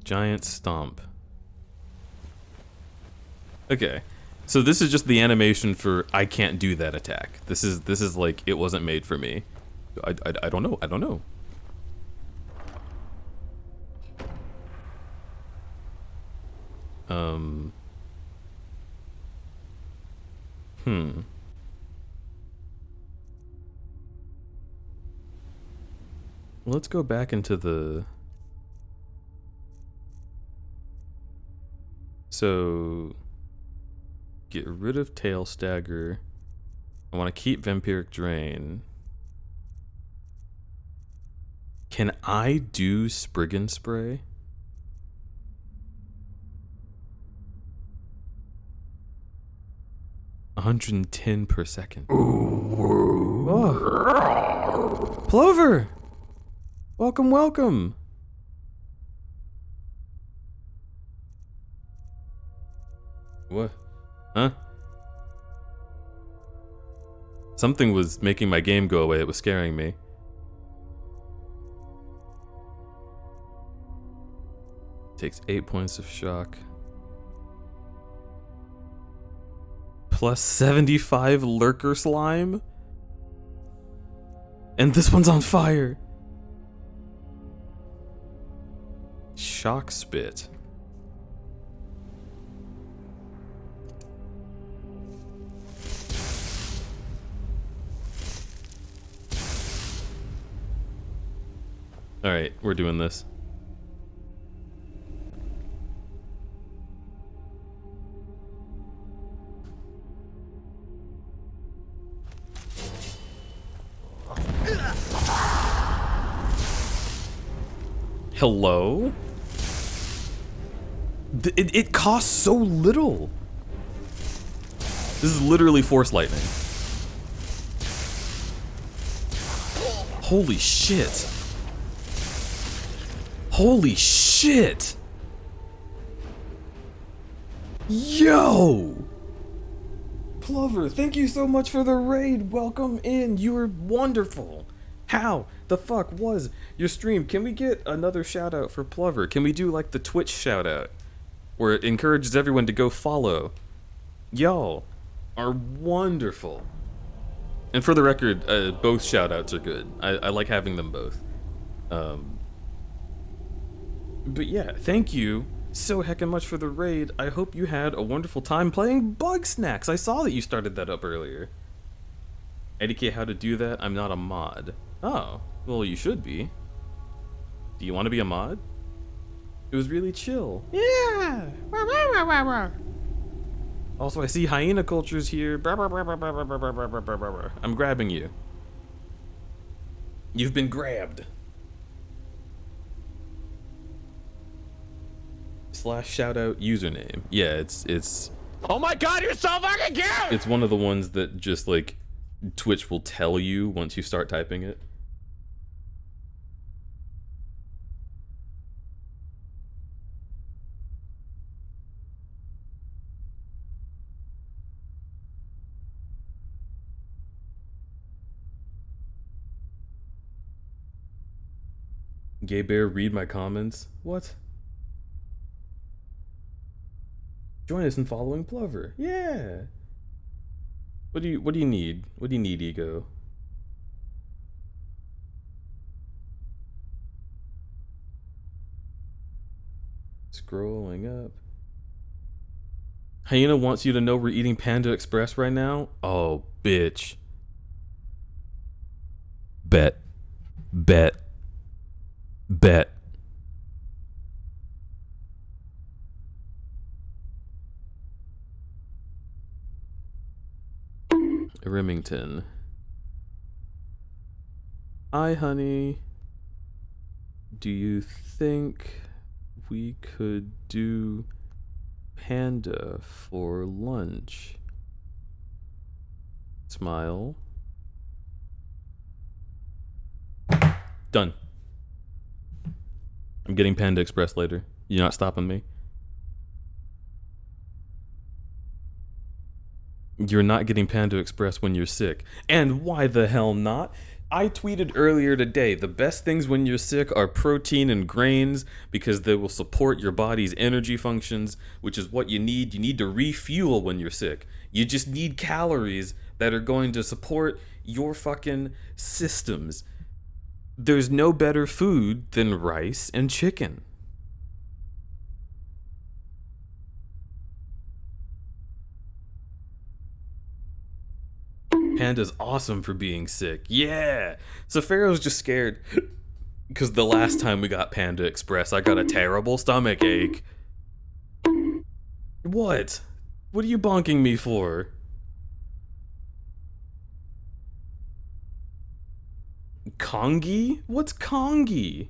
Giant stomp. Okay, so this is just the animation for I can't do that attack. This is like it wasn't made for me. I don't know. I don't know. Let's go back into the... So... Get rid of Tail Stagger. I want to keep Vampiric Drain. Can I do Spriggan Spray? $110 per second. Oh. Plover! Welcome, welcome! What? Huh? Something was making my game go away. It was scaring me. Takes 8 points of shock. Plus 75 lurker slime? And this one's on fire! Shock spit. Alright, we're doing this. Hello? It costs so little. This is literally Force Lightning. Holy shit. Holy shit. Yo! Plover, thank you so much for the raid. Welcome in. You were wonderful. How the fuck was your stream? Can we get another shout out for Plover? Can we do like the Twitch shout out where it encourages everyone to go follow? Y'all are wonderful. And for the record, both shout outs are good. I like having them both. But yeah, thank you so heckin' much for the raid. I hope you had a wonderful time playing Bug Snacks. I saw that you started that up earlier. Educate how to do that. I'm not a mod. Oh, well, you should be. Do you want to be a mod? It was really chill. Yeah! Also, I see hyena cultures here. I'm grabbing you. You've been grabbed. / shoutout username. Yeah, it's. Oh my god, you're so fucking cute! It's one of the ones that just like Twitch will tell you once you start typing it. Gay Bear, read my comments. What? Join us in following Plover. Yeah. What do you need? What do you need, Ego? Scrolling up. Hyena wants you to know we're eating Panda Express right now. Oh, bitch. Bet. Bet. Bet. Remington. Hi, honey. Do you think we could do panda for lunch? Smile. Done. I'm getting Panda Express later. You're not stopping me. You're not getting Panda Express when you're sick. And why the hell not? I tweeted earlier today, the best things when you're sick are protein and grains because they will support your body's energy functions, which is what you need. You need to refuel when you're sick. You just need calories that are going to support your fucking systems. There's no better food than rice and chicken. Panda's awesome for being sick. Yeah! So Pharaoh's just scared because the last time we got Panda Express, I got a terrible stomach ache. What? What are you bonking me for? Kongi? What's Kongi?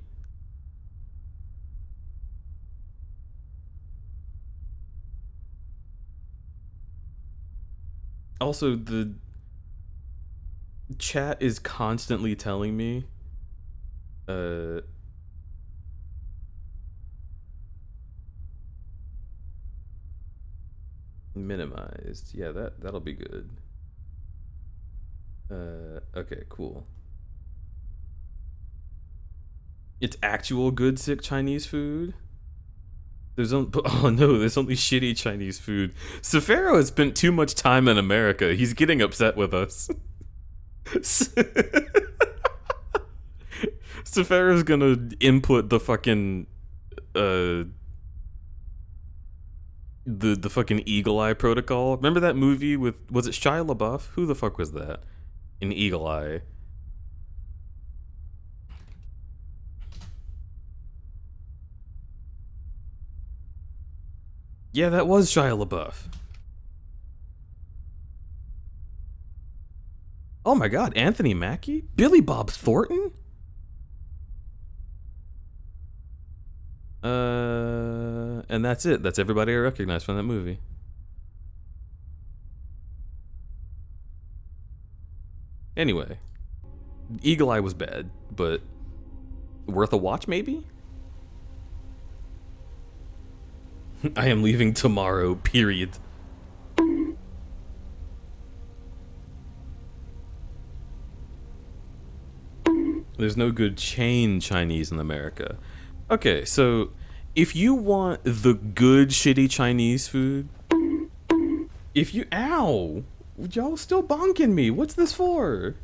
Also, the chat is constantly telling me minimized. Yeah, that'll be good. Okay, cool. It's actual good sick Chinese food? There's oh no, there's only shitty Chinese food. Safaro has spent too much time in America. He's getting upset with us. Safaro's gonna input the fucking the fucking Eagle Eye protocol. Remember that movie with, was it Shia LaBeouf? Who the fuck was that? In Eagle Eye. Yeah, that was Shia LaBeouf. Oh my god, Anthony Mackie? Billy Bob Thornton? And that's it. That's everybody I recognize from that movie. Anyway, Eagle Eye was bad, but worth a watch maybe? I am leaving tomorrow, period. There's no good chain Chinese in America. Okay, so if you want the good shitty Chinese food, if you, ow, y'all still bonking me. What's this for?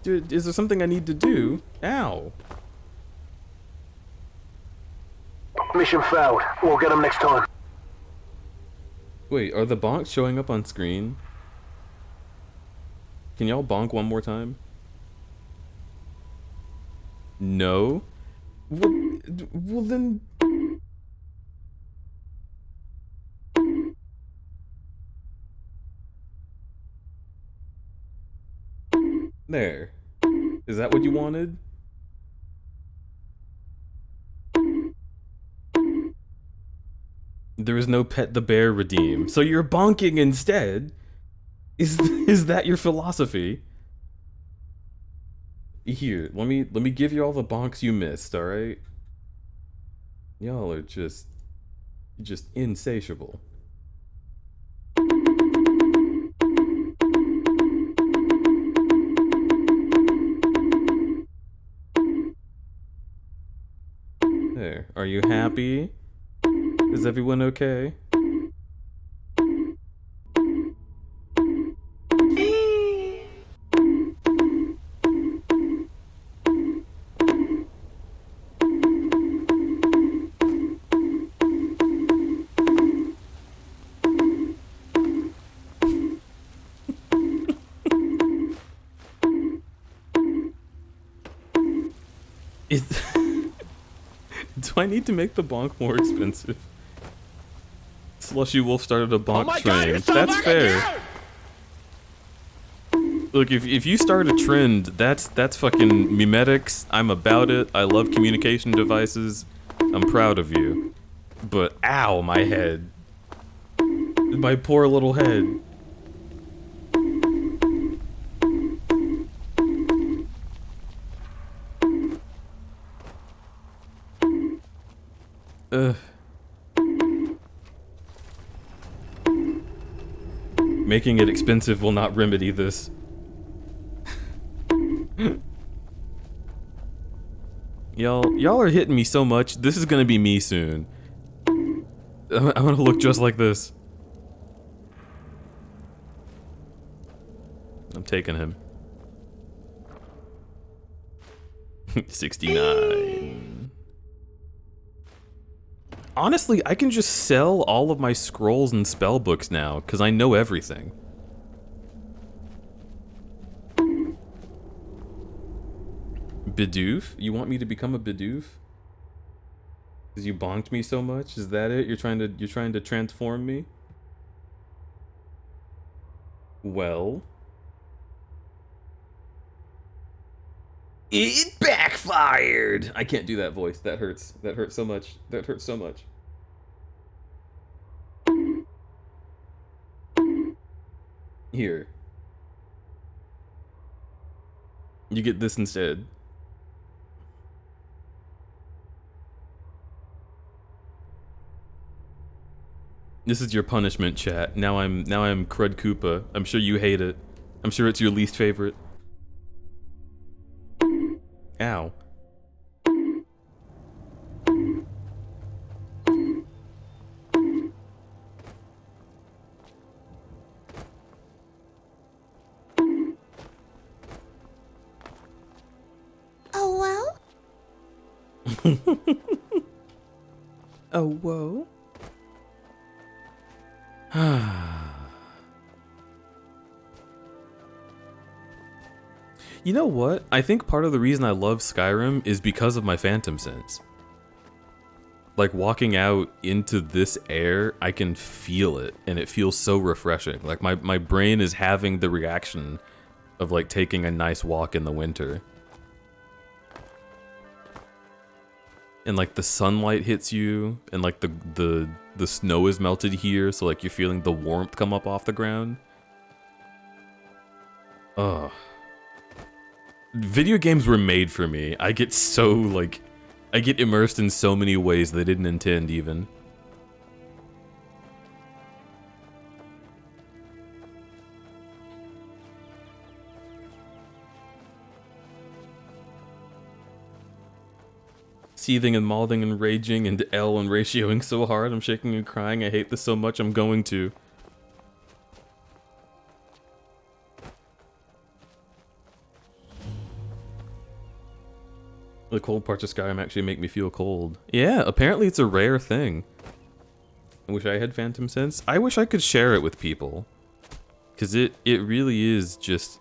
Dude, is there something I need to do? Ow. Mission failed. We'll get them next time. Wait, are the bonks showing up on screen? Can y'all bonk one more time? No? Well then... There. Is that what you wanted? There is no Pet the Bear redeem. So you're bonking instead? Is that your philosophy? Here, let me give you all the bonks you missed, alright? Y'all are just insatiable. There, are you happy? Is everyone okay? Do I need to make the bonk more expensive? Slushy Wolf started a bonk my God, you're train. so That's fucking fair. Look, if you start a trend, that's fucking memetics. I'm about it. I love communication devices. I'm proud of you. But ow, my head. My poor little head. Ugh. Making it expensive will not remedy this. Y'all are hitting me so much. This is gonna be me soon. I'm gonna look just like this. I'm taking him. 69. Honestly, I can just sell all of my scrolls and spell books now, because I know everything. Bidoof? You want me to become a Bidoof? Because you bonked me so much? Is that it? You're trying to transform me? Well... It backfired! I can't do that voice. That hurts. That hurts so much. That hurts so much. Here. You get this instead. This is your punishment, chat. Now I'm Crud Koopa. I'm sure you hate it. I'm sure it's your least favorite. Ow. Oh, well? Oh, whoa. You know what? I think part of the reason I love Skyrim is because of my phantom sense. Like, walking out into this air, I can feel it, and it feels so refreshing. Like, my brain is having the reaction of, like, taking a nice walk in the winter. And, like, the sunlight hits you, and, like, the snow is melted here, so, like, you're feeling the warmth come up off the ground. Ugh. Video games were made for me. I get so, like... I get immersed in so many ways they didn't intend, even. Seething and mouthing and raging and L and ratioing so hard, I'm shaking and crying. I hate this so much, I'm going to. The cold parts of Skyrim actually make me feel cold. Yeah, apparently it's a rare thing. I wish I had Phantom Sense. I wish I could share it with people. Because it really is just...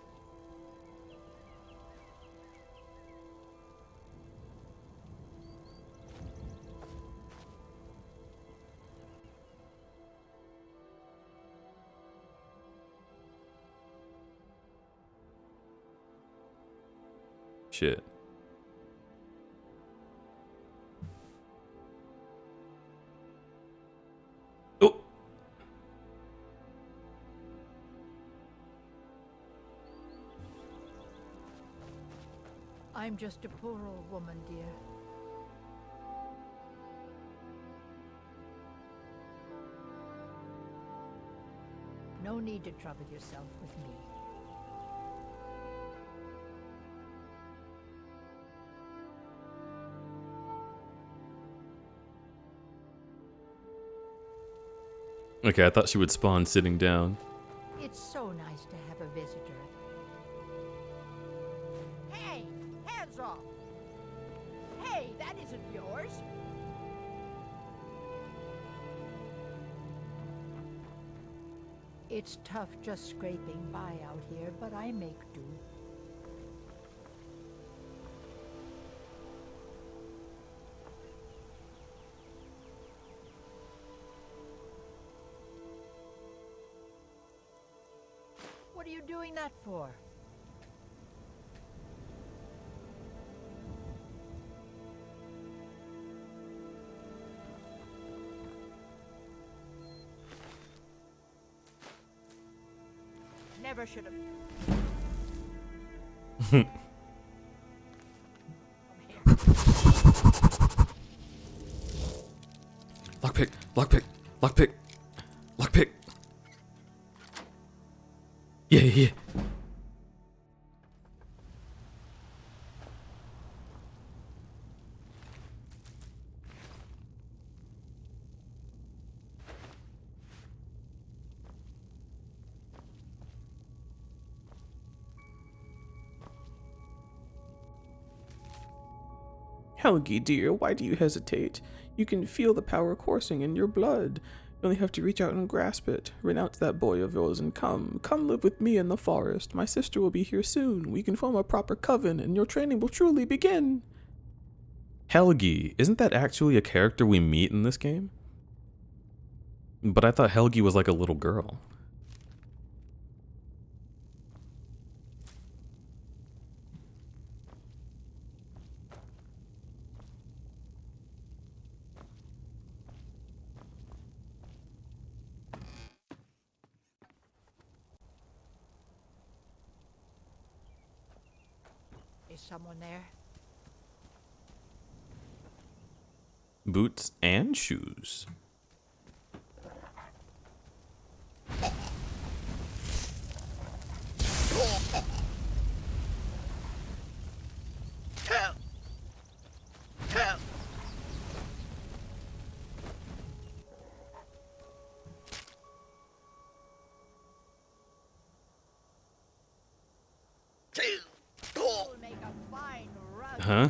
Shit. Oh! I'm just a poor old woman, dear. No need to trouble yourself with me. Okay, I thought she would spawn sitting down. It's so nice to have a visitor. Hey, hands off! Hey, that isn't yours. It's tough just scraping by out here, but I make do. are you doing that for? Never should have. Lockpick, lockpick, lockpick, lockpick. Yeah, yeah. Helgi, dear, why do you hesitate? You can feel the power coursing in your blood. You only have to reach out and grasp it. Renounce that boy of yours and come. Come live with me in the forest. My sister will be here soon. We can form a proper coven, and your training will truly begin. Helgi, isn't that actually a character we meet in this game? But I thought Helgi was like a little girl. Is someone there? Boots and shoes. Help! Help! Will make a fine rug. Huh?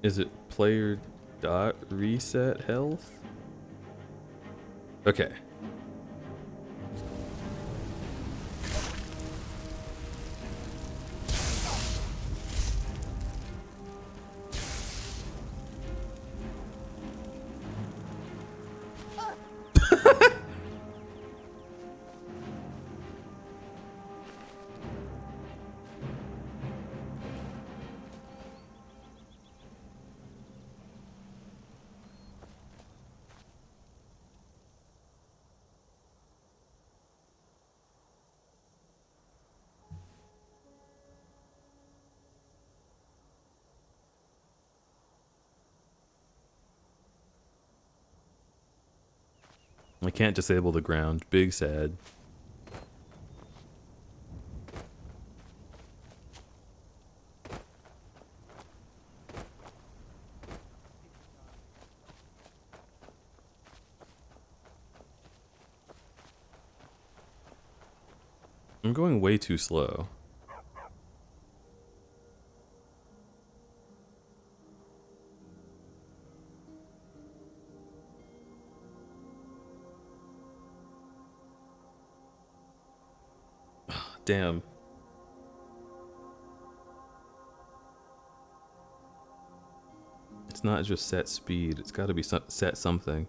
Is it player dot reset health? Okay. I can't disable the ground. Big sad. I'm going way too slow. Damn. It's not just set speed, it's got to be set something.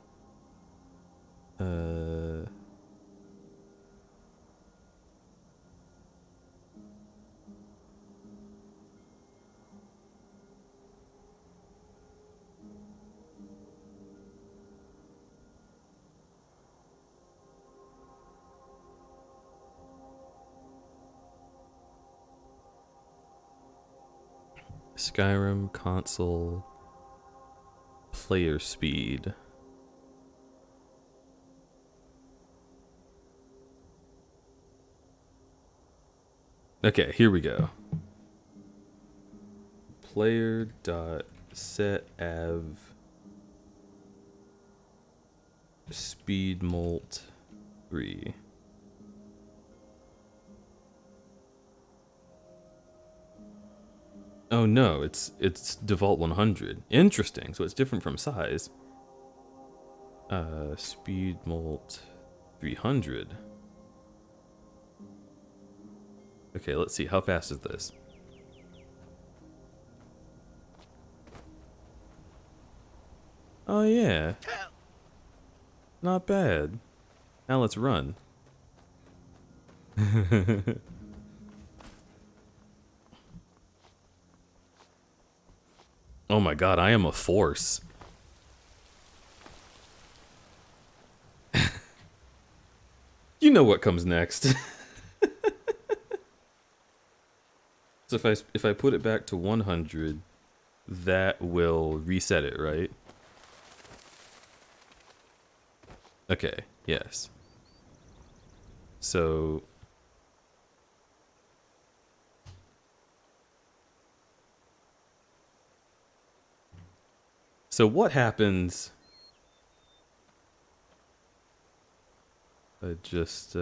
Skyrim console player speed. Okay, here we go. Player dot set av speed molt 3. Oh no, it's default 100. Interesting, so it's different from size. Speed molt 300. Okay, let's see, how fast is this? Oh yeah. Not bad. Now let's run. Oh my god, I am a force. You know what comes next. So if I put it back to 100, that will reset it, right? Okay, yes. So what happens? I just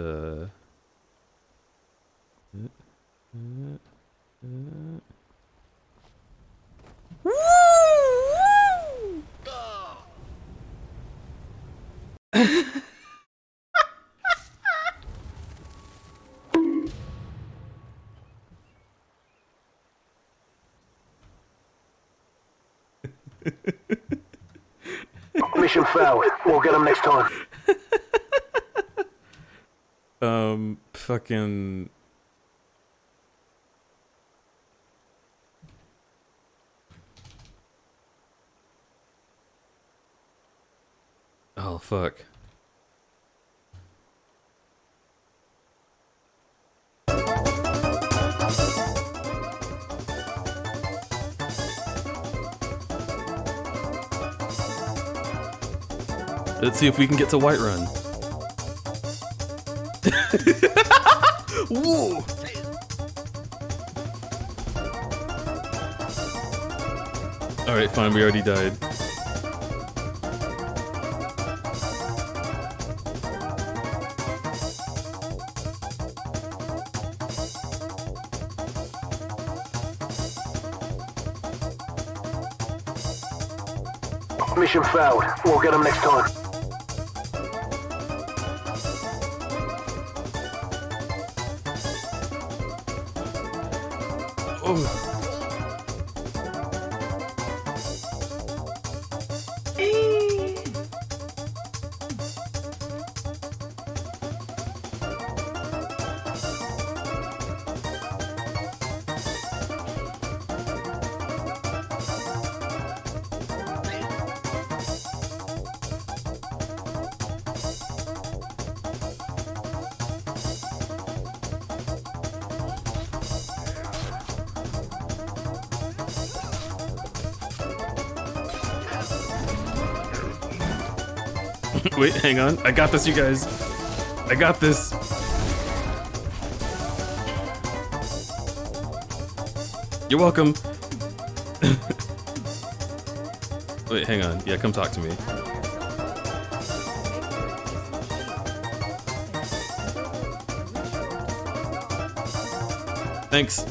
Mission failed. We'll get them next time. fucking oh fuck. Let's see if we can get to Whiterun. Whoa! Alright, fine, we already died. Mission failed. We'll get them next time. Wait, hang on. I got this, you guys. I got this. You're welcome. Wait, hang on. Yeah, come talk to me. Thanks.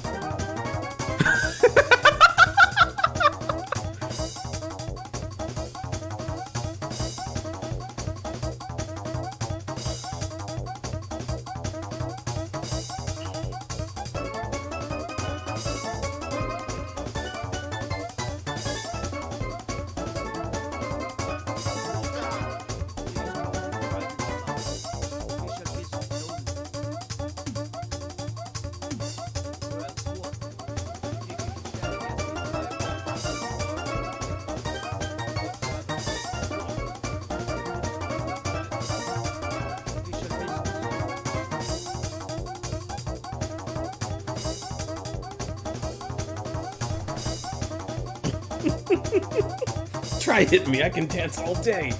Try hitting me, I can dance all day.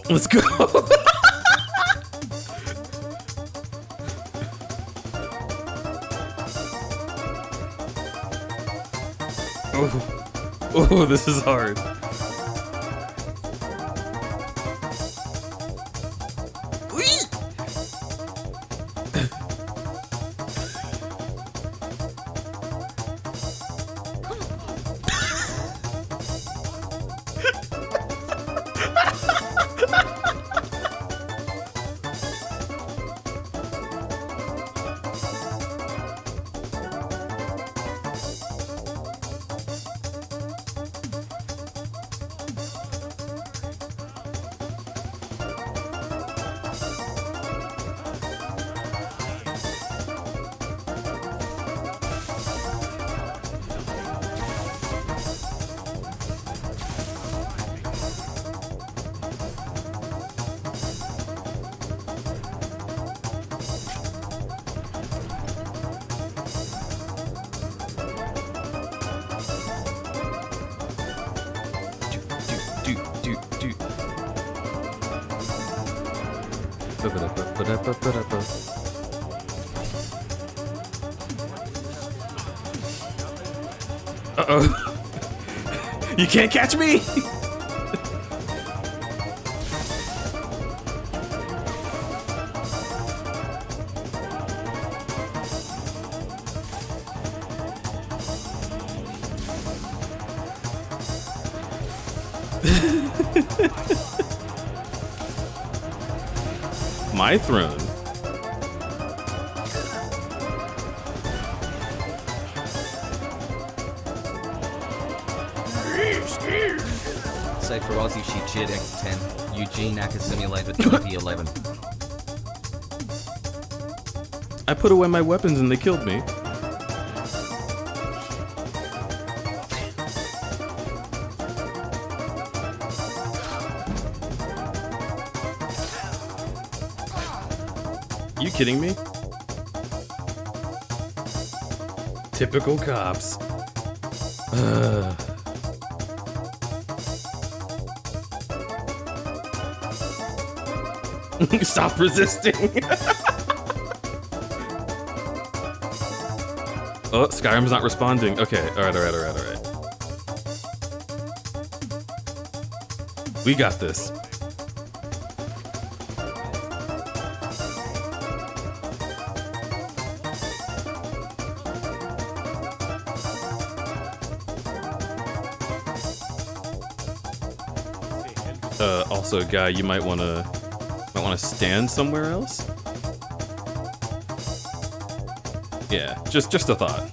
Let's go. Oh, this is hard. Uh-oh. You can't catch me! My throne. Say for Aussie she cheered X10. Eugene Acker Simulator 2011. I put away my weapons and they killed me. You kidding me? Typical cops. Stop resisting. Oh, Skyrim's not responding. Okay, alright. We got this. Also, guy, you might wanna stand somewhere else. Yeah, just a thought.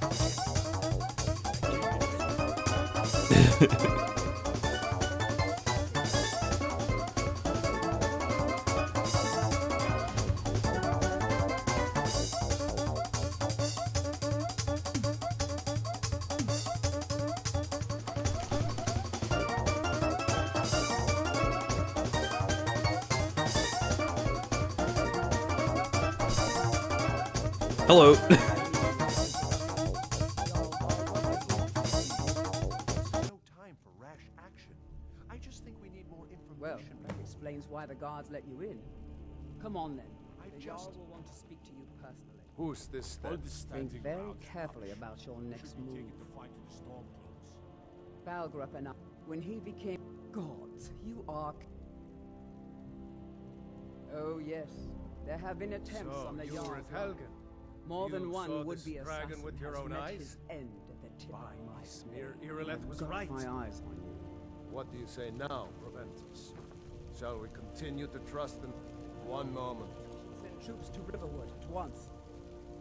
Hello. Well, that explains why the guards let you in. Come on then. The Jarl will want to speak to you personally. Who's this then? Think very carefully about your next move. Balgrup and I, when he became gods, you are... Oh yes, there have been attempts on the Jarl's life. More than one would-be assassin with your has own met eyes? his end at the tip of my Smear blade. Irileth was Got right. my eyes on you. What do you say now, Proventus? Shall we continue to trust them? One moment. Send troops to Riverwood at once.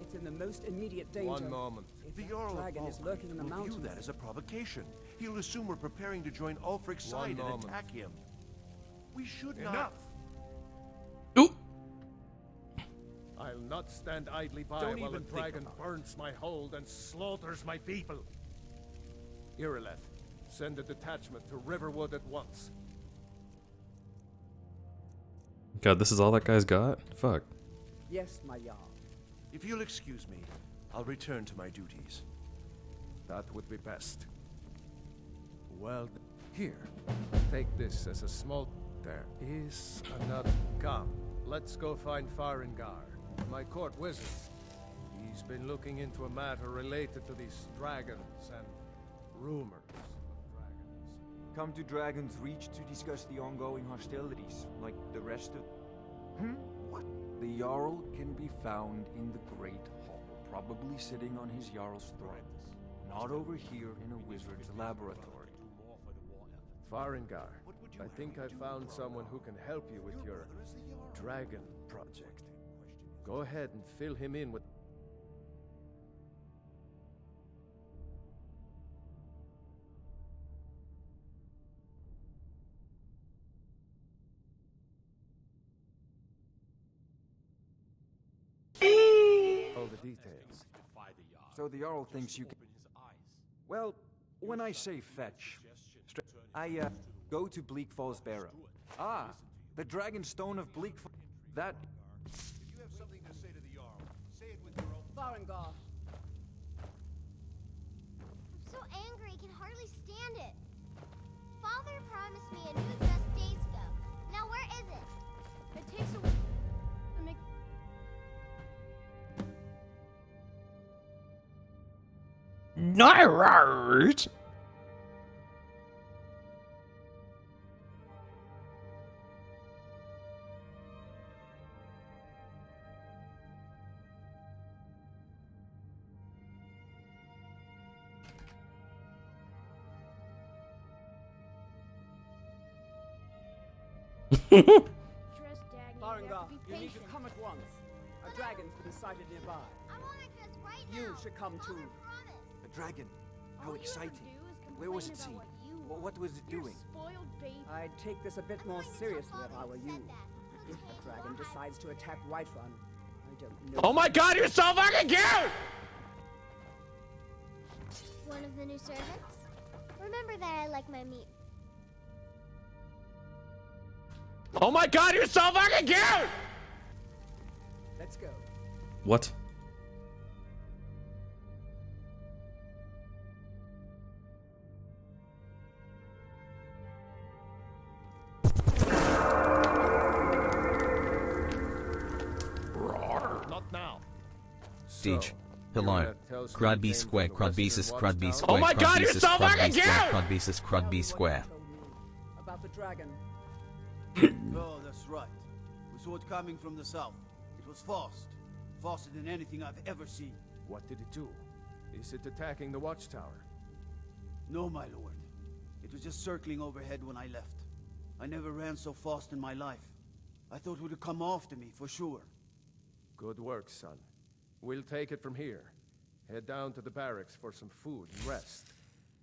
It's in the most immediate danger. One moment. If The that Jarl of dragon is Falkreath lurking in the will mountains. view that as a provocation. He'll assume we're preparing to join Ulfric's One side and moment. attack him. We should Enough! not... I'll not stand idly by Don't while the even think dragon about it. burns my hold and slaughters my people. Irileth, send a detachment to Riverwood at once. God, this is all that guy's got? Fuck. Yes, my Jarl. If you'll excuse me, I'll return to my duties. That would be best. Well, here. Take this as a small... There is another... Come, let's go find Farengar, my court wizard. He's been looking into a matter related to these dragons and rumors of dragons. Come to Dragon's Reach to discuss the ongoing hostilities, like the rest of... What? The Jarl can be found in the Great Hall, probably sitting on his Jarl's throne. Not over here in a wizard's laboratory. Farengar, I think I found someone who can help you with your dragon project. Go ahead and fill him in with... all the details. So the Jarl thinks you can... Well, when I say fetch, I go to Bleak Falls Barrow. Ah, the Dragon Stone of Bleak Falls. That... If you have something to say to the Jarl, say it with your own... Farengar. I'm so angry, I can hardly stand it. Father promised me a new dress days ago. Now where is it? It takes a... Nirot! Farengar, you need to come at once. A dragon's been sighted nearby. You should come too. A dragon? How exciting. Where was it seen? What was it doing? I'd take this a bit more seriously if I were you. If the dragon decides to attack Whiterun, I don't know. Oh my god, you're so fucking cute! One of the new servants? Remember that I like my meat. Oh my god, you're so fucking cute! Let's go. What? Not now. Siege. Hello. Crud-B square, Crud-B-sis, Crud-B Oh square, my god, you're Crud-B-sis, so Crud-B fucking square, cute! Crud-B-sis, Crud-B square. About the dragon. Oh, that's right. We saw it coming from the south. It was fast. Faster than anything I've ever seen. What did it do? Is it attacking the watchtower? No, my lord. It was just circling overhead when I left. I never ran so fast in my life. I thought it would come after me, for sure. Good work, son. We'll take it from here. Head down to the barracks for some food and rest.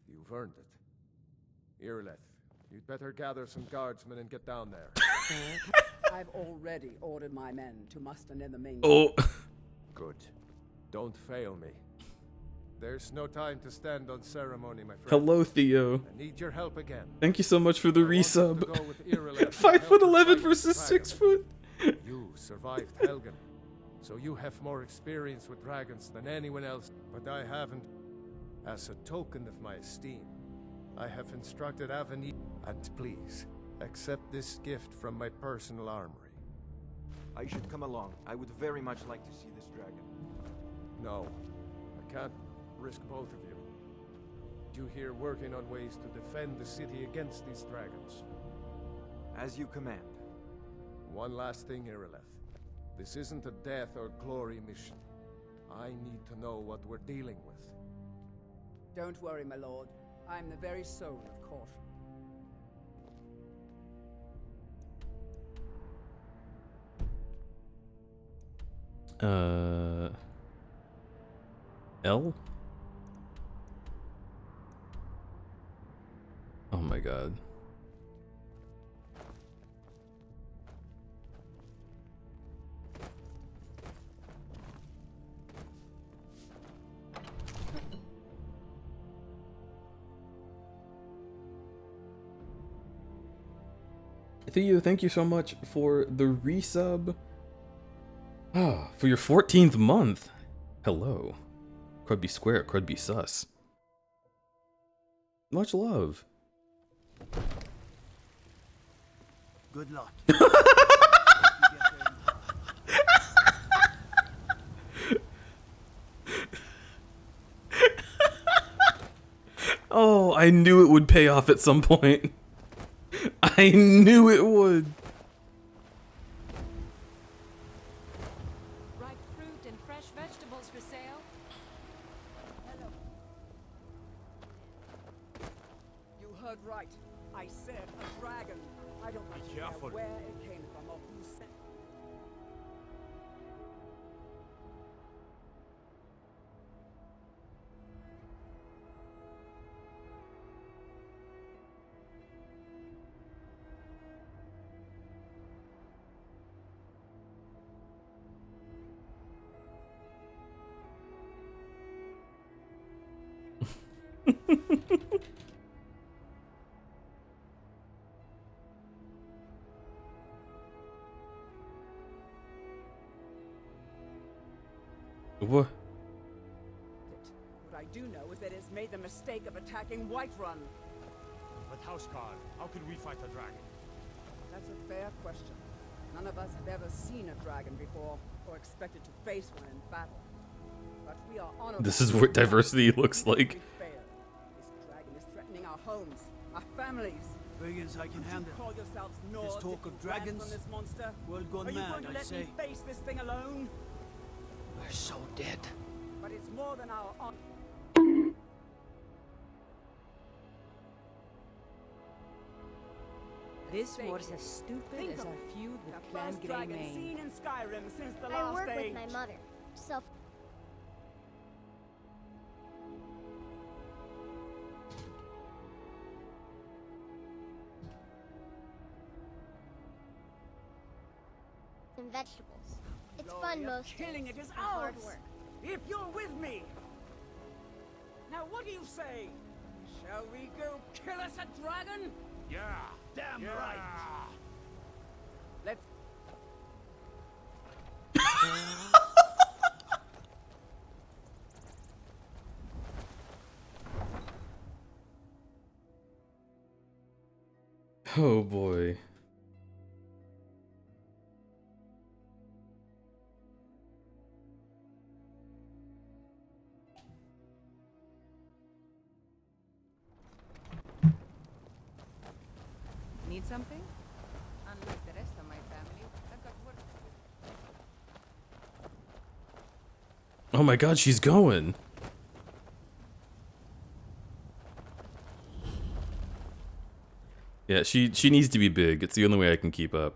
You've earned it. Irileth, you'd better gather some guardsmen and get down there. I've already ordered my men to muster near the main. Oh. Good. Don't fail me. There's no time to stand on ceremony, my friend. Hello, Theo. I need your help again. Thank you so much for the resub. 5'11" versus 6 foot. You survived Helgen, so you have more experience with dragons than anyone else, but I haven't. As a token of my esteem, I have instructed Avani, and please, accept this gift from my personal armory. I should come along. I would very much like to see this dragon. No, I can't risk both of you. You here working on ways to defend the city against these dragons. As you command. One last thing, Irileth. This isn't a death or glory mission. I need to know what we're dealing with. Don't worry, my lord. I'm the very soul of caution. L? Oh my god. Theo, thank you so much for the resub. Ah, for your 14th month. Hello. Crud-B square, Crud-B sus. Much love. Good luck. Oh, I knew it would pay off at some point. I knew it would. Ripe fruit and fresh vegetables for sale. Hello. You heard right. I said a dragon. I don't like to know where it came from or who sent. What? What I do know is that it's made the mistake of attacking Whiterun. But Houseguard, how could we fight a dragon? That's a fair question. None of us have ever seen a dragon before, or expected to face one in battle. But we are honorable. This is what diversity looks like. This dragon is threatening our homes, our families. Brigands I can handle. Call yourselves This Nords talk if you of ran dragons, from this monster. world gone Are you mad, going to I let say. me face this thing alone? We're so dead. But it's more than our honor. This was as stupid as our feud with Clan First dragon Greymane. seen in Skyrim since the I last work age. with my mother. So and vegetables. It's fun Glory of most killing days. it is and hard ours. work. If you're with me. Now what do you say? Shall we go kill us a dragon? Yeah. Damn right. Let's Oh boy. need something? Unlike the rest of my family, I've got work to do. Oh my god, she's going. Yeah, she needs to be big. It's the only way I can keep up.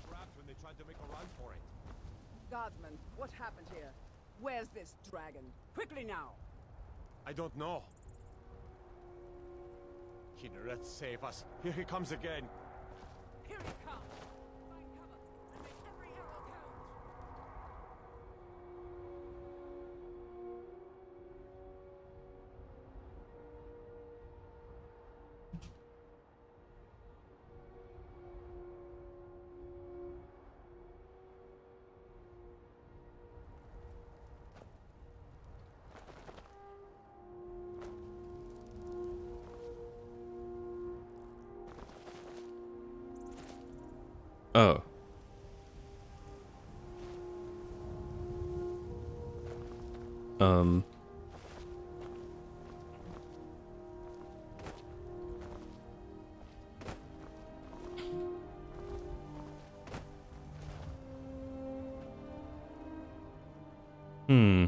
Trapped when they tried to make a run for it. Guardsman, what happened here? Where's this dragon? Quickly now! I don't know. Kinneret, save us. Here he comes again. Here he comes! Find cover and make every arrow count! Oh. Um. Hmm.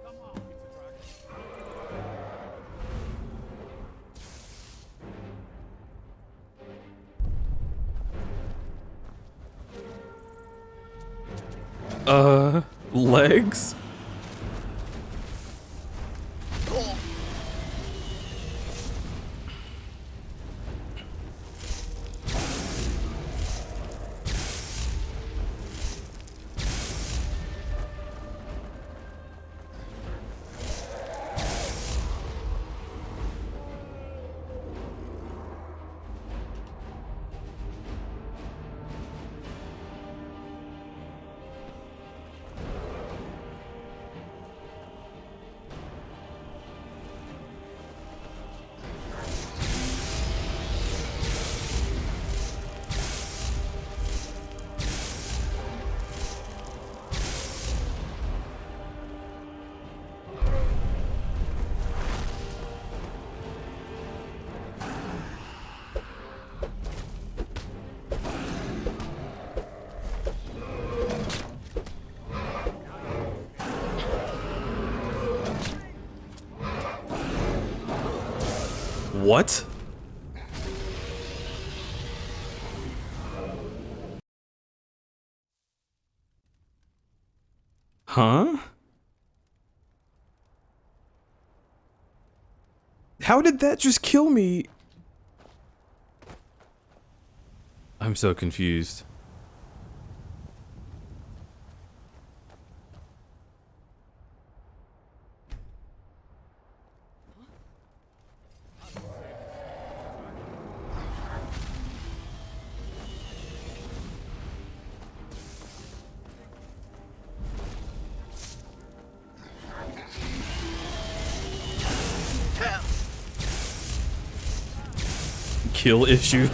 Come on, it's a dragon. Legs? What? Huh? How did that just kill me? I'm so confused. Kill issue.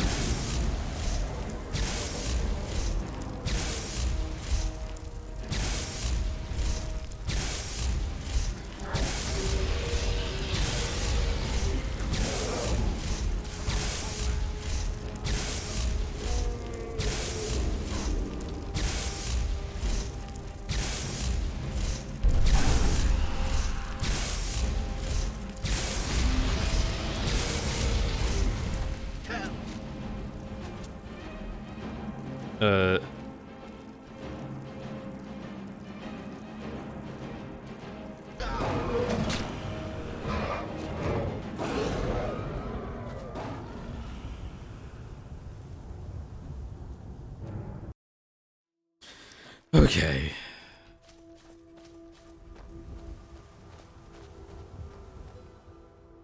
Okay.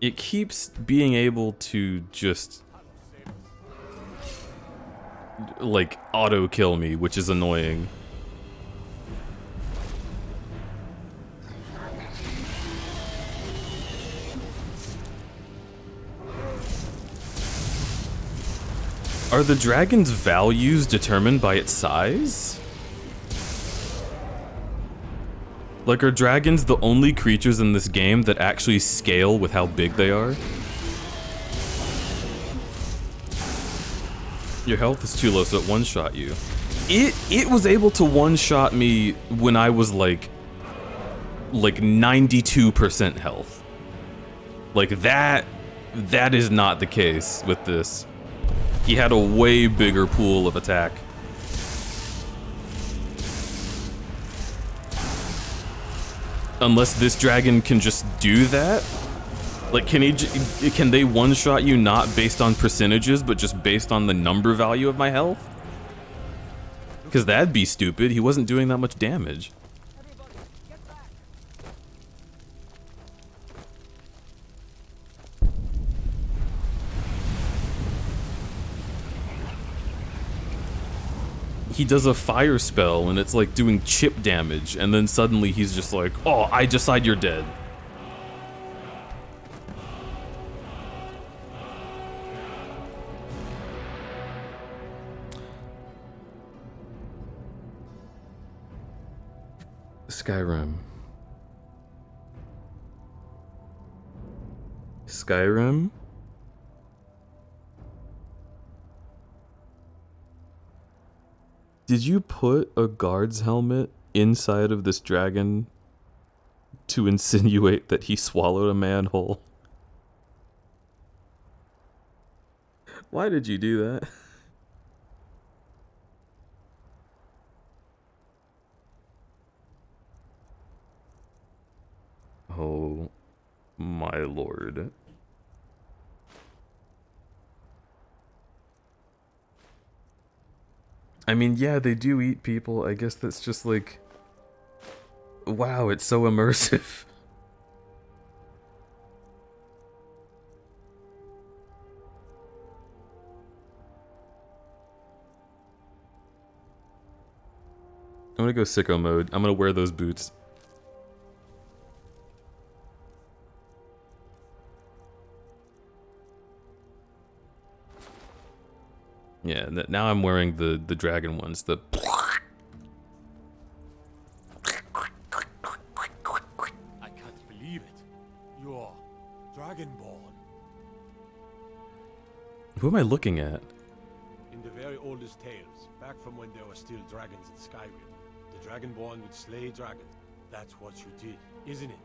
It keeps being able to just like auto kill me, which is annoying. Are the dragon's values determined by its size? Like, are dragons the only creatures in this game that actually scale with how big they are? Your health is too low, so it one-shot you. It was able to one-shot me when I was like 92% health. Like that is not the case with this. He had a way bigger pool of attack. Unless this dragon can just do that? Like, can they one-shot you not based on percentages, but just based on the number value of my health? Because that'd be stupid. He wasn't doing that much damage. He does a fire spell and it's like doing chip damage, and then suddenly he's just like, oh, I decide you're dead. Skyrim. Skyrim? Did you put a guard's helmet inside of this dragon to insinuate that he swallowed a manhole? Why did you do that? Oh my lord. I mean, yeah, they do eat people. I guess that's just like... Wow, it's so immersive. I'm gonna go sicko mode. I'm gonna wear those boots. Yeah, now I'm wearing the dragon ones. The I can't believe it. You're Dragonborn. Who am I looking at? In the very oldest tales, back from when there were still dragons in Skyrim, the Dragonborn would slay dragons. That's what you did, isn't it?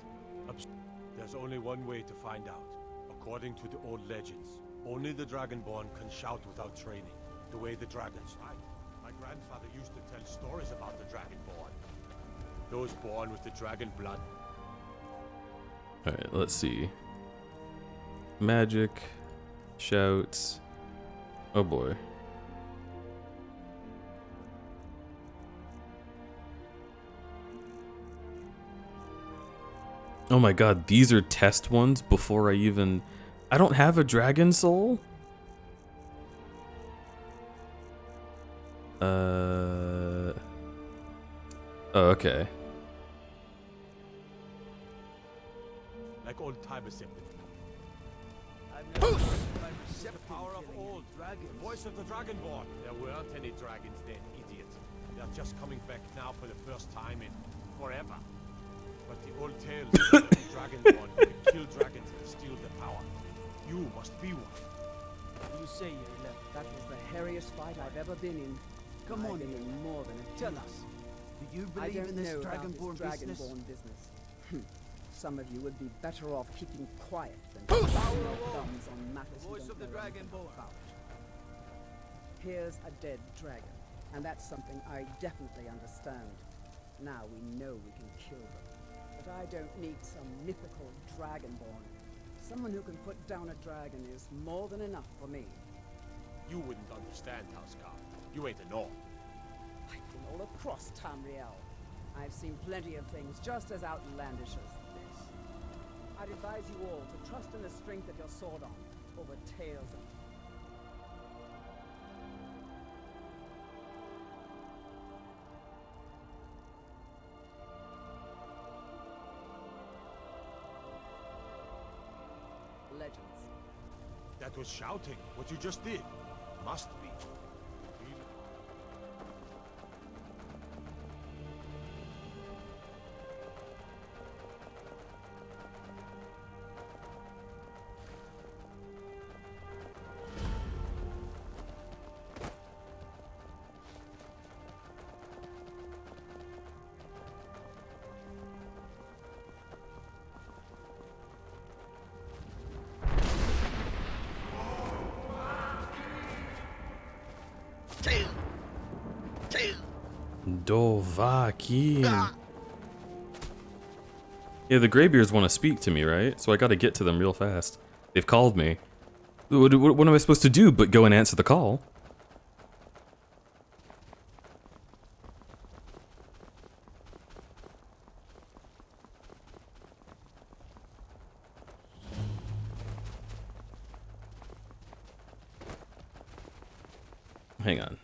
There's only one way to find out. According to the old legends, only the Dragonborn can shout without training, the way the dragons fight. My grandfather used to tell stories about the Dragonborn. Those born with the dragon blood. Alright, let's see. Magic. Shouts. Oh boy. Oh my god, these are test ones before I even... I don't have a dragon soul? Oh, okay. Like old time accepted. The power of old dragon. Voice of the Dragonborn. There weren't any dragons then, idiot. They're just coming back now for the first time in forever. But the old tales of the Dragonborn who could kill dragons and steal their power. You must be one. You say you left. That was the hairiest fight I've ever been in. Come on, I've been in more than a tell us. Do you I believe don't in this know about dragonborn business? business. Some of you would be better off keeping quiet than bowing your thumbs on matters you Voice don't of the know anything Dragonborn. about. Here's a dead dragon, and that's something I definitely understand. Now we know we can kill them. But I don't need some mythical dragonborn. Someone who can put down a dragon is more than enough for me. You wouldn't understand, Houseguard. You ain't a North. I've been all across Tamriel. I've seen plenty of things just as outlandish as this. I'd advise you all to trust in the strength of your sword arm over tales of... legends. That was shouting. What you just did. Must be. Dovahkiin. Yeah, the Greybeards want to speak to me, right? So I gotta get to them real fast. They've called me. What am I supposed to do but go and answer the call? Hang on.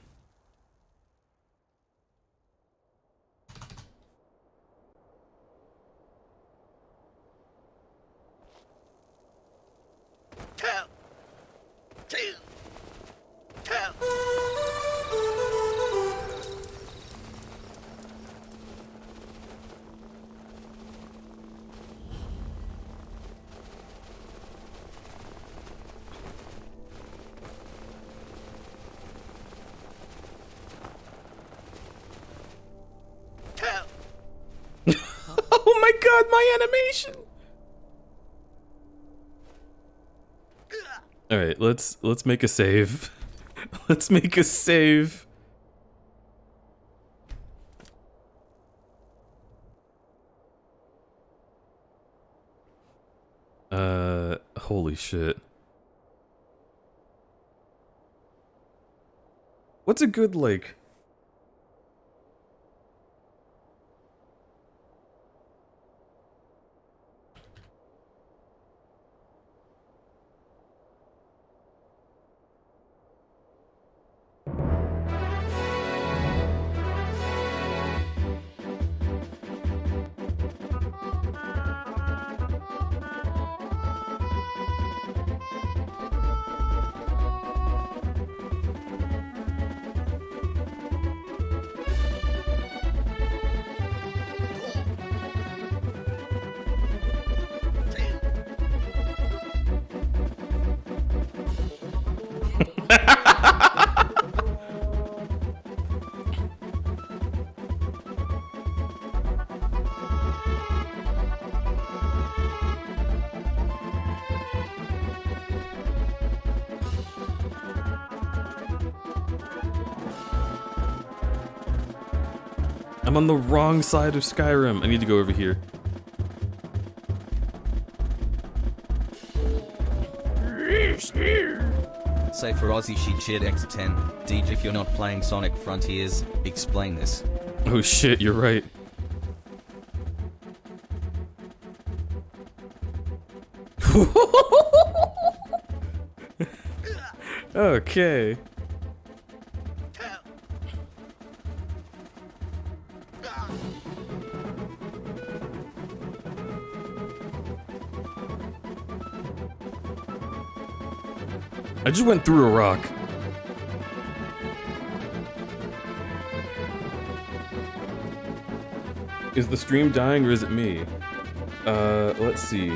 Oh my god, my animation! Alright, let's make a save. Let's make a save. Holy shit. What's a good, like... I'm on the wrong side of Skyrim. I need to go over here. Say for Aussie she cheered X10. DJ, if you're not playing Sonic Frontiers, explain this. Oh shit, you're right. Okay. I just went through a rock. Is the stream dying or is it me? Let's see.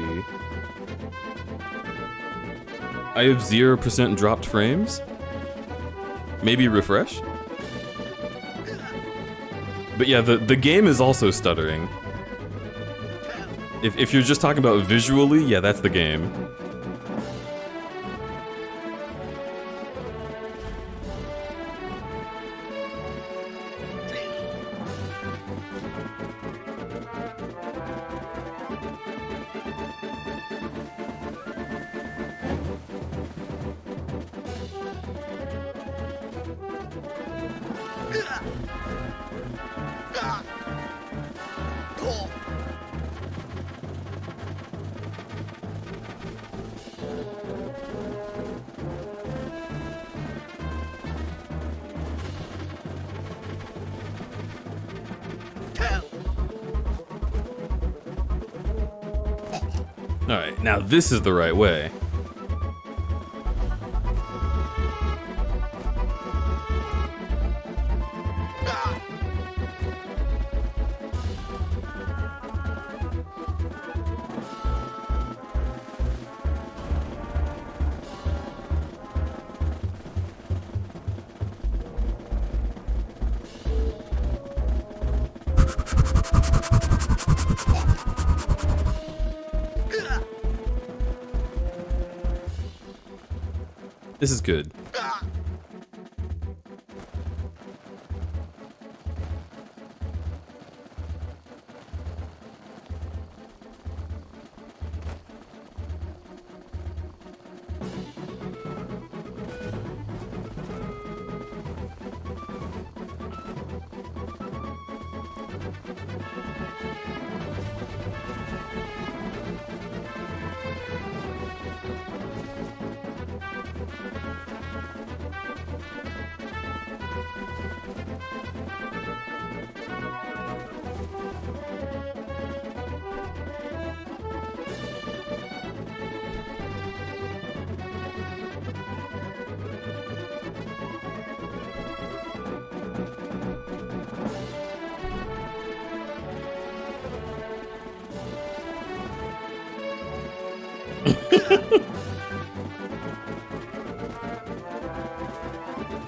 I have 0% dropped frames. Maybe refresh? But yeah, the game is also stuttering. If you're just talking about visually, yeah, that's the game. Alright, now this is the right way. This is good.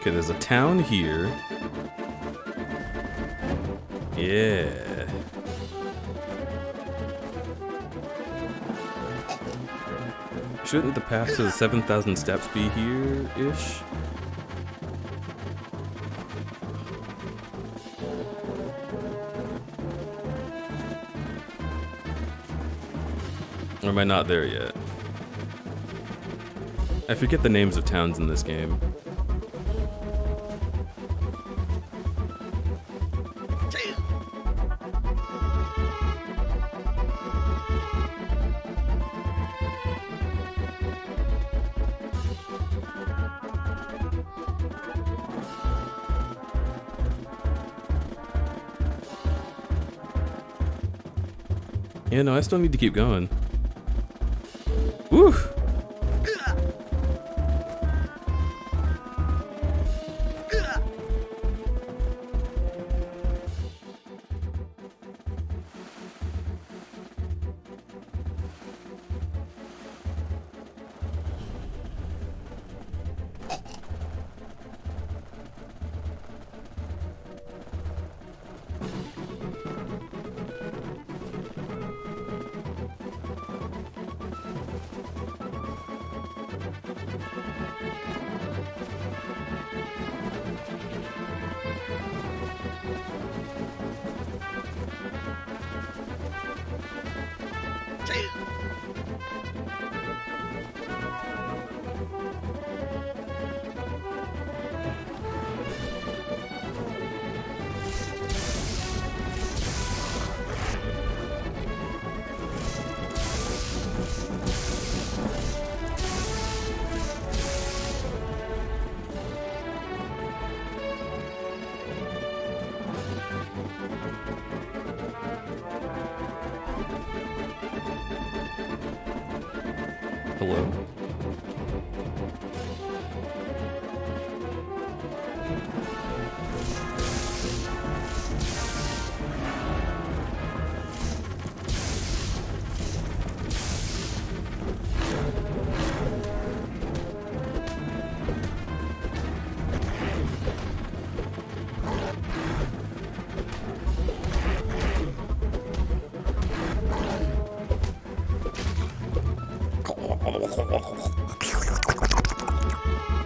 Okay, there's a town here. Yeah. Shouldn't the path to the 7,000 steps be here-ish? Or am I not there yet? I forget the names of towns in this game. Yeah, no, I still need to keep going. Woo! hello.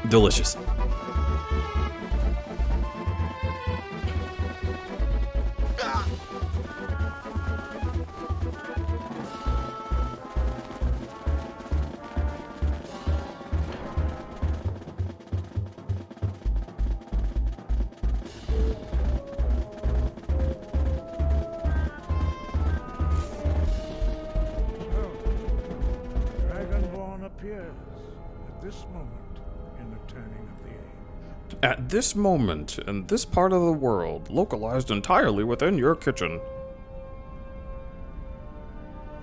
Delicious. Dragonborn appears at this moment in the turning of the age. At this moment, in this part of the world, localized entirely within your kitchen.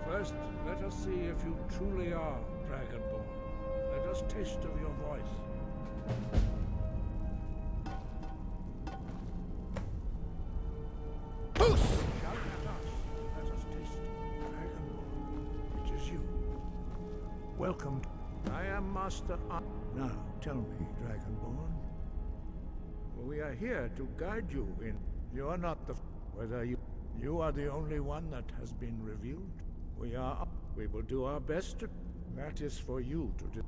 First, let us see if you truly are Dragonborn. Let us taste of your voice. Puss! Shout at us. Let us taste Dragonborn. It is you. Welcome. I am Master Now, tell me, Dragonborn. We are here to guide you in. You are not the. Whether you are the only one that has been revealed. We will do our best to. That is for you to do.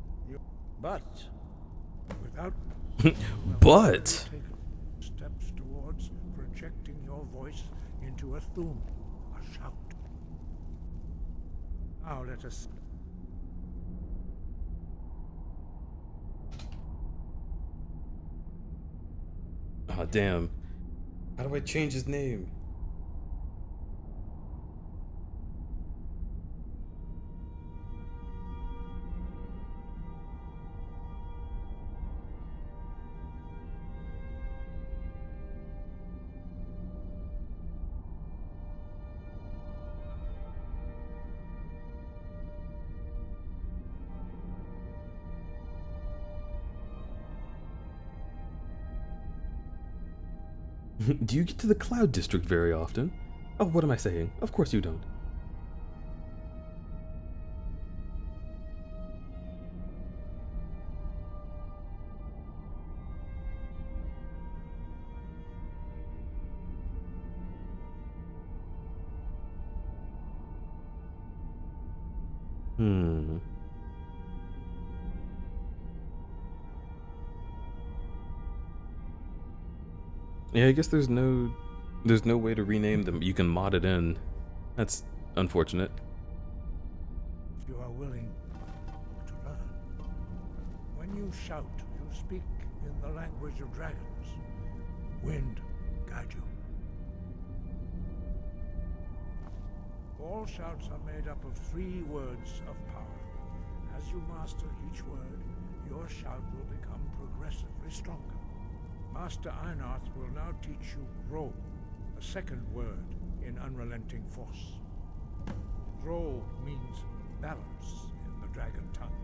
But without. But Take steps towards projecting your voice into a thum, a shout. Now let us. oh damn. How do I change his name? Do you get to the Cloud District very often? Oh, what am I saying? Of course you don't. Yeah, I guess there's no way to rename them. You can mod it in. That's unfortunate. If you are willing to learn. When you shout, you speak in the language of dragons. Wind guide you. All shouts are made up of 3 words of power. As you master each word, your shout will become progressively stronger. Master Einarth will now teach you Grow, a second word in unrelenting force. Grow means balance in the dragon tongue.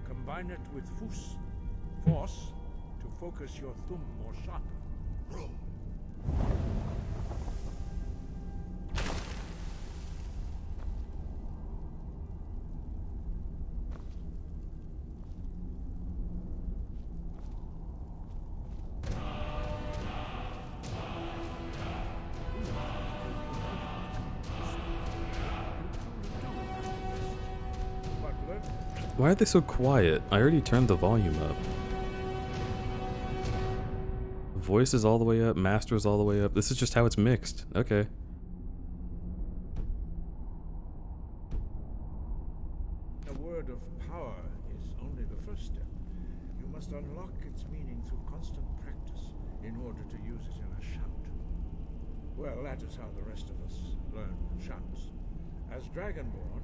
Combine it with Fus, force, to focus your thumb more sharply. Grow. Why are they so quiet? I already turned the volume up. Voice is all the way up, master is all the way up. This is just how it's mixed. Okay. A word of power is only the first step. You must unlock its meaning through constant practice in order to use it in a shout. Well, that is how the rest of us learn shouts. As Dragonborn,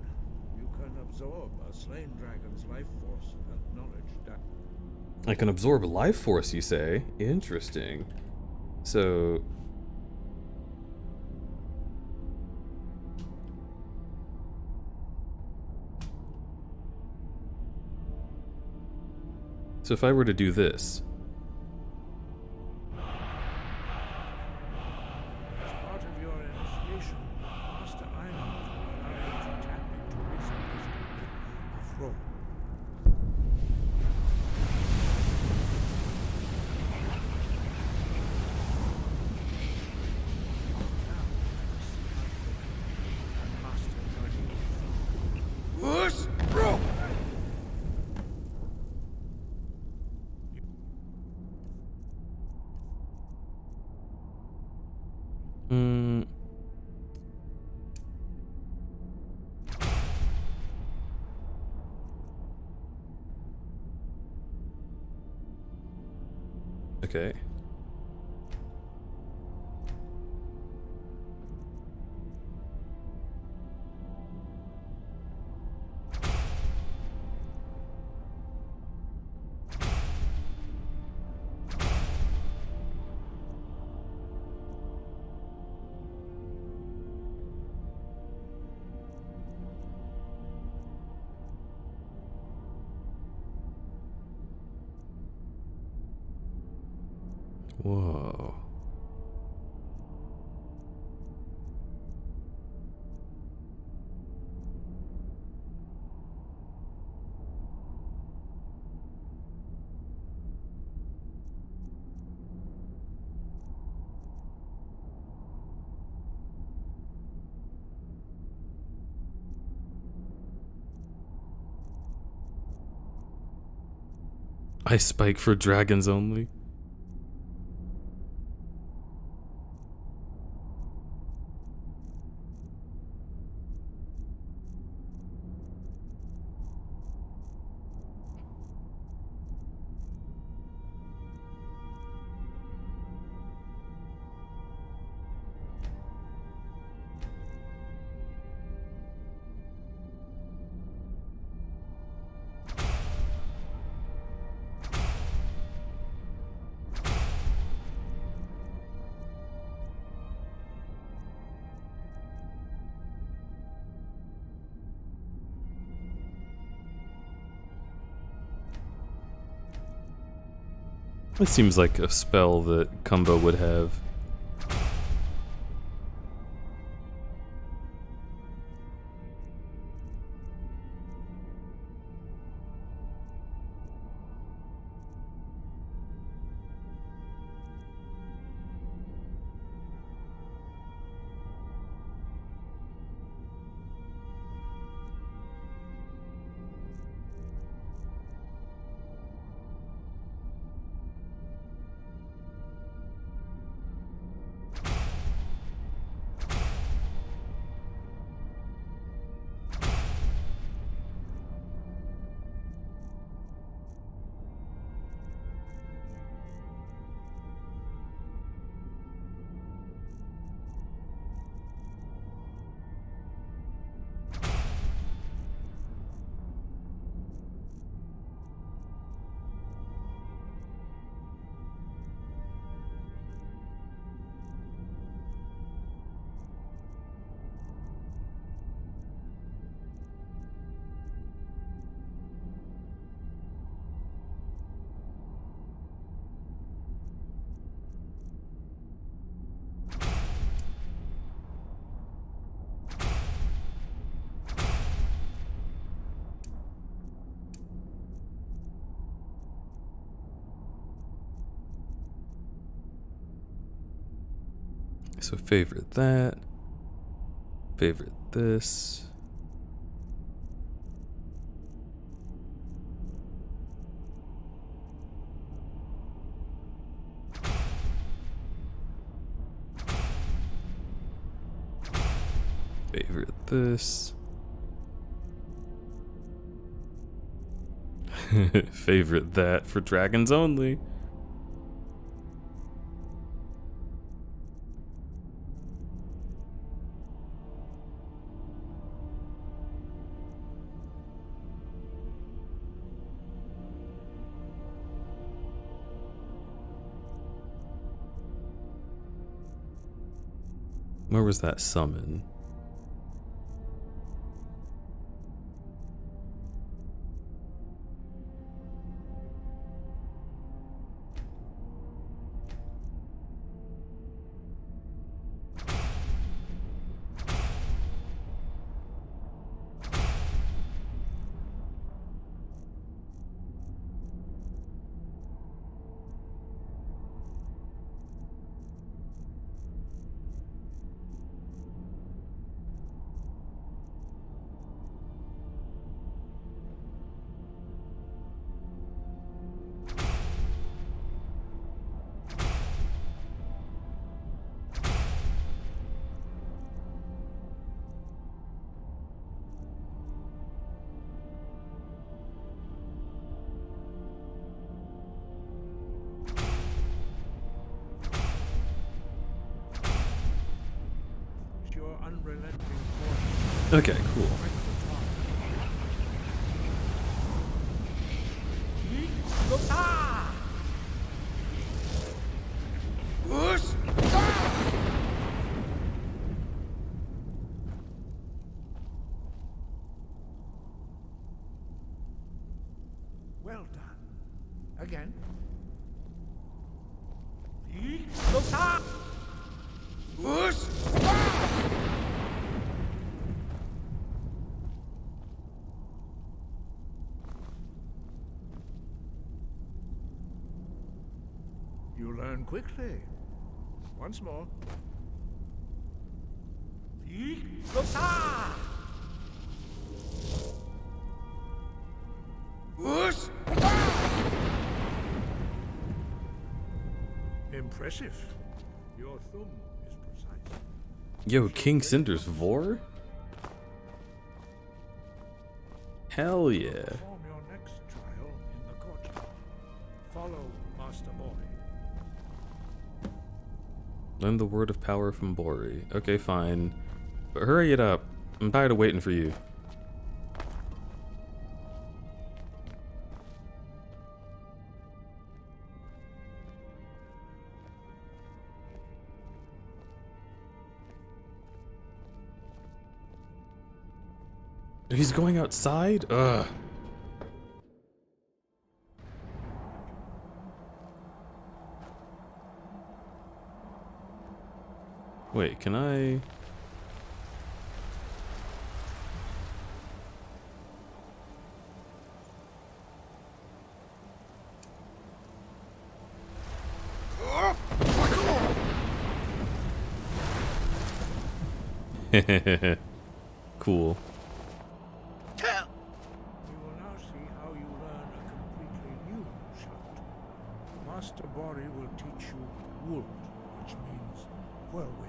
you can absorb a slain dragon's life force and knowledge that. I can absorb life force, you say? Interesting. So... So if I were to do this, As part of your initiation, Master Einhorn will allow you to tap into recent history of Rome. okay. Whoa. Ice spike for dragons only. It seems like a spell that Kumba would have. So favorite that. Favorite this. Favorite this. Favorite that for dragons only. Where was that summon? Okay, cool. Well done. Again. You learn quickly. Once more. Impressive. Your thumb is precise. Yo, King Cinder's Vor? Hell yeah. Perform your next trial in the courtyard. Follow Master Boy. Learn the word of power from Bori. Okay, fine. But hurry it up. I'm tired of waiting for you. He's going outside? Ugh. Wait, can I... Cool. We will now see how you learn a completely new shout. Master Bori will teach you Wold, which means whirlwind.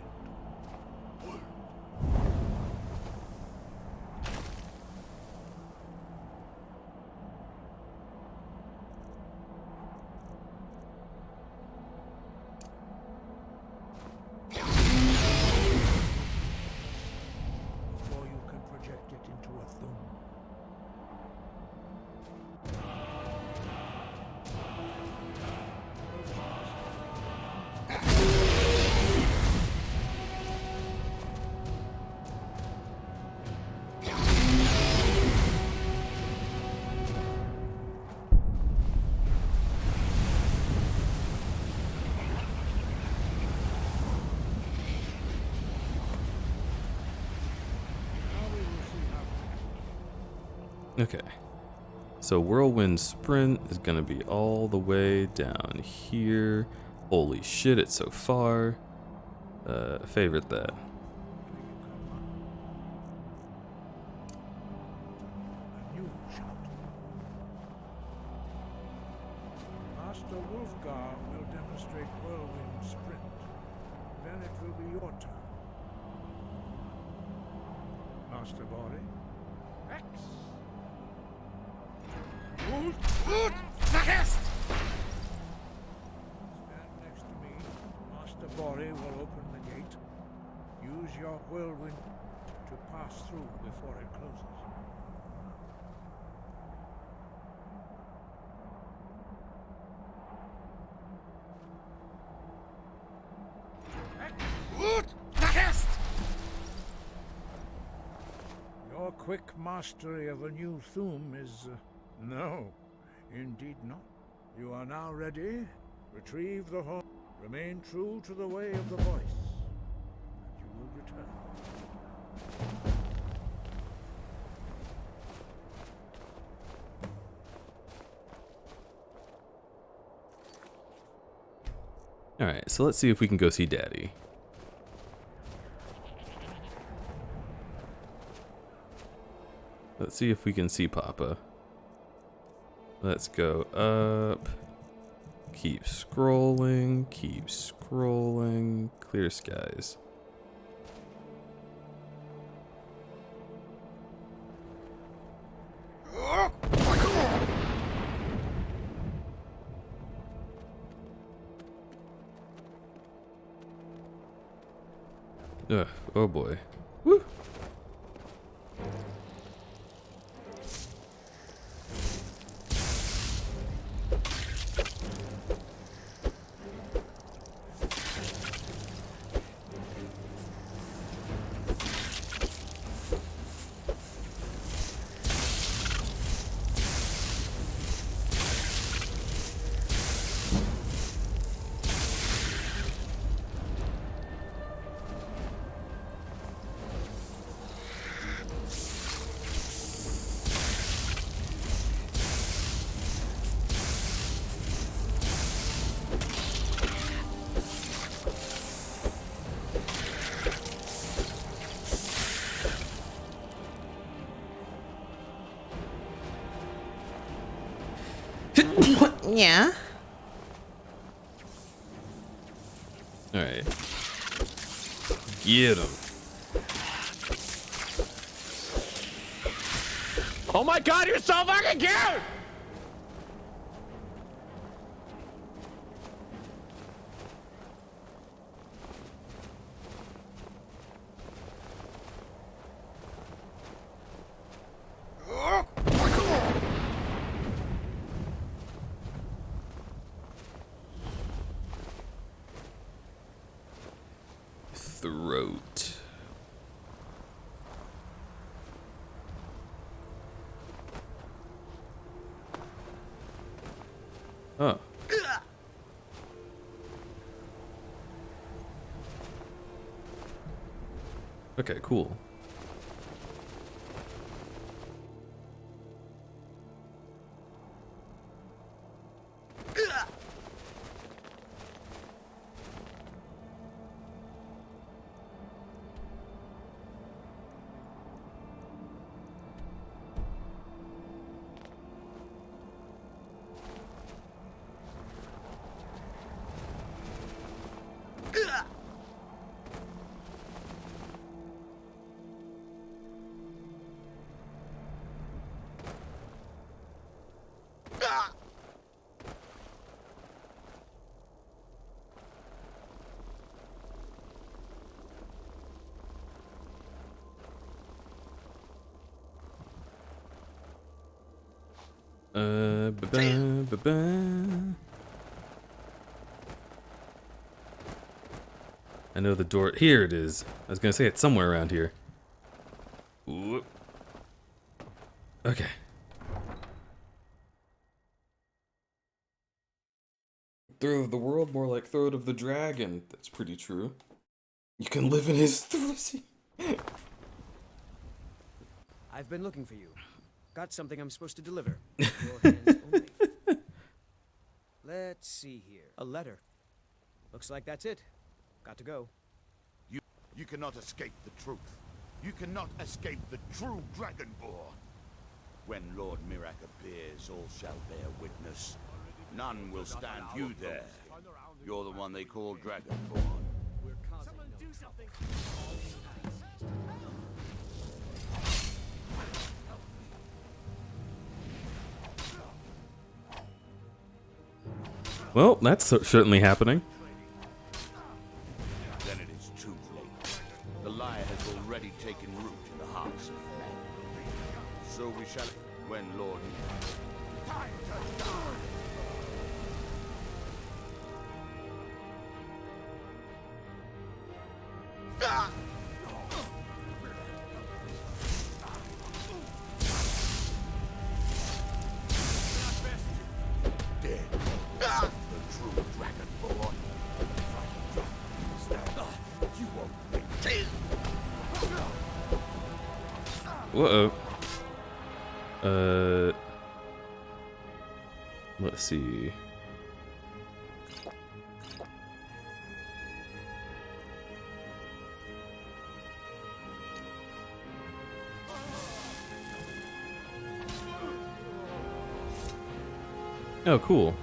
Before you can project it into a thumb. Okay. So Whirlwind Sprint is gonna be all the way down here. Holy shit, it's so far. Favorite that. Master Wolfgar will demonstrate Whirlwind Sprint. Then it will be your turn. Master Bori. X. Stand next to me. Master Bori will open the gate. Use your whirlwind to pass through before it closes. Your quick mastery of a new thum is... no, indeed not. You are now ready. Retrieve the horn. Remain true to the way of the voice. And you will return. Alright, so let's see if we can go see Daddy. Let's see if we can see Papa. Let's go up. Keep scrolling, clear skies. Ugh, oh boy. Woo! Yeah. All right. Get him. Oh my god, you're so fucking cute! Throat. Oh. Okay, cool. Ba-ba. I know the door. Here it is. I was gonna say it's somewhere around here. Whoop. Okay. Throat of the world, more like throat of the dragon. That's pretty true. You can live in his throat. I've been looking for you. Got something I'm supposed to deliver. Your hands only. Let's see here. A letter. Looks like that's it. Got to go. You cannot escape the truth. You cannot escape the true Dragonborn. When Lord Mirak appears, all shall bear witness. None will stand you there. You're the one they call Dragonborn. Someone do something! Well, that's certainly happening. Then it is too late. The lie has already taken root in the hearts of men. So we shall, when Lord... Time to die! Dead. The true Dragonborn. You won't make. Whoa. Let's see. Oh, cool.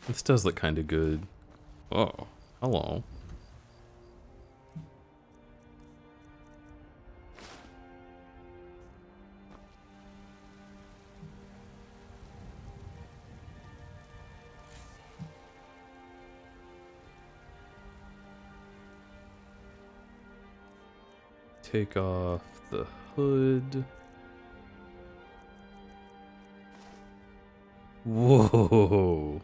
This does look kind of good. Oh, hello. Take off the hood. Whoa.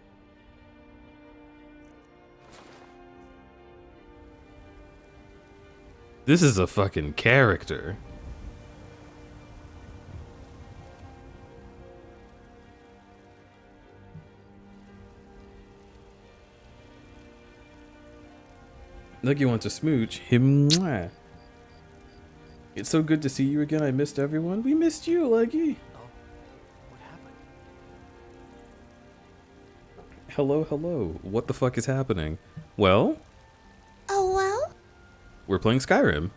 This is a fucking character. Nuggy wants a smooch. Him. Mwah. It's so good to see you again. I missed everyone. We missed you, Leggy. Hello, hello. What the fuck is happening? Well? Oh, well? We're playing Skyrim.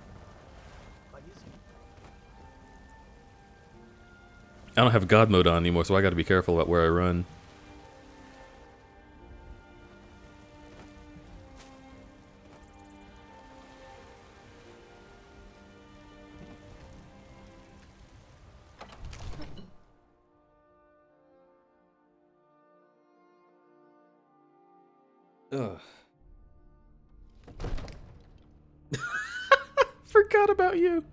I don't have God mode on anymore, so I gotta be careful about where I run. Ugh. Forgot about you.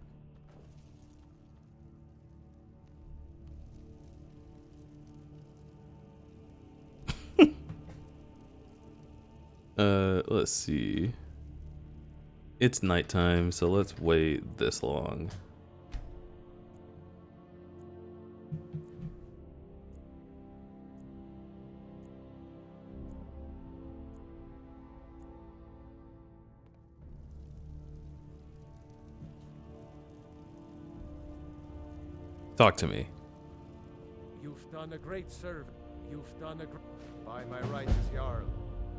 Let's see. It's nighttime, so let's wait this long. Talk to me. You've done a great service. You've done a great... By my right as Jarl,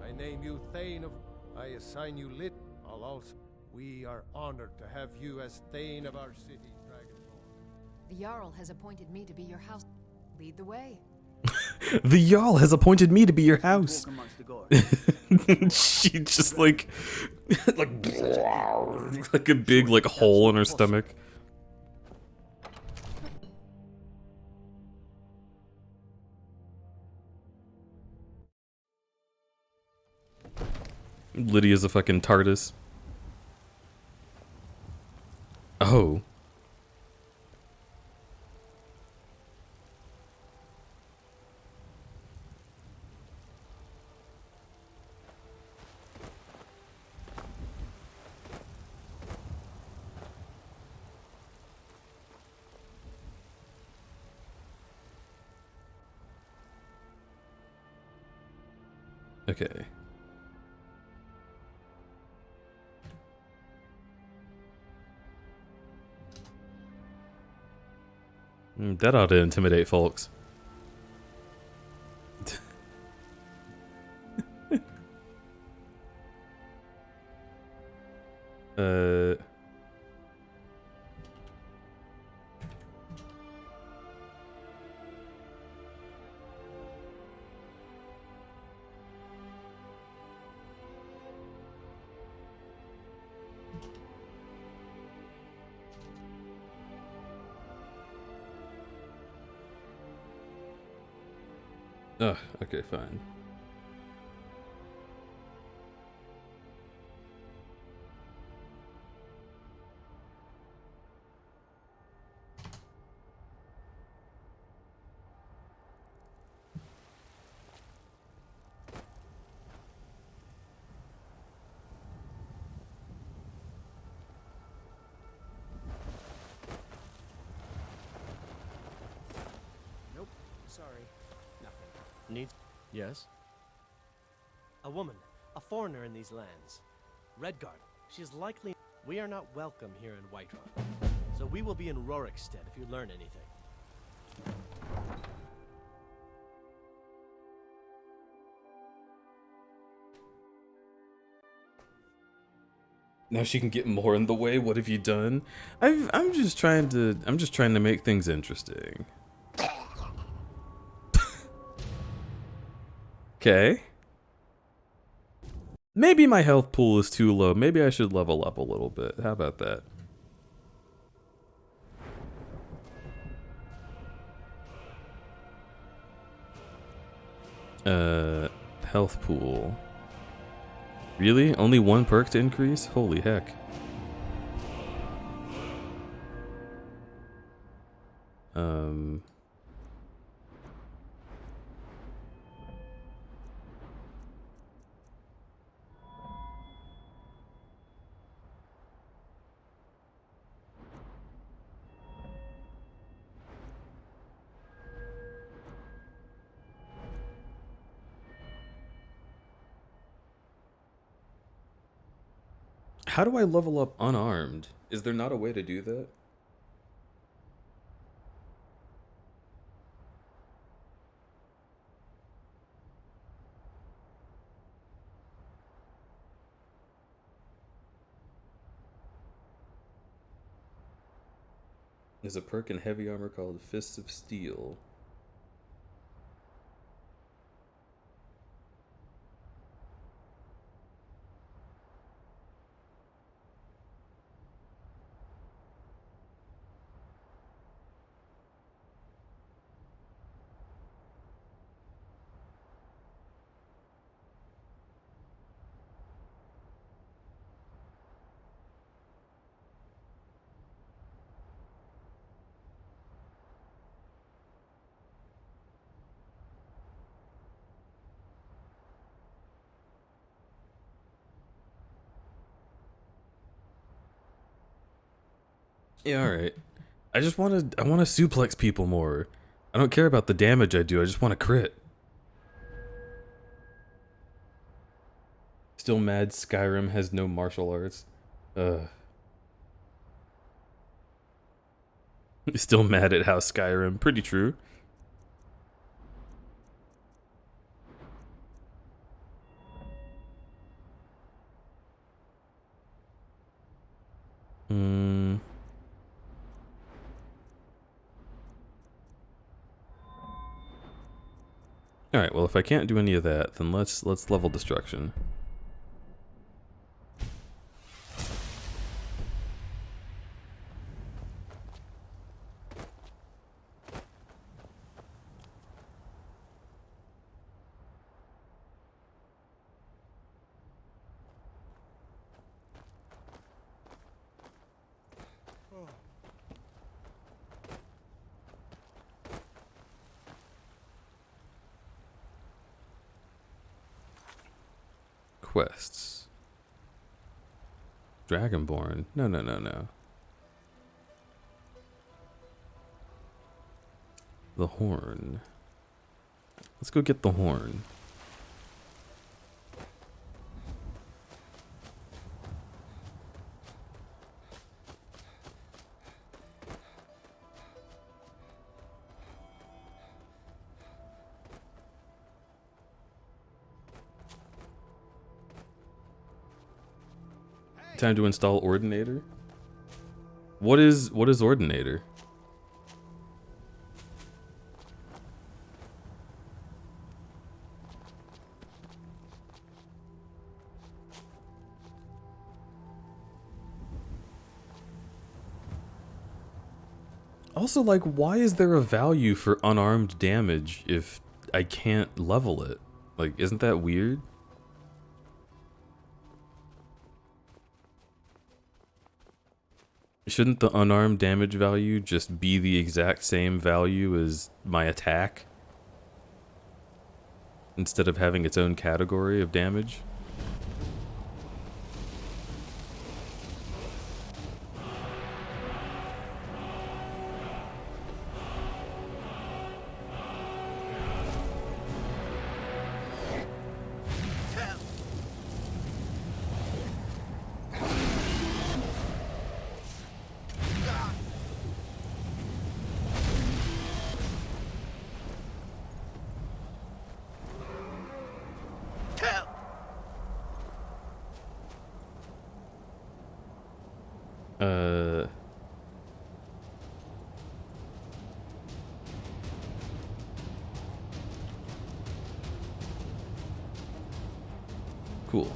I name you Thane of... I assign you Lit. I'll also... We are honored to have you as Thane of our city, Dragonborn. The Jarl has appointed me to be your house. Lead the way. The Jarl has appointed me to be your house. She just like like a big like hole in her stomach. Lydia's a fucking TARDIS. Oh. Okay. That ought to intimidate folks. Ugh, okay, fine. Nope, sorry. Nothing. Needs? Yes? A woman, a foreigner in these lands. Redguard, she is likely... We are not welcome here in Whiterun. So we will be in Rorikstead if you learn anything. Now she can get more in the way. What have you done? I'm just trying to make things interesting. Okay. Maybe my health pool is too low. Maybe I should level up a little bit. How about that? Health pool. Really? Only one perk to increase? Holy heck. How do I level up unarmed? Is there not a way to do that? There's a perk in heavy armor called Fists of Steel. Yeah, alright. I want to suplex people more. I don't care about the damage I do, I just want to crit. Still mad Skyrim has no martial arts. Still mad at how Skyrim, pretty true. Alright, well if I can't do any of that, then let's level destruction. Quests. Dragonborn. No. The horn. Let's go get the horn. Time to install Ordinator. What is Ordinator? Also, like, why is there a value for unarmed damage if I can't level it? Like, isn't that weird? Shouldn't the unarmed damage value just be the exact same value as my attack? Instead of having its own category of damage? Cool.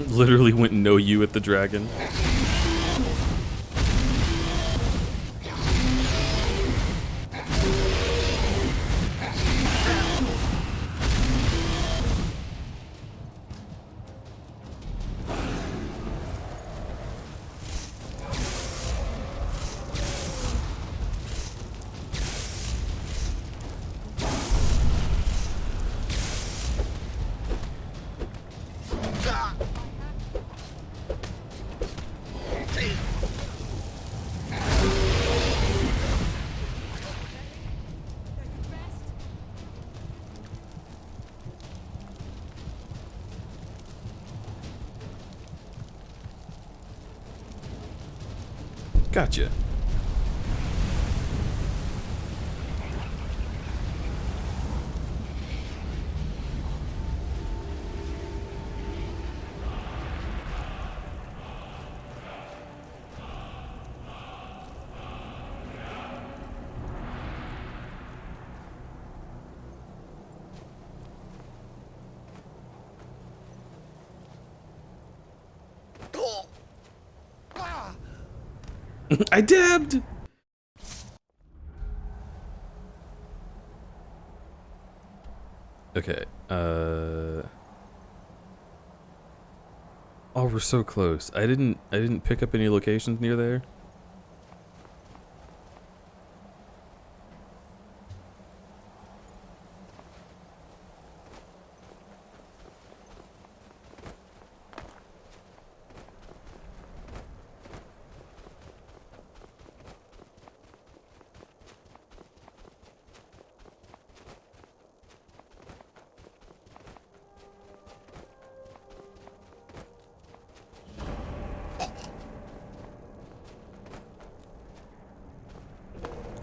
Literally went no you at the dragon. Gotcha. I dabbed! Okay, oh, we're so close. I didn't pick up any locations near there.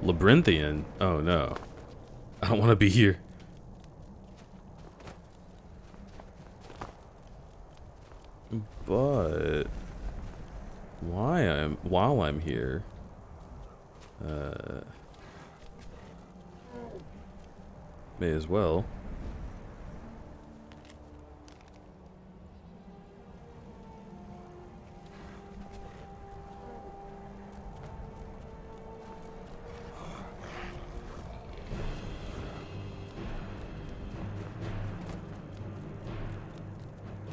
Labyrinthian? Oh no. I don't want to be here. But while I'm here, may as well.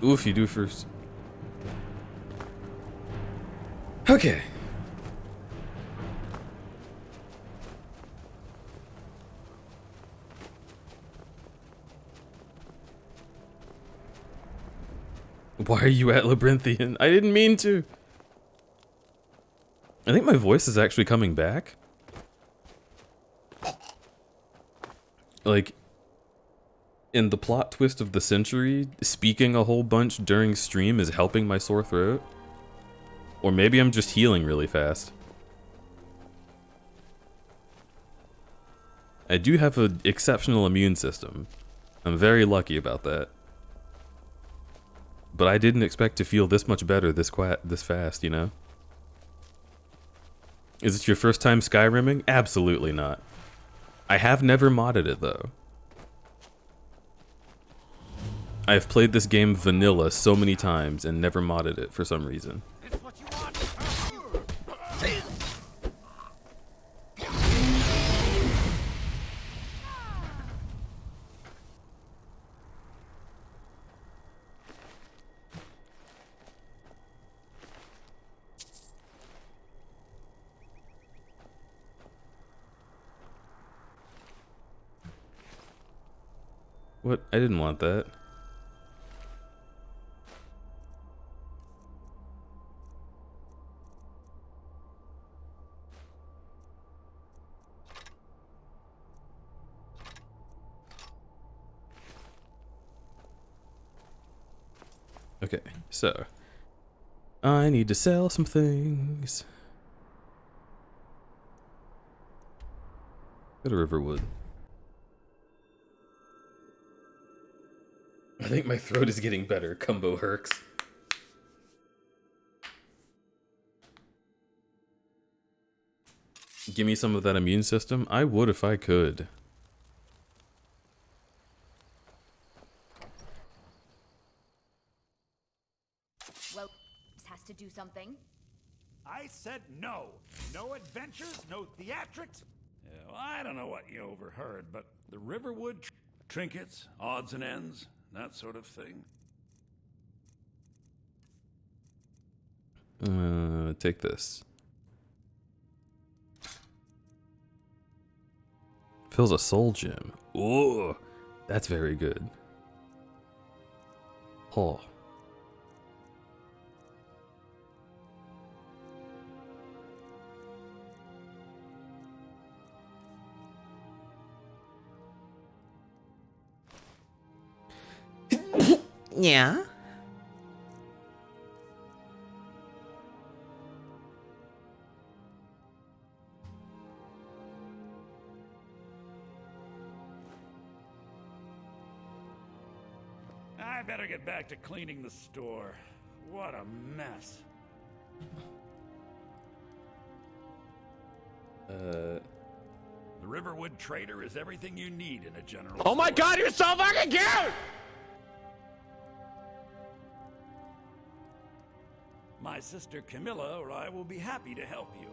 Oof, you do first. Okay. Why are you at Labyrinthian? I didn't mean to. I think my voice is actually coming back. Like, in the plot twist of the century, speaking a whole bunch during stream is helping my sore throat. Or maybe I'm just healing really fast. I do have an exceptional immune system. I'm very lucky about that. But I didn't expect to feel this much better this fast, you know? Is it your first time Skyrimming? Absolutely not. I have never modded it though. I have played this game vanilla so many times and never modded it for some reason. What? I didn't want that. Okay, so I need to sell some things. Go to Riverwood. I think my throat is getting better. Combo Herx. Give me some of that immune system. I would if I could. Well, this has to do something. I said no. No adventures, no theatrics. Yeah, well, I don't know what you overheard, but the Riverwood trinkets, odds and ends, that sort of thing. Take this. Fills a soul gem. Ooh, that's very good. Oh. Yeah? I better get back to cleaning the store. What a mess. The Riverwood Trader is everything you need in a general Oh my store. god, you're so fucking cute! My sister Camilla or I will be happy to help you.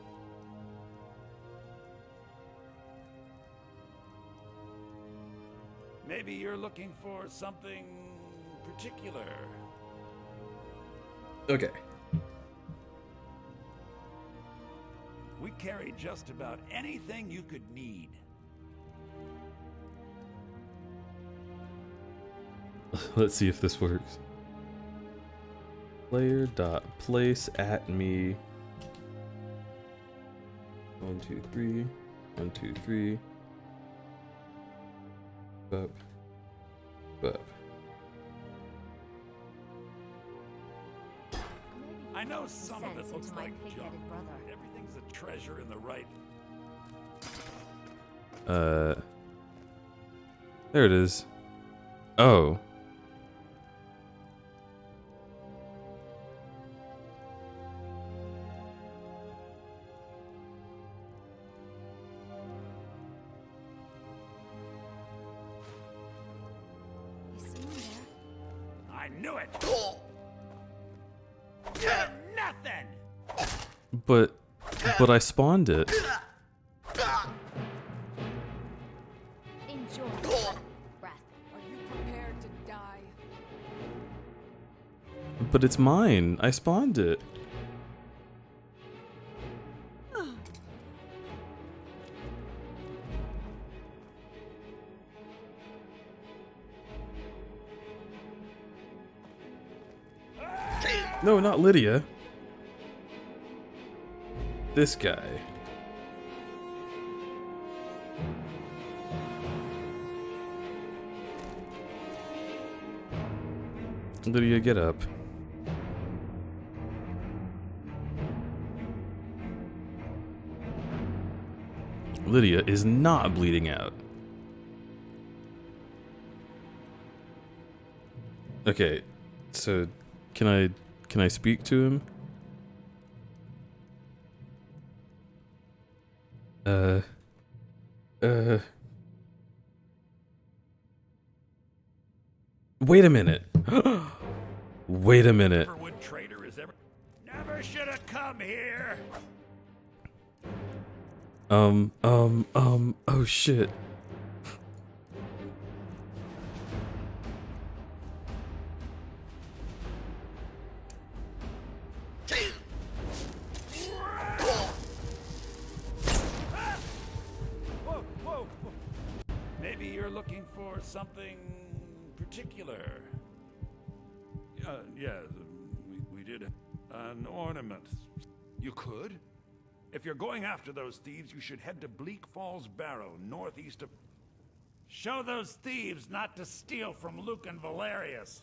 Maybe you're looking for something particular. Okay. We carry just about anything you could need. Let's see if this works. Player dot place at me. 1 2 3 1 2 3. Bup. Bup. I know some of it looks like junk. Everything's a treasure in the right. There it is. Oh. I knew it. Nothing. But I spawned it. Enjoy the breath. Are you prepared to die? But it's mine. I spawned it. No, not Lydia. This guy. Lydia, get up. Lydia is not bleeding out. Okay, so can I speak to him? Wait a minute. Wait a minute. Riverwood Trader is never should have come here. Oh shit. Maybe you're looking for something particular. Yeah, we did an ornament. You could? If you're going after those thieves, you should head to Bleak Falls Barrow, northeast of... Show those thieves not to steal from Luke and Valerius.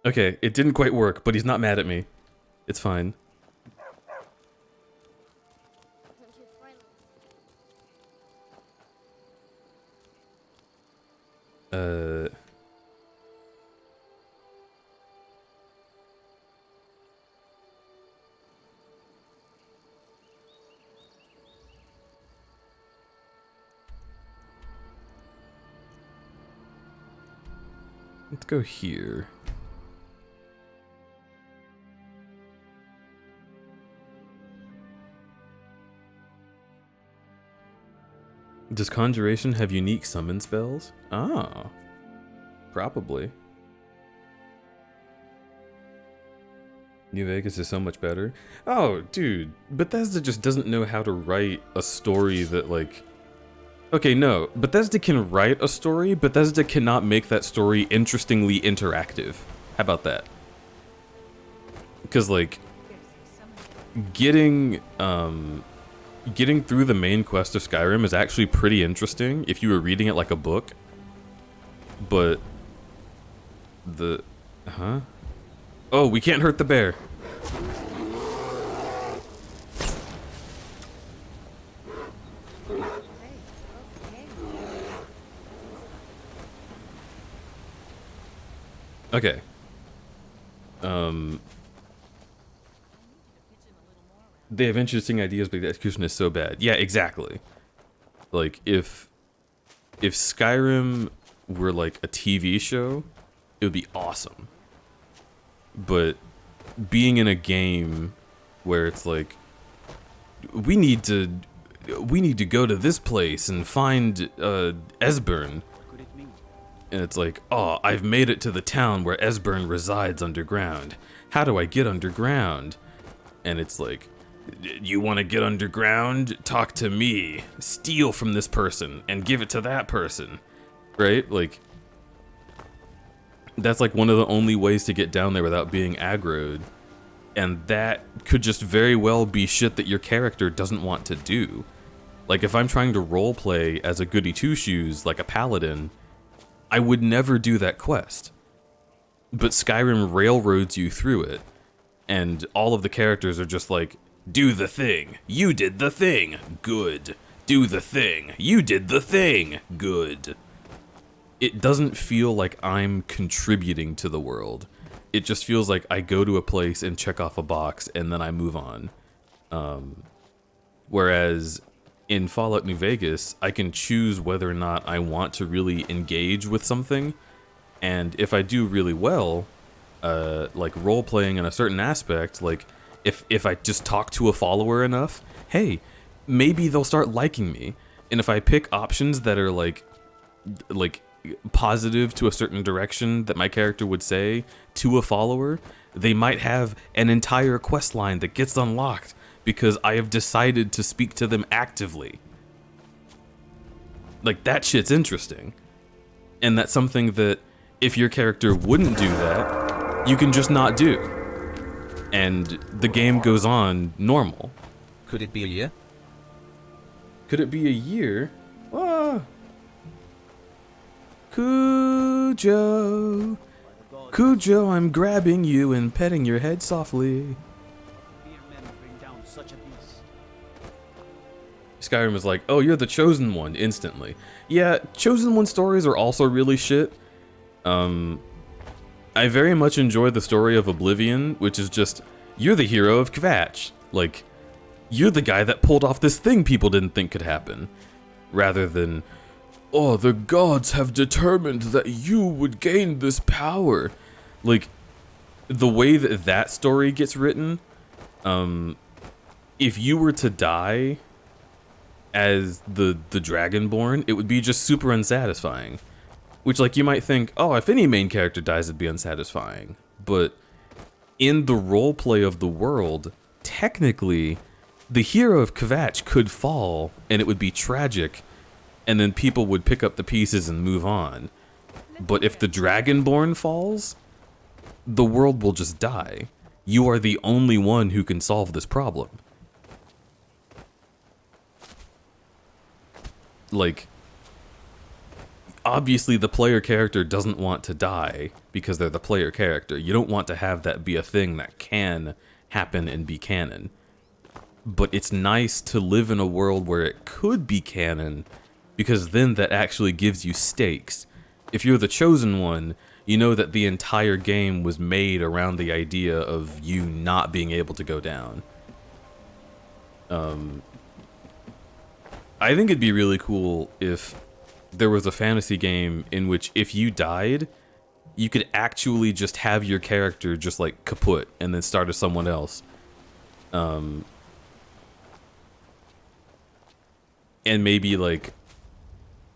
Okay, it didn't quite work, but he's not mad at me. It's fine. Let's go here. Does Conjuration have unique summon spells? Ah, probably. New Vegas is so much better. Oh, dude, Bethesda just doesn't know how to write a story that, like... Okay, no, Bethesda can write a story, Bethesda cannot make that story interestingly interactive. How about that? Because, like, getting through the main quest of Skyrim is actually pretty interesting if you were reading it like a book. But the... Huh? Oh, we can't hurt the bear. Okay. They have interesting ideas, but the execution is so bad. Yeah, exactly. Like, if Skyrim were like a TV show, it would be awesome. But being in a game where it's like, we need to go to this place and find Esbern. And it's like, oh, I've made it to the town where Esbern resides underground. How do I get underground? And it's like, you want to get underground? Talk to me. Steal from this person and give it to that person. Right? Like, that's like one of the only ways to get down there without being aggroed. And that could just very well be shit that your character doesn't want to do. Like, if I'm trying to roleplay as a goody two-shoes, like a paladin, I would never do that quest. But Skyrim railroads you through it, and all of the characters are just like, do the thing. You did the thing. Good. Do the thing. You did the thing. Good. It doesn't feel like I'm contributing to the world. It just feels like I go to a place and check off a box and then I move on. Whereas in Fallout New Vegas, I can choose whether or not I want to really engage with something. And if I do really well, like role-playing in a certain aspect, like if I just talk to a follower enough, hey, maybe they'll start liking me. And if I pick options that are like positive to a certain direction that my character would say to a follower, they might have an entire quest line that gets unlocked because I have decided to speak to them actively. Like, that shit's interesting. And that's something that if your character wouldn't do that, you can just not do. And the game goes on normal. Could it be a year? Could it be a year? Ah. Cujo. Cujo, I'm grabbing you and petting your head softly. Skyrim is like, oh, you're the chosen one, instantly. Yeah, chosen one stories are also really shit. I very much enjoy the story of Oblivion, which is just, you're the hero of Kvatch. Like, you're the guy that pulled off this thing people didn't think could happen. Rather than, oh, the gods have determined that you would gain this power. Like, the way that that story gets written, if you were to die as the Dragonborn, it would be just super unsatisfying. Which, like, you might think, oh, if any main character dies, it'd be unsatisfying. But in the roleplay of the world, technically, the hero of Kvatch could fall, and it would be tragic, and then people would pick up the pieces and move on. But if the Dragonborn falls, the world will just die. You are the only one who can solve this problem. Like, obviously the player character doesn't want to die because they're the player character. You don't want to have that be a thing that can happen and be canon. But it's nice to live in a world where it could be canon, because then that actually gives you stakes. If you're the chosen one, you know that the entire game was made around the idea of you not being able to go down. I think it'd be really cool if there was a fantasy game in which if you died, you could actually just have your character just like kaput and then start as someone else. And maybe like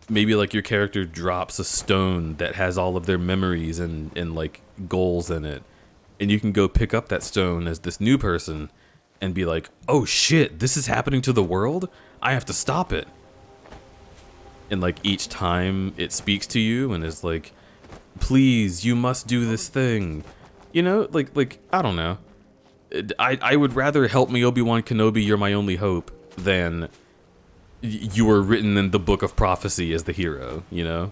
your character drops a stone that has all of their memories and like goals in it, and you can go pick up that stone as this new person and be like, oh shit, this is happening to the world? I have to stop it. And like each time it speaks to you and is like, please, you must do this thing. You know, like I don't know. I would rather help me Obi-Wan Kenobi, you're my only hope, than you were written in the book of prophecy as the hero, you know?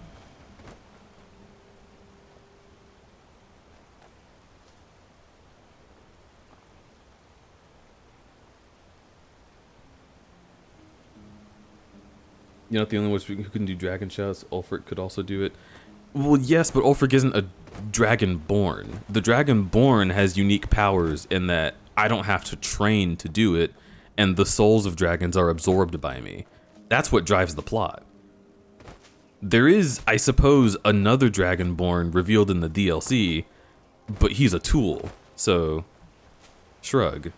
You're not the only ones who can do dragon shouts. Ulfric could also do it. Well, yes, but Ulfric isn't a Dragonborn. The Dragonborn has unique powers in that I don't have to train to do it, and the souls of dragons are absorbed by me. That's what drives the plot. There is, I suppose, another Dragonborn revealed in the DLC, but he's a tool, so shrug.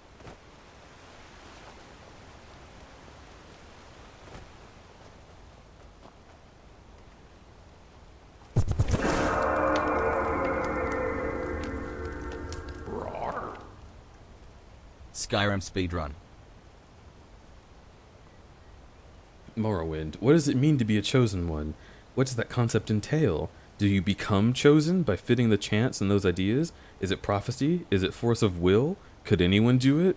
Skyrim speedrun. Morrowind. What does it mean to be a chosen one? What does that concept entail? Do you become chosen by fitting the chance and those ideas? Is it prophecy? Is it force of will? Could anyone do it?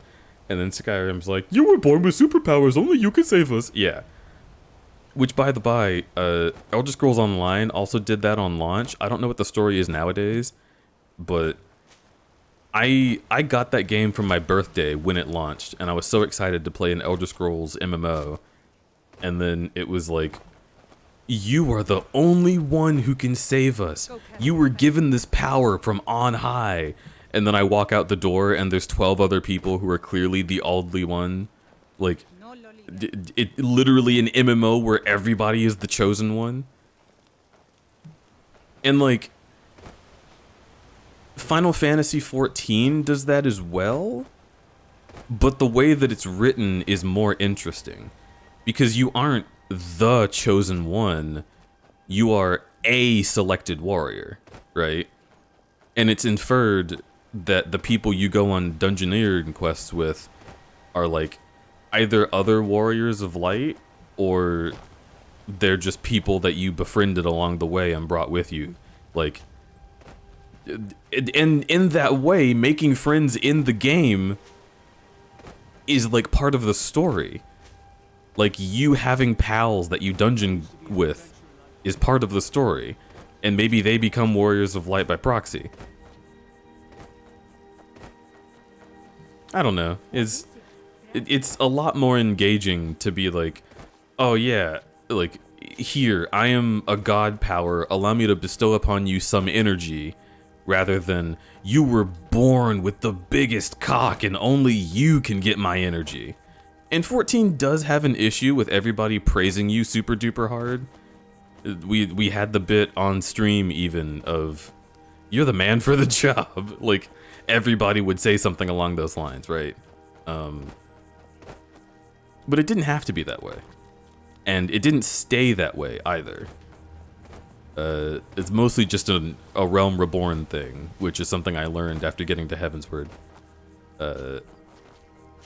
And then Skyrim's like, you were born with superpowers, only you can save us. Yeah. Which, by the by, Elder Scrolls Online also did that on launch. I don't know what the story is nowadays, but I got that game for my birthday when it launched, and I was so excited to play an Elder Scrolls MMO. And then it was like, you are the only one who can save us. You were given this power from on high. And then I walk out the door and there's 12 other people who are clearly the only one. Like, it literally an MMO where everybody is the chosen one. And like, Final Fantasy XIV does that as well. But the way that it's written is more interesting. Because you aren't the chosen one, you are a selected warrior, right? And it's inferred that the people you go on dungeoneering quests with are like either other warriors of light or they're just people that you befriended along the way and brought with you. Like, and in that way, making friends in the game is like part of the story. Like, you having pals that you dungeon with is part of the story. And maybe they become warriors of light by proxy. I don't know. It's a lot more engaging to be like, oh yeah, like, here, I am a god power, allow me to bestow upon you some energy, rather than, you were born with the biggest cock and only you can get my energy. And 14 does have an issue with everybody praising you super duper hard. We had the bit on stream even of, you're the man for the job. Like, everybody would say something along those lines, right? But it didn't have to be that way. And it didn't stay that way either. It's mostly just a Realm Reborn thing, which is something I learned after getting to Heavensward.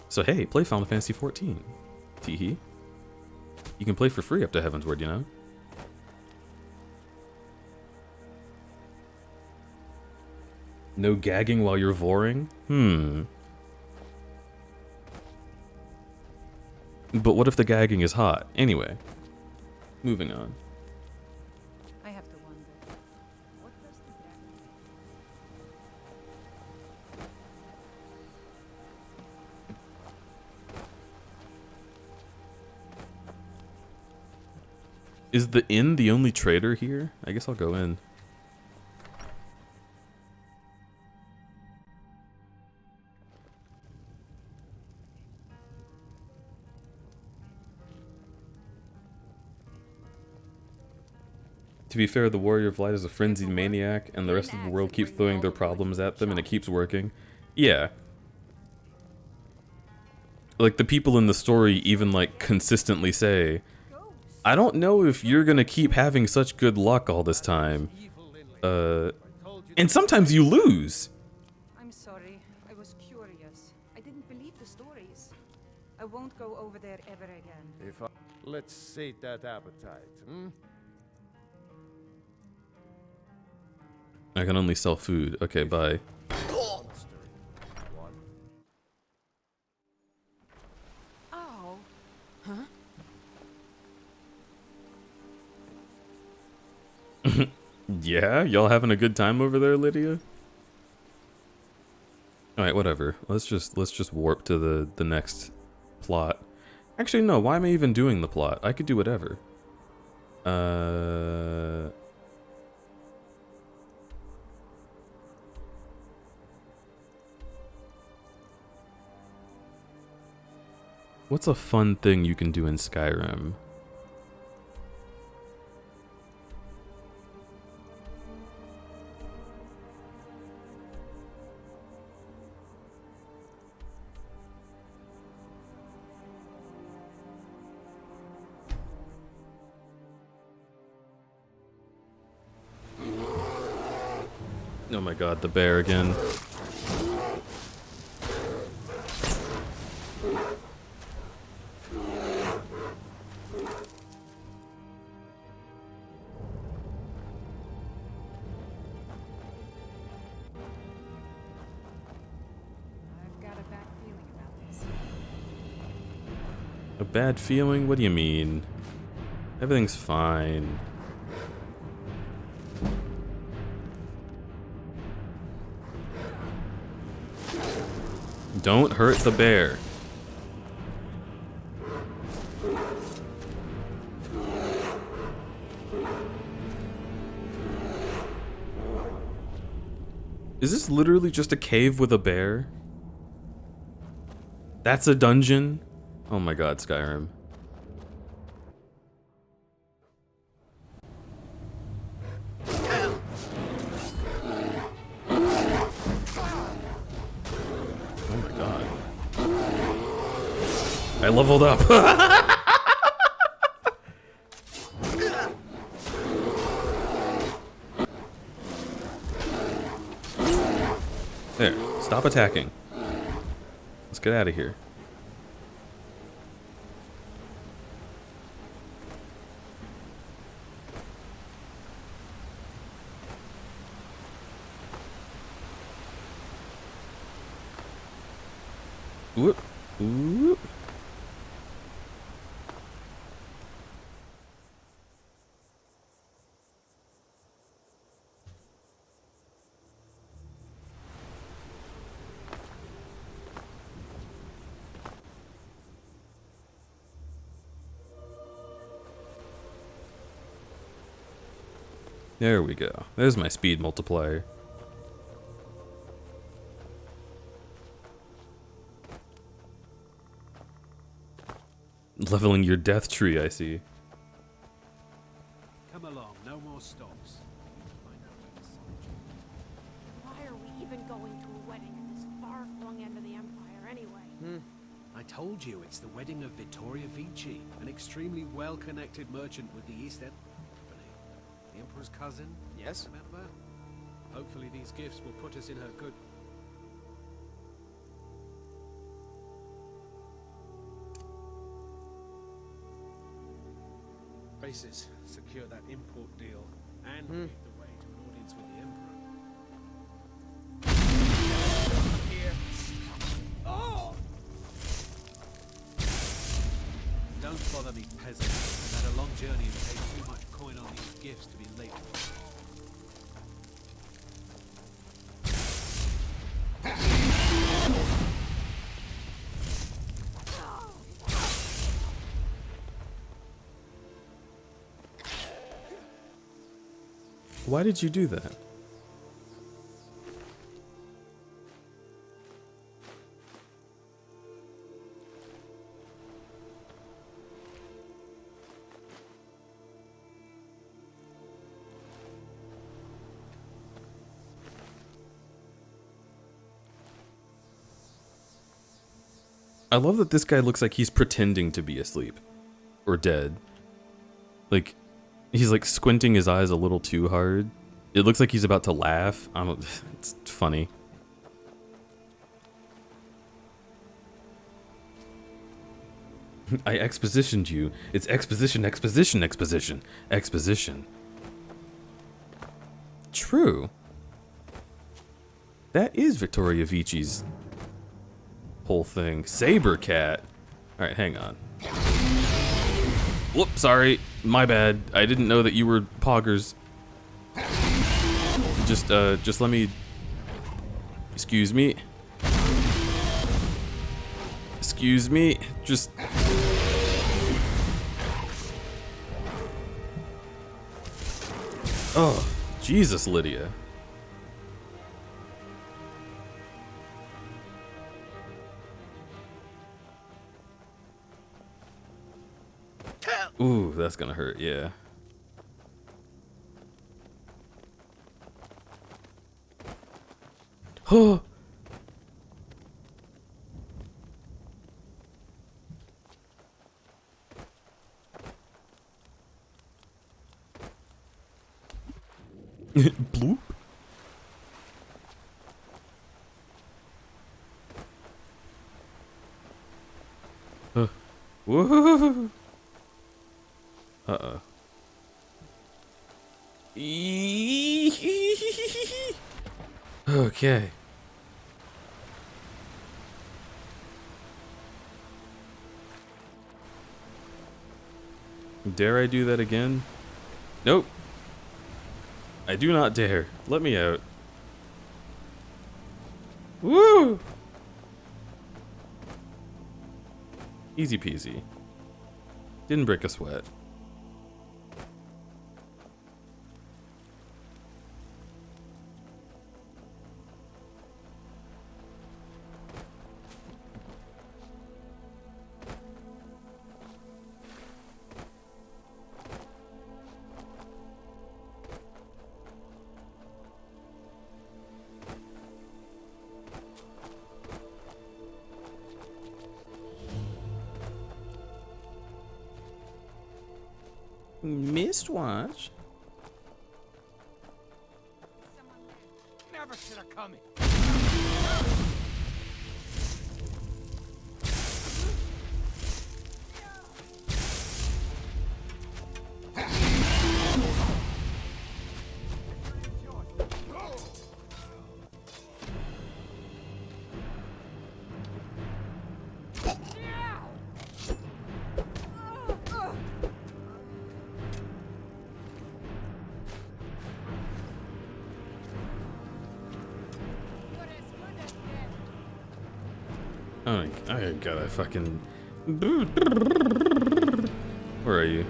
So hey, play Final Fantasy XIV. Teehee. You can play for free up to Heavensward, you know? No gagging while you're voring? But what if the gagging is hot? Anyway. Moving on. I have to wonder. What does the Is the inn the only trader here? I guess I'll go in. To be fair, the Warrior of Light is a frenzied maniac, and the rest of the world keeps throwing their problems at them, and it keeps working. Yeah. Like, the people in the story even, like, consistently say, I don't know if you're gonna keep having such good luck all this time. And sometimes you lose. I'm sorry. I was curious. I didn't believe the stories. I won't go over there ever again. Let's sate that appetite, hmm? I can only sell food. Okay, bye. Oh. Huh? Yeah, y'all having a good time over there, Lydia? All right, whatever. Let's just warp to the next plot. Actually, no. Why am I even doing the plot? I could do whatever. What's a fun thing you can do in Skyrim? Oh my god, the bear again. I've got a bad feeling about this. A bad feeling? What do you mean? Everything's fine. Don't hurt the bear. Is this literally just a cave with a bear? That's a dungeon? Oh my god, Skyrim. I leveled up. There, stop attacking. Let's get out of here. Whoop. Whoop. There we go. There's my speed multiplier. Leveling your death tree, I see. Come along, no more stops. Why are we even going to a wedding at this far-flung end of the Empire anyway? I told you, it's the wedding of Vittoria Vici, an extremely well-connected merchant with the East End Company. The Emperor's cousin? Yes? Remember? Hopefully these gifts will put us in her good... graces, secure that import deal, and lead the way to an audience with the Emperor. Here. Oh! Don't bother me, peasant. I've had a long journey and paid too much coin on these gifts to be late. Why did you do that? I love that this guy looks like he's pretending to be asleep or dead. Like, he's like squinting his eyes a little too hard. It looks like he's about to laugh. I don't, it's funny. I expositioned you. It's exposition, exposition, exposition, exposition. True. That is Vittoria Vici's whole thing. Saber cat. All right, hang on. Whoops, sorry. My bad. I didn't know that you were poggers. Just let me... Excuse me. Excuse me. Just... Oh, Jesus, Lydia. Ooh, that's gonna hurt, yeah. Oh! Bloop. Whoa. Uh-oh. Okay. Dare I do that again? Nope. I do not dare. Let me out. Woo! Easy peasy. Didn't break a sweat. Mistwatch. Never should have come in. Oh, I gotta fucking. Where are you?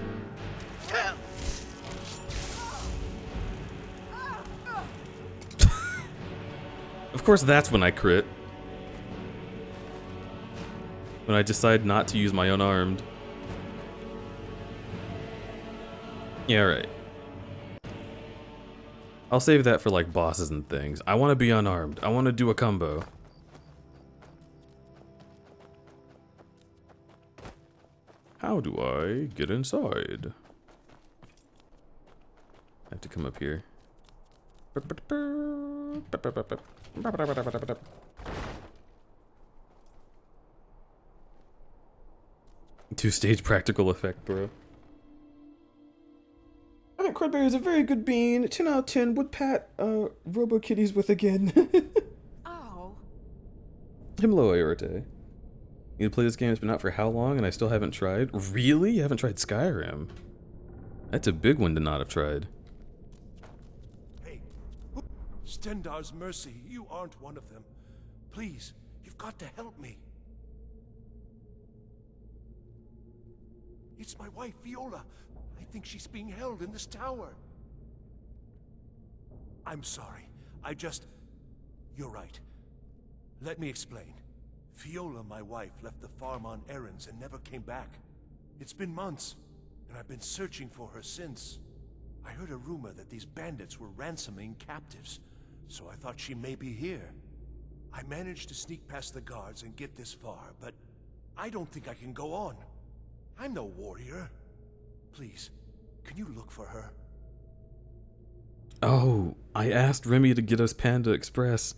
Of course, that's when I crit. When I decide not to use my unarmed. Yeah, right. I'll save that for like bosses and things. I want to be unarmed. I want to do a combo. How do I get inside? I have to come up here. Two-stage practical effect, bro. I think Crud-bear is a very good bean. 10 out of 10 would pat Robo Kitties with again. Oh. Hello, Aorte. You play this game, it's been out for how long and I still haven't tried? Really? You haven't tried Skyrim? That's a big one to not have tried. Hey, Stendar's mercy, you aren't one of them. Please, you've got to help me. It's my wife, Viola. I think she's being held in this tower. I'm sorry. You're right. Let me explain. Viola, my wife, left the farm on errands and never came back. It's been months, and I've been searching for her since. I heard a rumor that these bandits were ransoming captives, so I thought she may be here. I managed to sneak past the guards and get this far, but I don't think I can go on. I'm no warrior. Please, can you look for her? Oh, I asked Remy to get us Panda Express,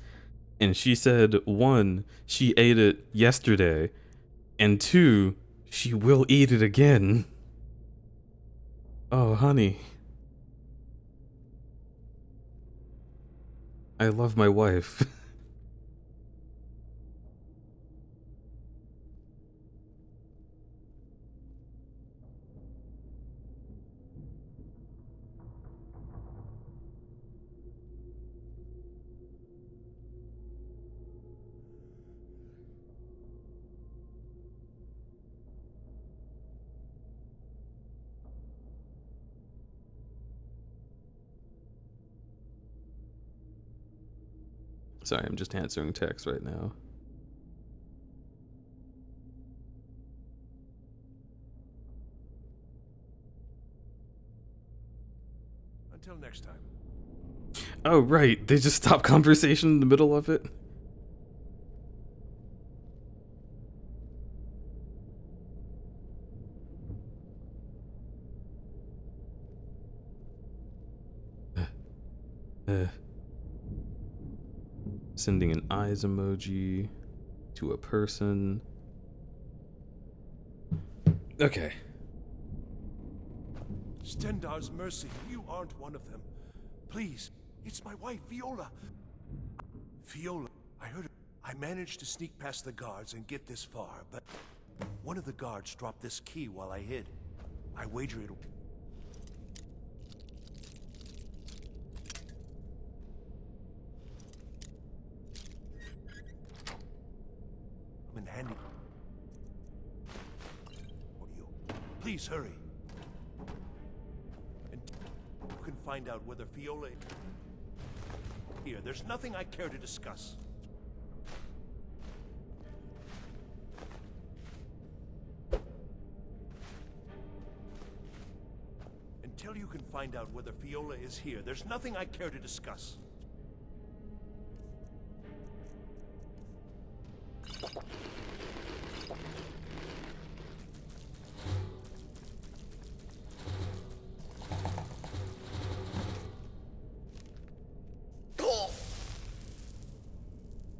and she said, 1, she ate it yesterday, and 2, she will eat it again. Oh, honey. I love my wife. Sorry, I'm just answering text right now. Until next time. Oh, right. They just stop conversation in the middle of it. Sending an eyes emoji to a person. Okay. Stendar's mercy, you aren't one of them. Please, it's my wife, Viola. Viola, I heard her. I managed to sneak past the guards and get this far, but one of the guards dropped this key while I hid. I wager it'll... I'm in handy... for you. Please hurry. And you can find out whether Viola... Here, there's nothing I care to discuss. Until you can find out whether Viola is here, there's nothing I care to discuss.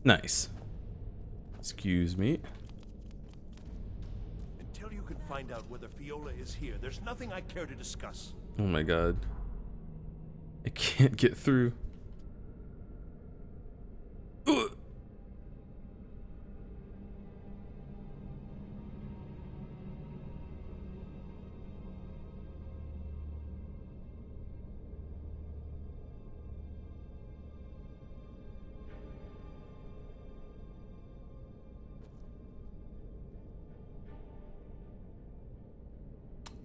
Nice. Excuse me. Until you can find out whether Viola is here, there's nothing I care to discuss. Oh my god. I can't get through. Ugh.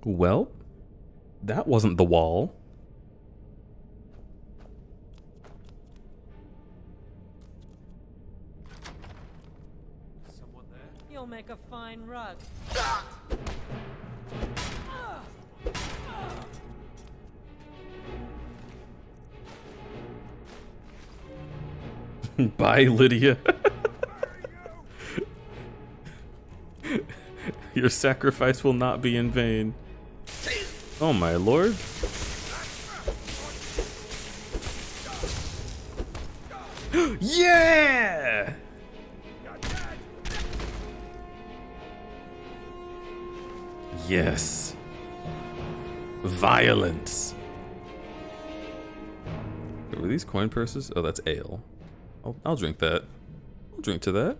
Well, that wasn't the wall. Someone there? You'll make a fine rug. Bye, Lydia. Your sacrifice will not be in vain. Oh my lord. Yeah! Yes. Violence. Were these coin purses? Oh, that's ale. I'll drink that. I'll drink to that.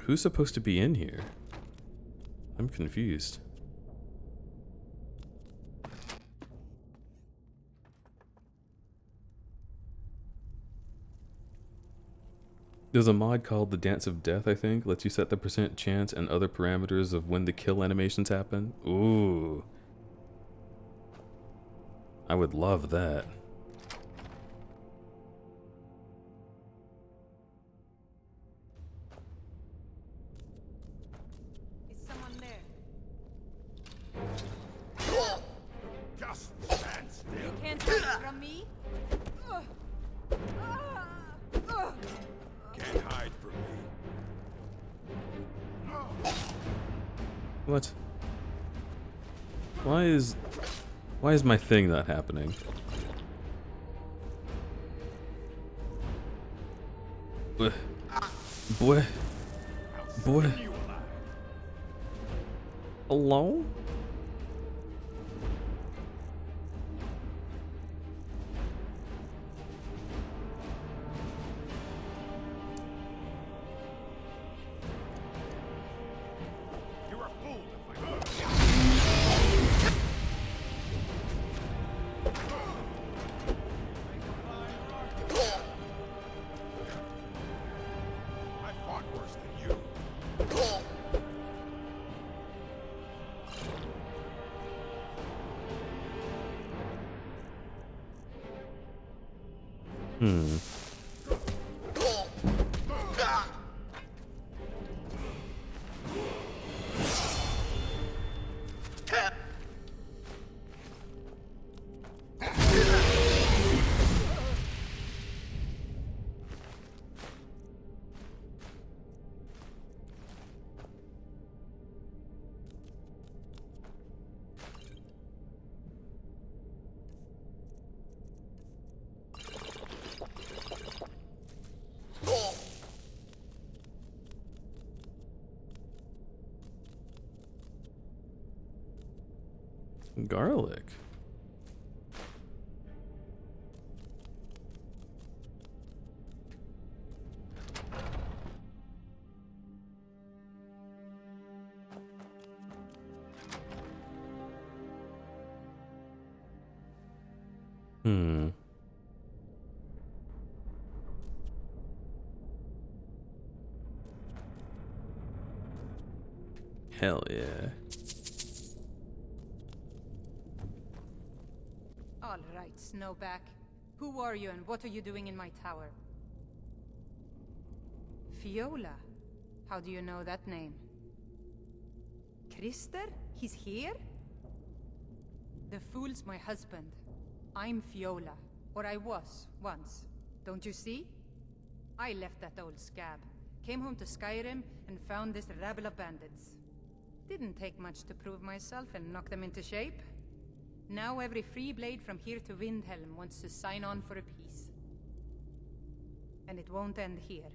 Who's supposed to be in here? I'm confused. There's a mod called the Dance of Death, I think. Lets you set the percent chance and other parameters of when the kill animations happen. Ooh. I would love that. What? Why is my thing not happening? Boy. Alone? Hmm. Garlic. Hmm. Hell yeah. All right, Snowback. Who are you and what are you doing in my tower? Fiola? How do you know that name? Krister? He's here? The fool's my husband. I'm Fiola. Or I was, once. Don't you see? I left that old scab. Came home to Skyrim and found this rabble of bandits. Didn't take much to prove myself and knock them into shape. Now every free blade from here to Windhelm wants to sign on for a peace. And it won't end here.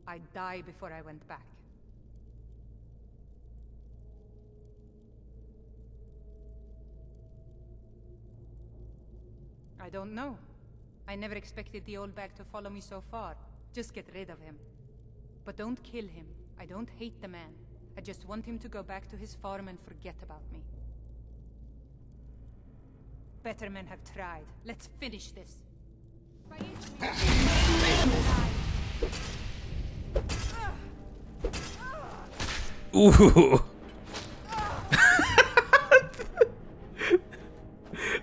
I'd die before I went back. I don't know. I never expected the old bag to follow me so far. Just get rid of him. But don't kill him. I don't hate the man. I just want him to go back to his farm and forget about me. Better men have tried. Let's finish this. Ooh.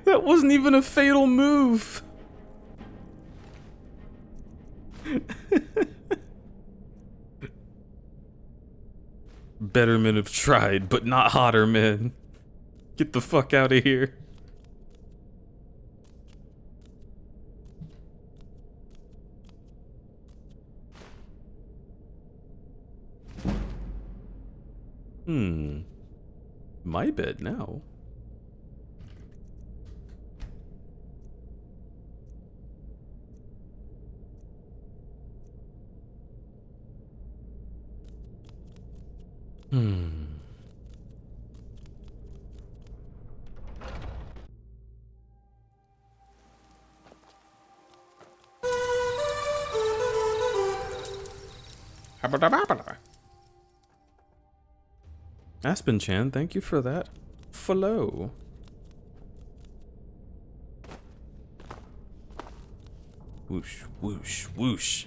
That wasn't even a fatal move. Better men have tried, but not hotter men. Get the fuck out of here. My bed now. Aspen Chan, thank you for that follow. Whoosh, whoosh, whoosh.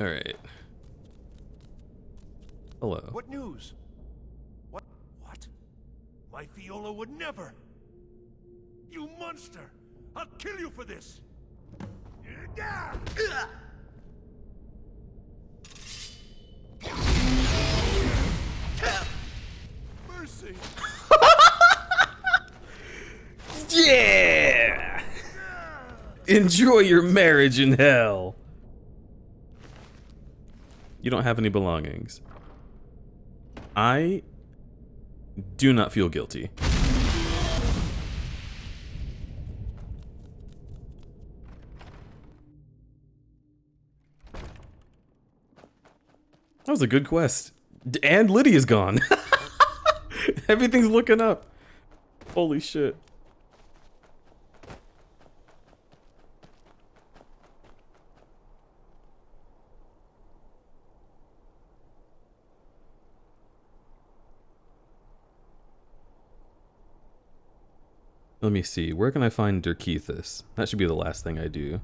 All right. Hello. What news? What? My Fiola would never! You monster! I'll kill you for this! Mercy! Yeah! Enjoy your marriage in hell. You don't have any belongings. I do not feel guilty. That was a good quest. And Lydia's gone. Everything's looking up. Holy shit. Let me see. Where can I find Dirkethis? That should be the last thing I do.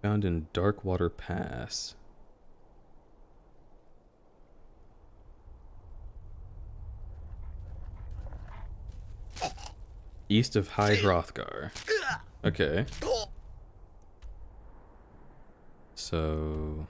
Found in Darkwater Pass. East of High Hrothgar. Okay. So...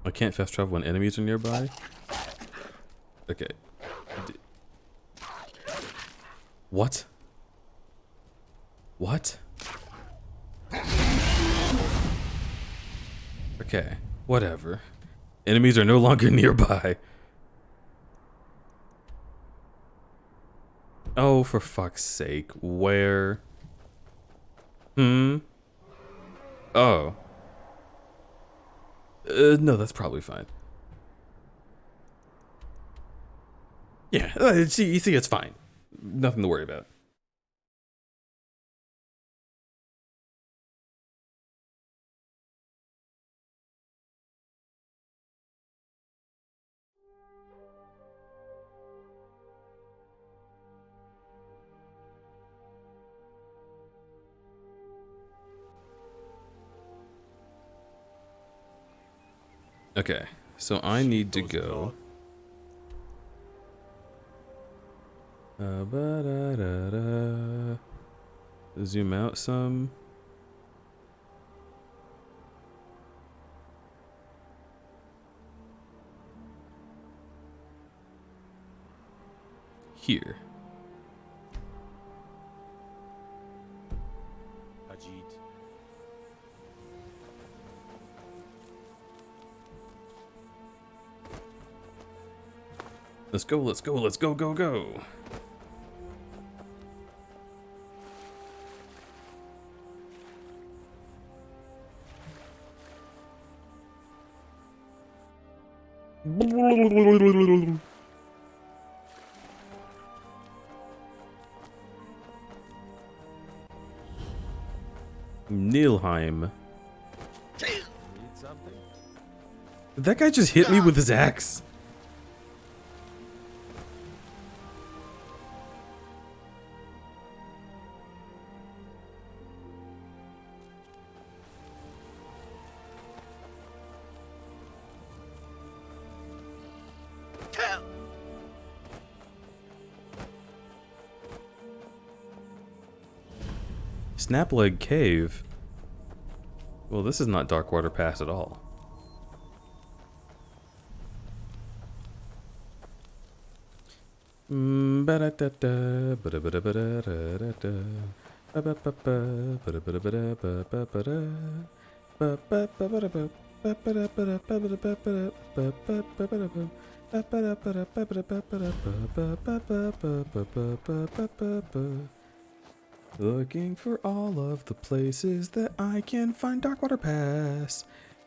I can't fast travel when enemies are nearby? Okay. What? What? Okay, whatever. Enemies are no longer nearby. Oh, for fuck's sake. Where? Oh. No, that's probably fine. Yeah, you see, it's fine. Nothing to worry about. Okay, so I need to go. Zoom out some. Here. Let's go, let's go, let's go, go, go. Nilheim. That guy just hit me with his axe. Snapleg Cave? Well, this is not Darkwater Pass at all. Looking for all of the places that I can find Darkwater Pass.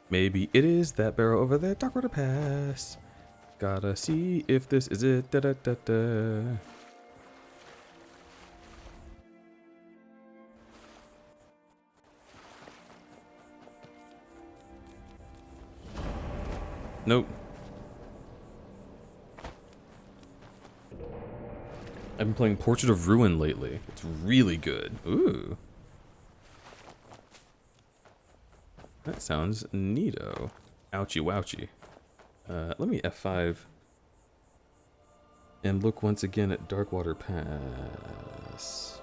Maybe it is that barrel over there, Darkwater Pass. Gotta see if this is it. Da da da da. Nope. I've been playing Portrait of Ruin lately. It's really good. Ooh. That sounds neato. Ouchie wouchie. Let me F5 and look once again at Darkwater Pass.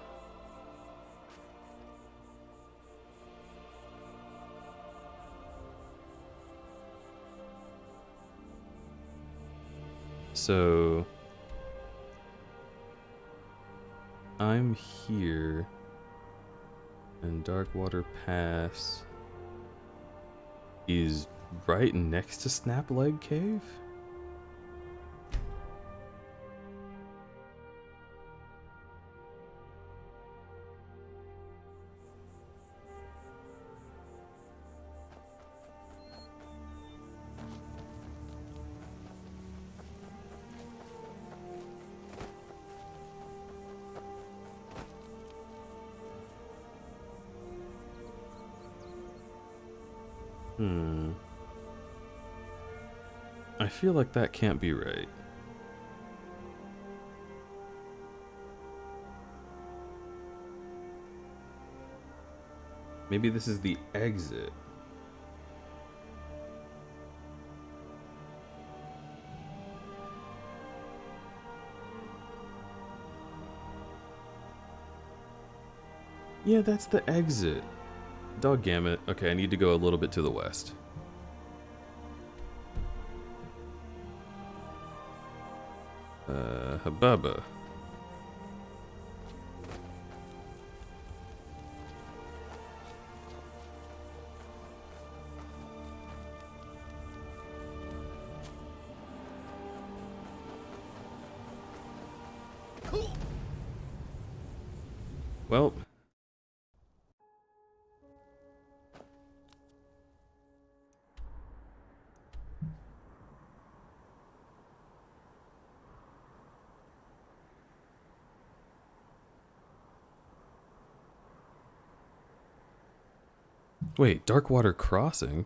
So I'm here and Darkwater Pass is right next to Snapleg Cave? I feel like that can't be right. Maybe this is the exit. Yeah, that's the exit. Doggammit. Okay, I need to go a little bit to the west. Hababa. Well. Wait, Darkwater Crossing?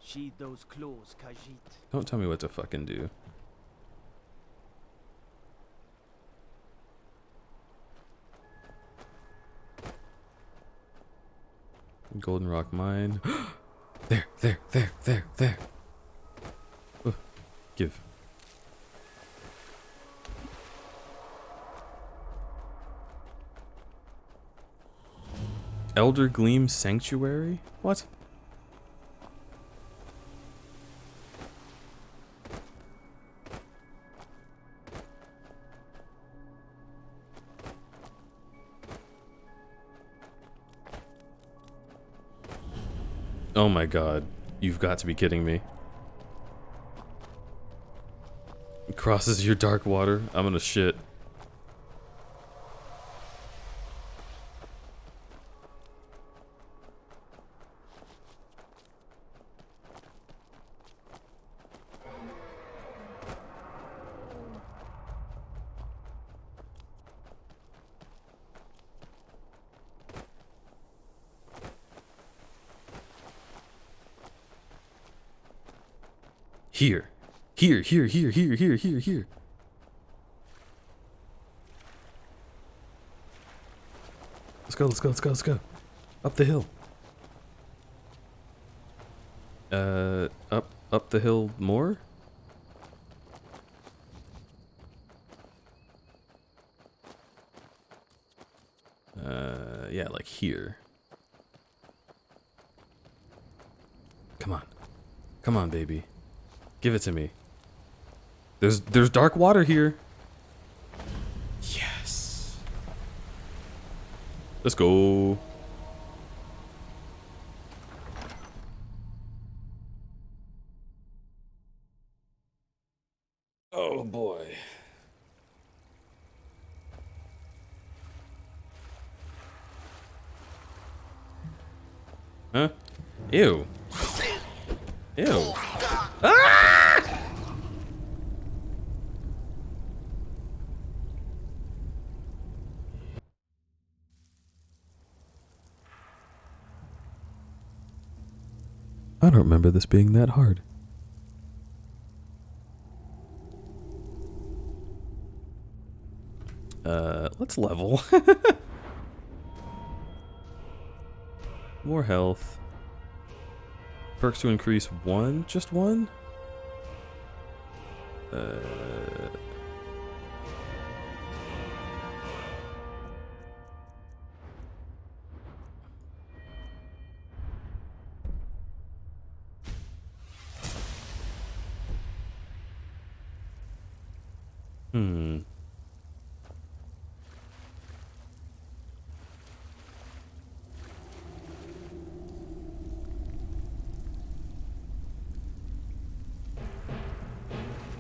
Sheathe those claws, Khajiit. Don't tell me what to fucking do. Golden Rock Mine. There. Give. Elder Gleam Sanctuary? What? Oh my god. You've got to be kidding me. It crosses your dark water. I'm gonna shit. Here. Let's go. Up the hill. Up the hill more? Yeah, like here. Come on, baby. Give it to me. There's dark water here. Yes. Let's go. Oh boy. Huh? Ew. Ew. Ah! I don't remember this being that hard. Let's level. More health. Perks to increase one? Just one?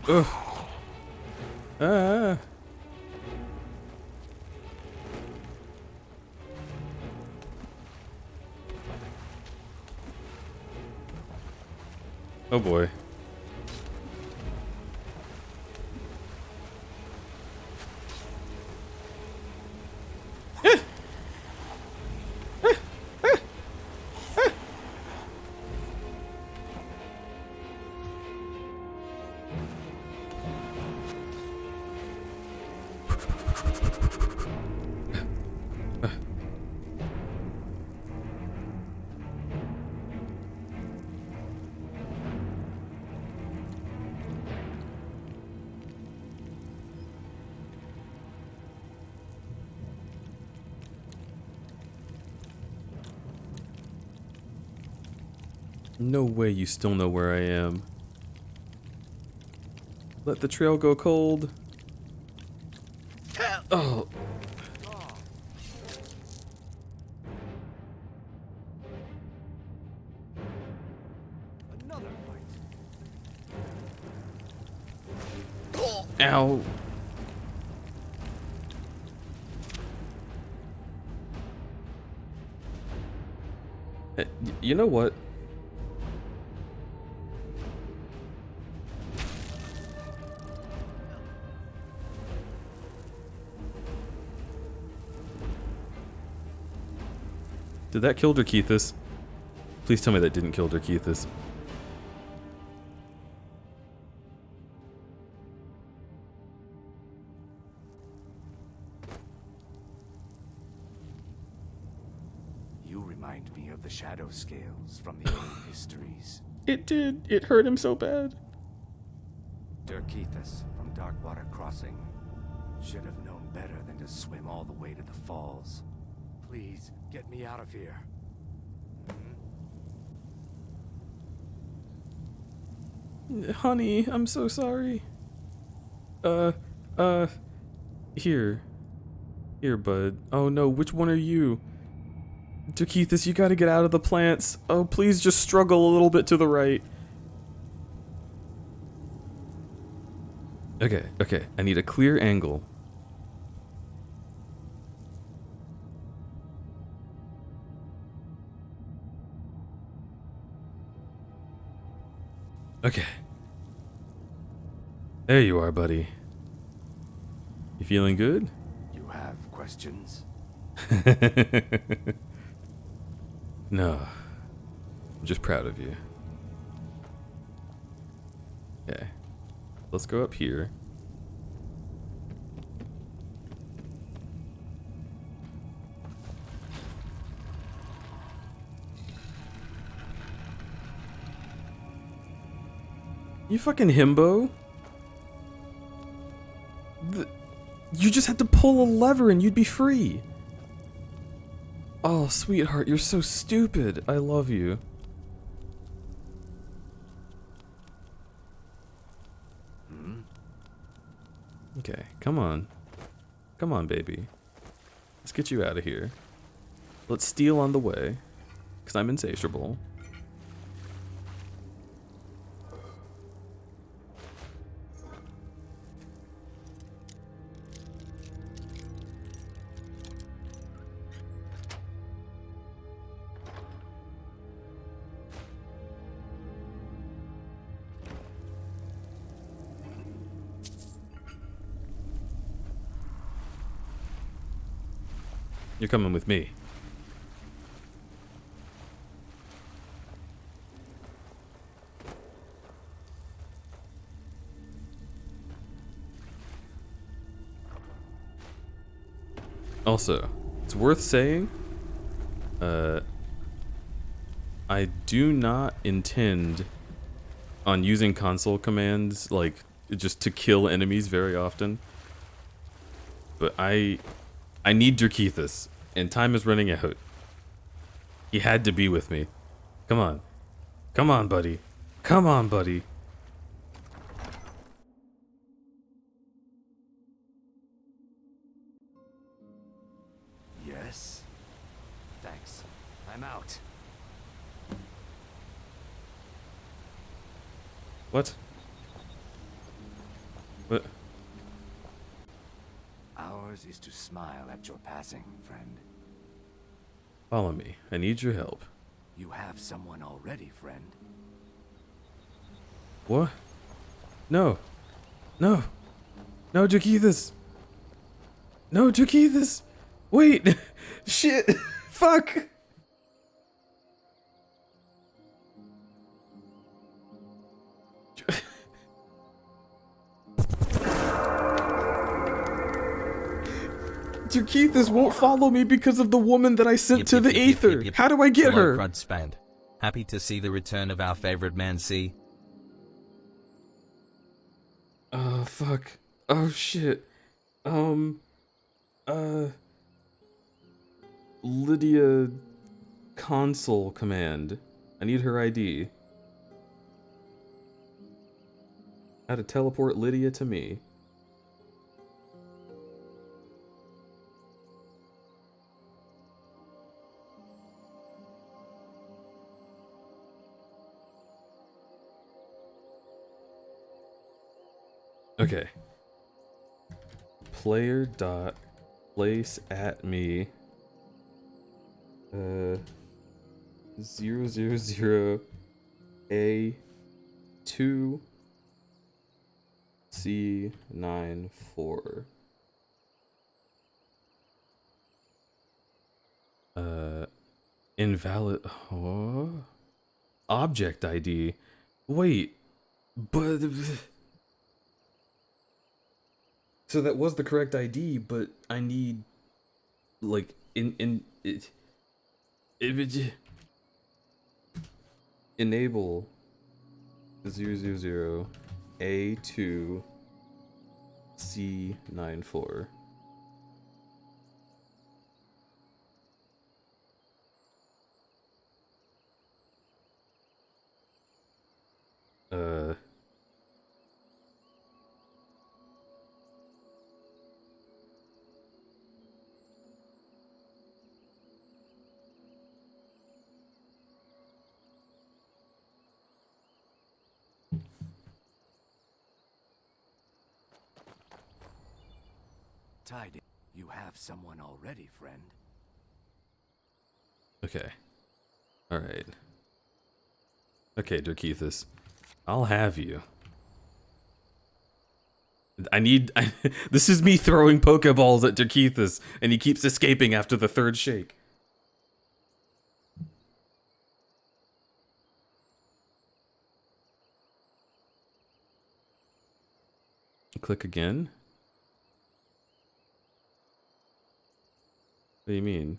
Ugh. Ah. Oh boy. No way you still know where I am. Let the trail go cold. Oh. Another fight. Ow. You know what? Did that kill Derkeithus? Please tell me that didn't kill Derkeithus. You remind me of the shadow scales from the old histories. It did. It hurt him so bad. Derkeithus from Darkwater Crossing. Should have known better than to swim all the way to the falls. Please, get me out of here. Honey, I'm so sorry. Here, bud. Oh no, which one are you? Derkeithus, you gotta get out of the plants. Oh, please just struggle a little bit to the right. Okay, I need a clear angle. Okay. There you are, buddy. You feeling good? You have questions? No. I'm just proud of you. Okay. Let's go up here. You fucking himbo. You just had to pull a lever and you'd be free. Oh, sweetheart, you're so stupid. I love you. Okay, come on. Come on, baby. Let's get you out of here. Let's steal on the way, because I'm insatiable. You're coming with me. Also, it's worth saying, I do not intend on using console commands, like, just to kill enemies very often. But I need Derkeithus, and time is running out. He had to be with me. Come on. Come on, buddy. Come on, buddy. Yes. Thanks. I'm out. What? What? Ours is to smile at your passing, friend. Follow me. I need your help. You have someone already, friend. What? No. No. No, Jakeithus. No, Jakeithus. Wait. Shit. Fuck. Jakeithus won't follow me because of the woman that I sent to the Aether. How do I get Hello, her? Crud-bear. Happy to see the return of our favorite man, C. Oh, fuck. Oh, shit. Lydia console command. I need her ID. How to teleport Lydia to me. Okay. Player dot place at me 000 A2 C94. Invalid. Oh. Object ID. Wait, but so that was the correct ID, but I need like enable 000 A2 C94. Tied. You have someone already, friend. Okay. Alright. Okay, Dirkethus. I'll have you. This is me throwing Pokeballs at Dirkethus, and he keeps escaping after the third shake. Click again? What do you mean?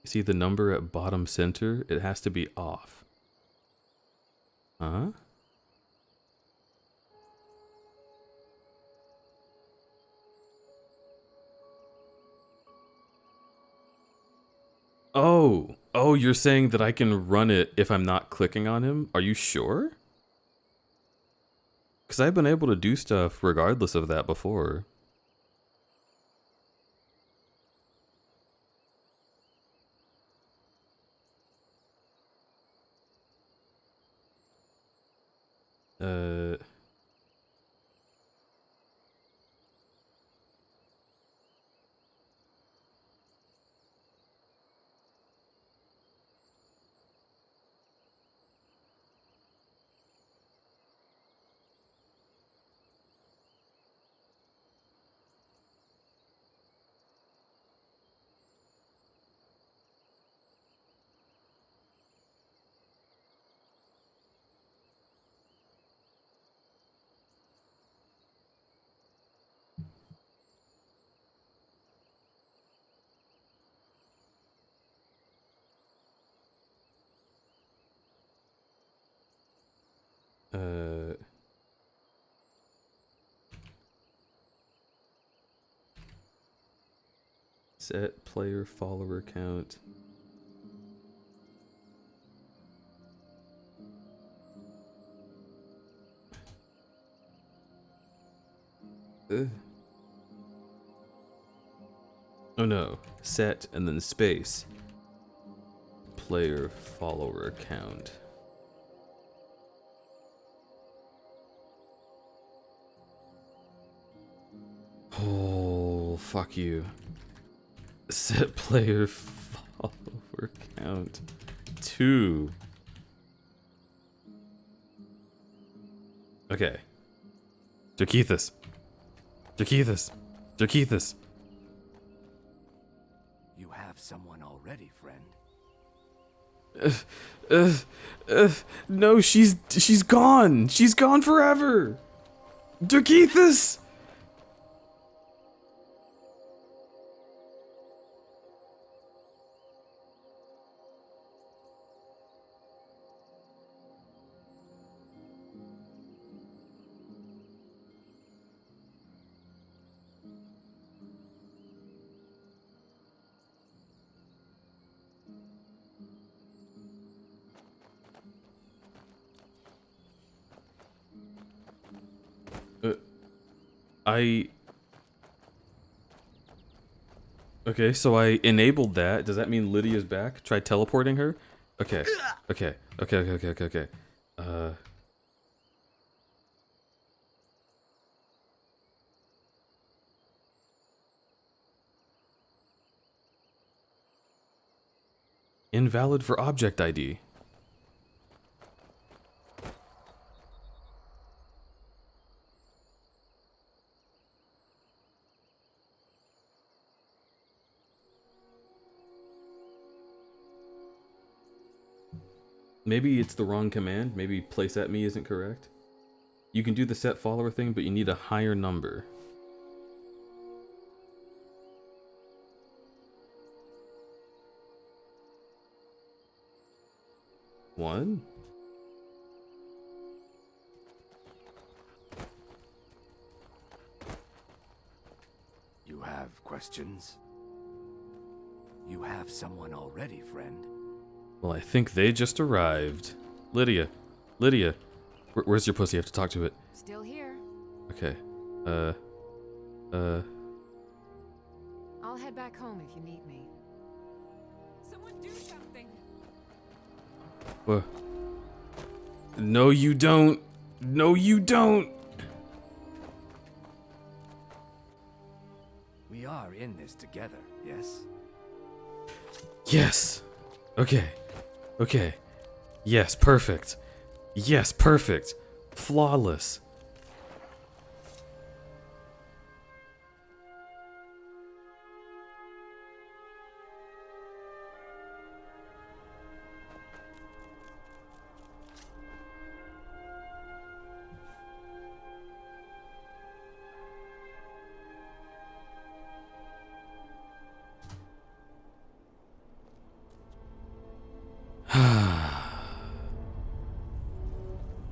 See the number at bottom center? It has to be off. Huh? Oh, you're saying that I can run it if I'm not clicking on him? Are you sure? Because I've been able to do stuff regardless of that before. Set player follower count. Oh no, set and then space. Player follower count. Oh, fuck you. Set player follower count 2. Okay. Jakethis. Jakethis. Jakethis. You have someone already, friend. No, she's gone. She's gone forever. Jakethis. Okay, so I enabled that. Does that mean Lydia's back? Try teleporting her? Okay. Okay. Okay. Invalid for object ID. Maybe it's the wrong command. Maybe place at me isn't correct. You can do the set follower thing, but you need a higher number. One? You have questions? You have someone already, friend. Well, I think they just arrived. Lydia. Where's your pussy? I have to talk to it. Still here. Okay. I'll head back home if you need me. Someone do something. What? No, you don't. No, you don't. We are in this together, yes? Yes. Okay. Yes, perfect. Yes, perfect. Flawless.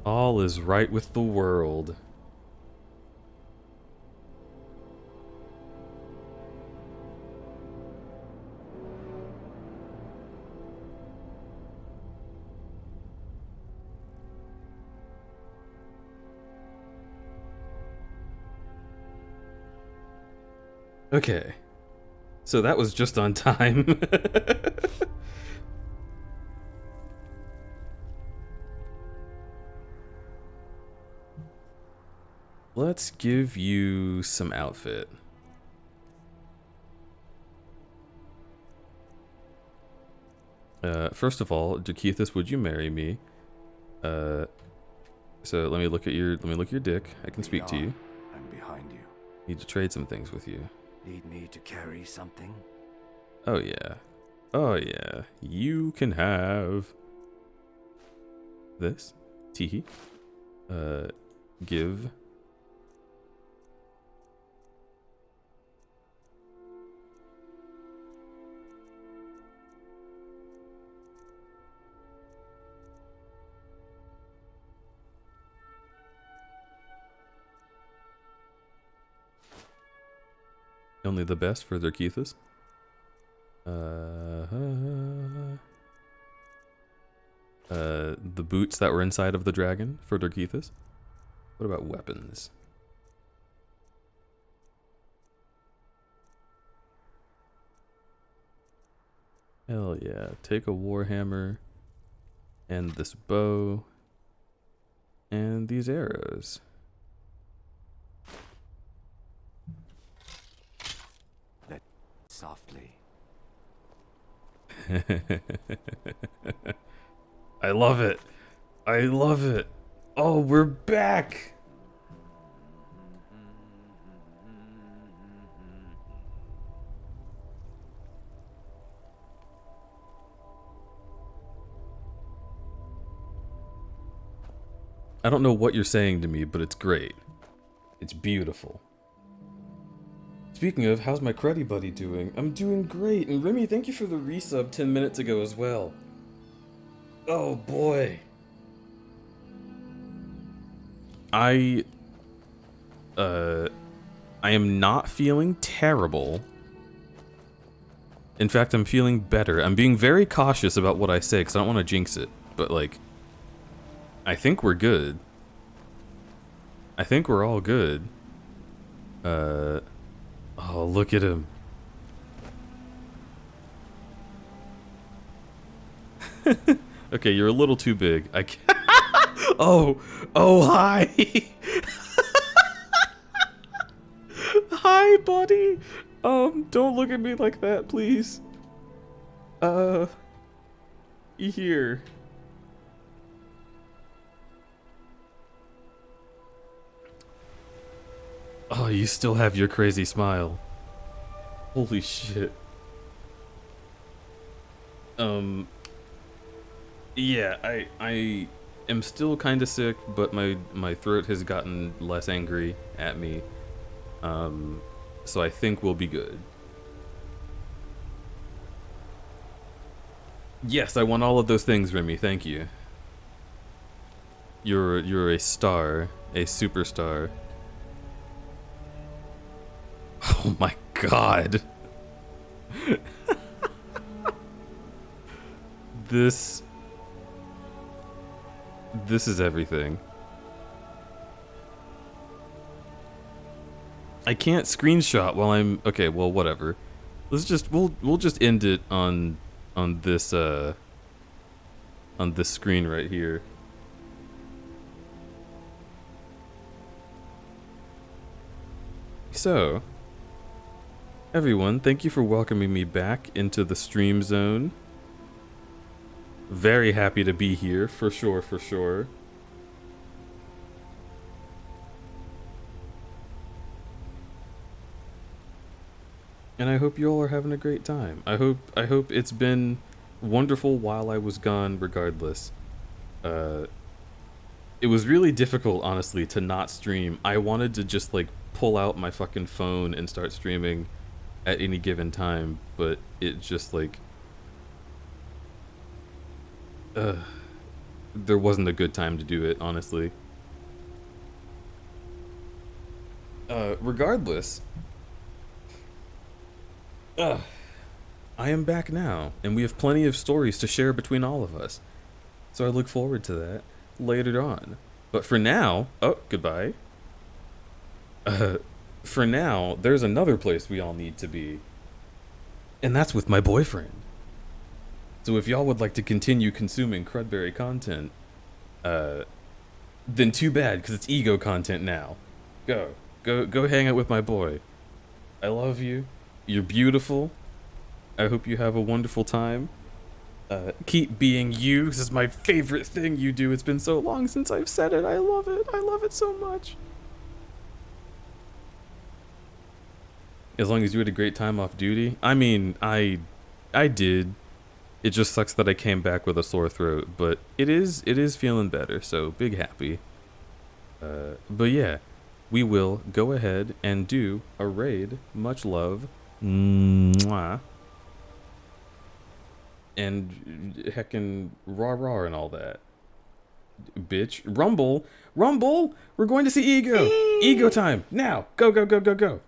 All is right with the world. Okay. So that was just on time. Let's give you some outfit. First of all, Jakethis, would you marry me? So let me look at your dick. I can speak to you. I'm behind you. Need to trade some things with you. Need me to carry something? Oh yeah. Oh yeah. You can have this. Teehee. Give. Only the best for their Keithas. The boots that were inside of the dragon for Durkithas. What about weapons? Hell yeah. Take a warhammer and this bow and these arrows. I love it. I love it. Oh, we're back. I don't know what you're saying to me, but it's great. It's beautiful. Speaking of, how's my cruddy buddy doing? I'm doing great, and Remy, thank you for the resub 10 minutes ago as well. Oh boy. I am not feeling terrible. In fact, I'm feeling better. I'm being very cautious about what I say, because I don't want to jinx it, but like, I think we're good. I think we're all good. Oh, look at him. Okay, you're a little too big. I can't. Oh, hi. Hi, buddy. Don't look at me like that, please. Here. Oh, you still have your crazy smile. Holy shit. Yeah, I am still kind of sick, but my throat has gotten less angry at me. So I think we'll be good. Yes, I want all of those things, Remy. Thank you. You're a star, a superstar. Oh my god. This is everything. I can't screenshot while I'm okay, well whatever. Let's just we'll just end it on this screen right here. So, everyone, thank you for welcoming me back into the stream zone. Very happy to be here, for sure, for sure. And I hope you all are having a great time. I hope it's been wonderful while I was gone regardless. It was really difficult, honestly, to not stream. I wanted to just like pull out my fucking phone and start streaming at any given time, but it just like there wasn't a good time to do it, honestly. Regardless, I am back now, and we have plenty of stories to share between all of us. So I look forward to that later on. But for now, oh, goodbye. For now, there's another place we all need to be. And that's with my boyfriend. So if y'all would like to continue consuming Crud-berry content, then too bad, because it's ego content now. Go hang out with my boy. I love you. You're beautiful. I hope you have a wonderful time. Keep being you. This is my favorite thing you do. It's been so long since I've said it. I love it. I love it so much. As long as you had a great time off duty. I mean, I did. It just sucks that I came back with a sore throat, but it is feeling better, so big happy. But yeah, we will go ahead and do a raid. Much love. Mwah. And heckin' rah and all that. Bitch. Rumble! We're going to see Ego! Ego time! Now! Go!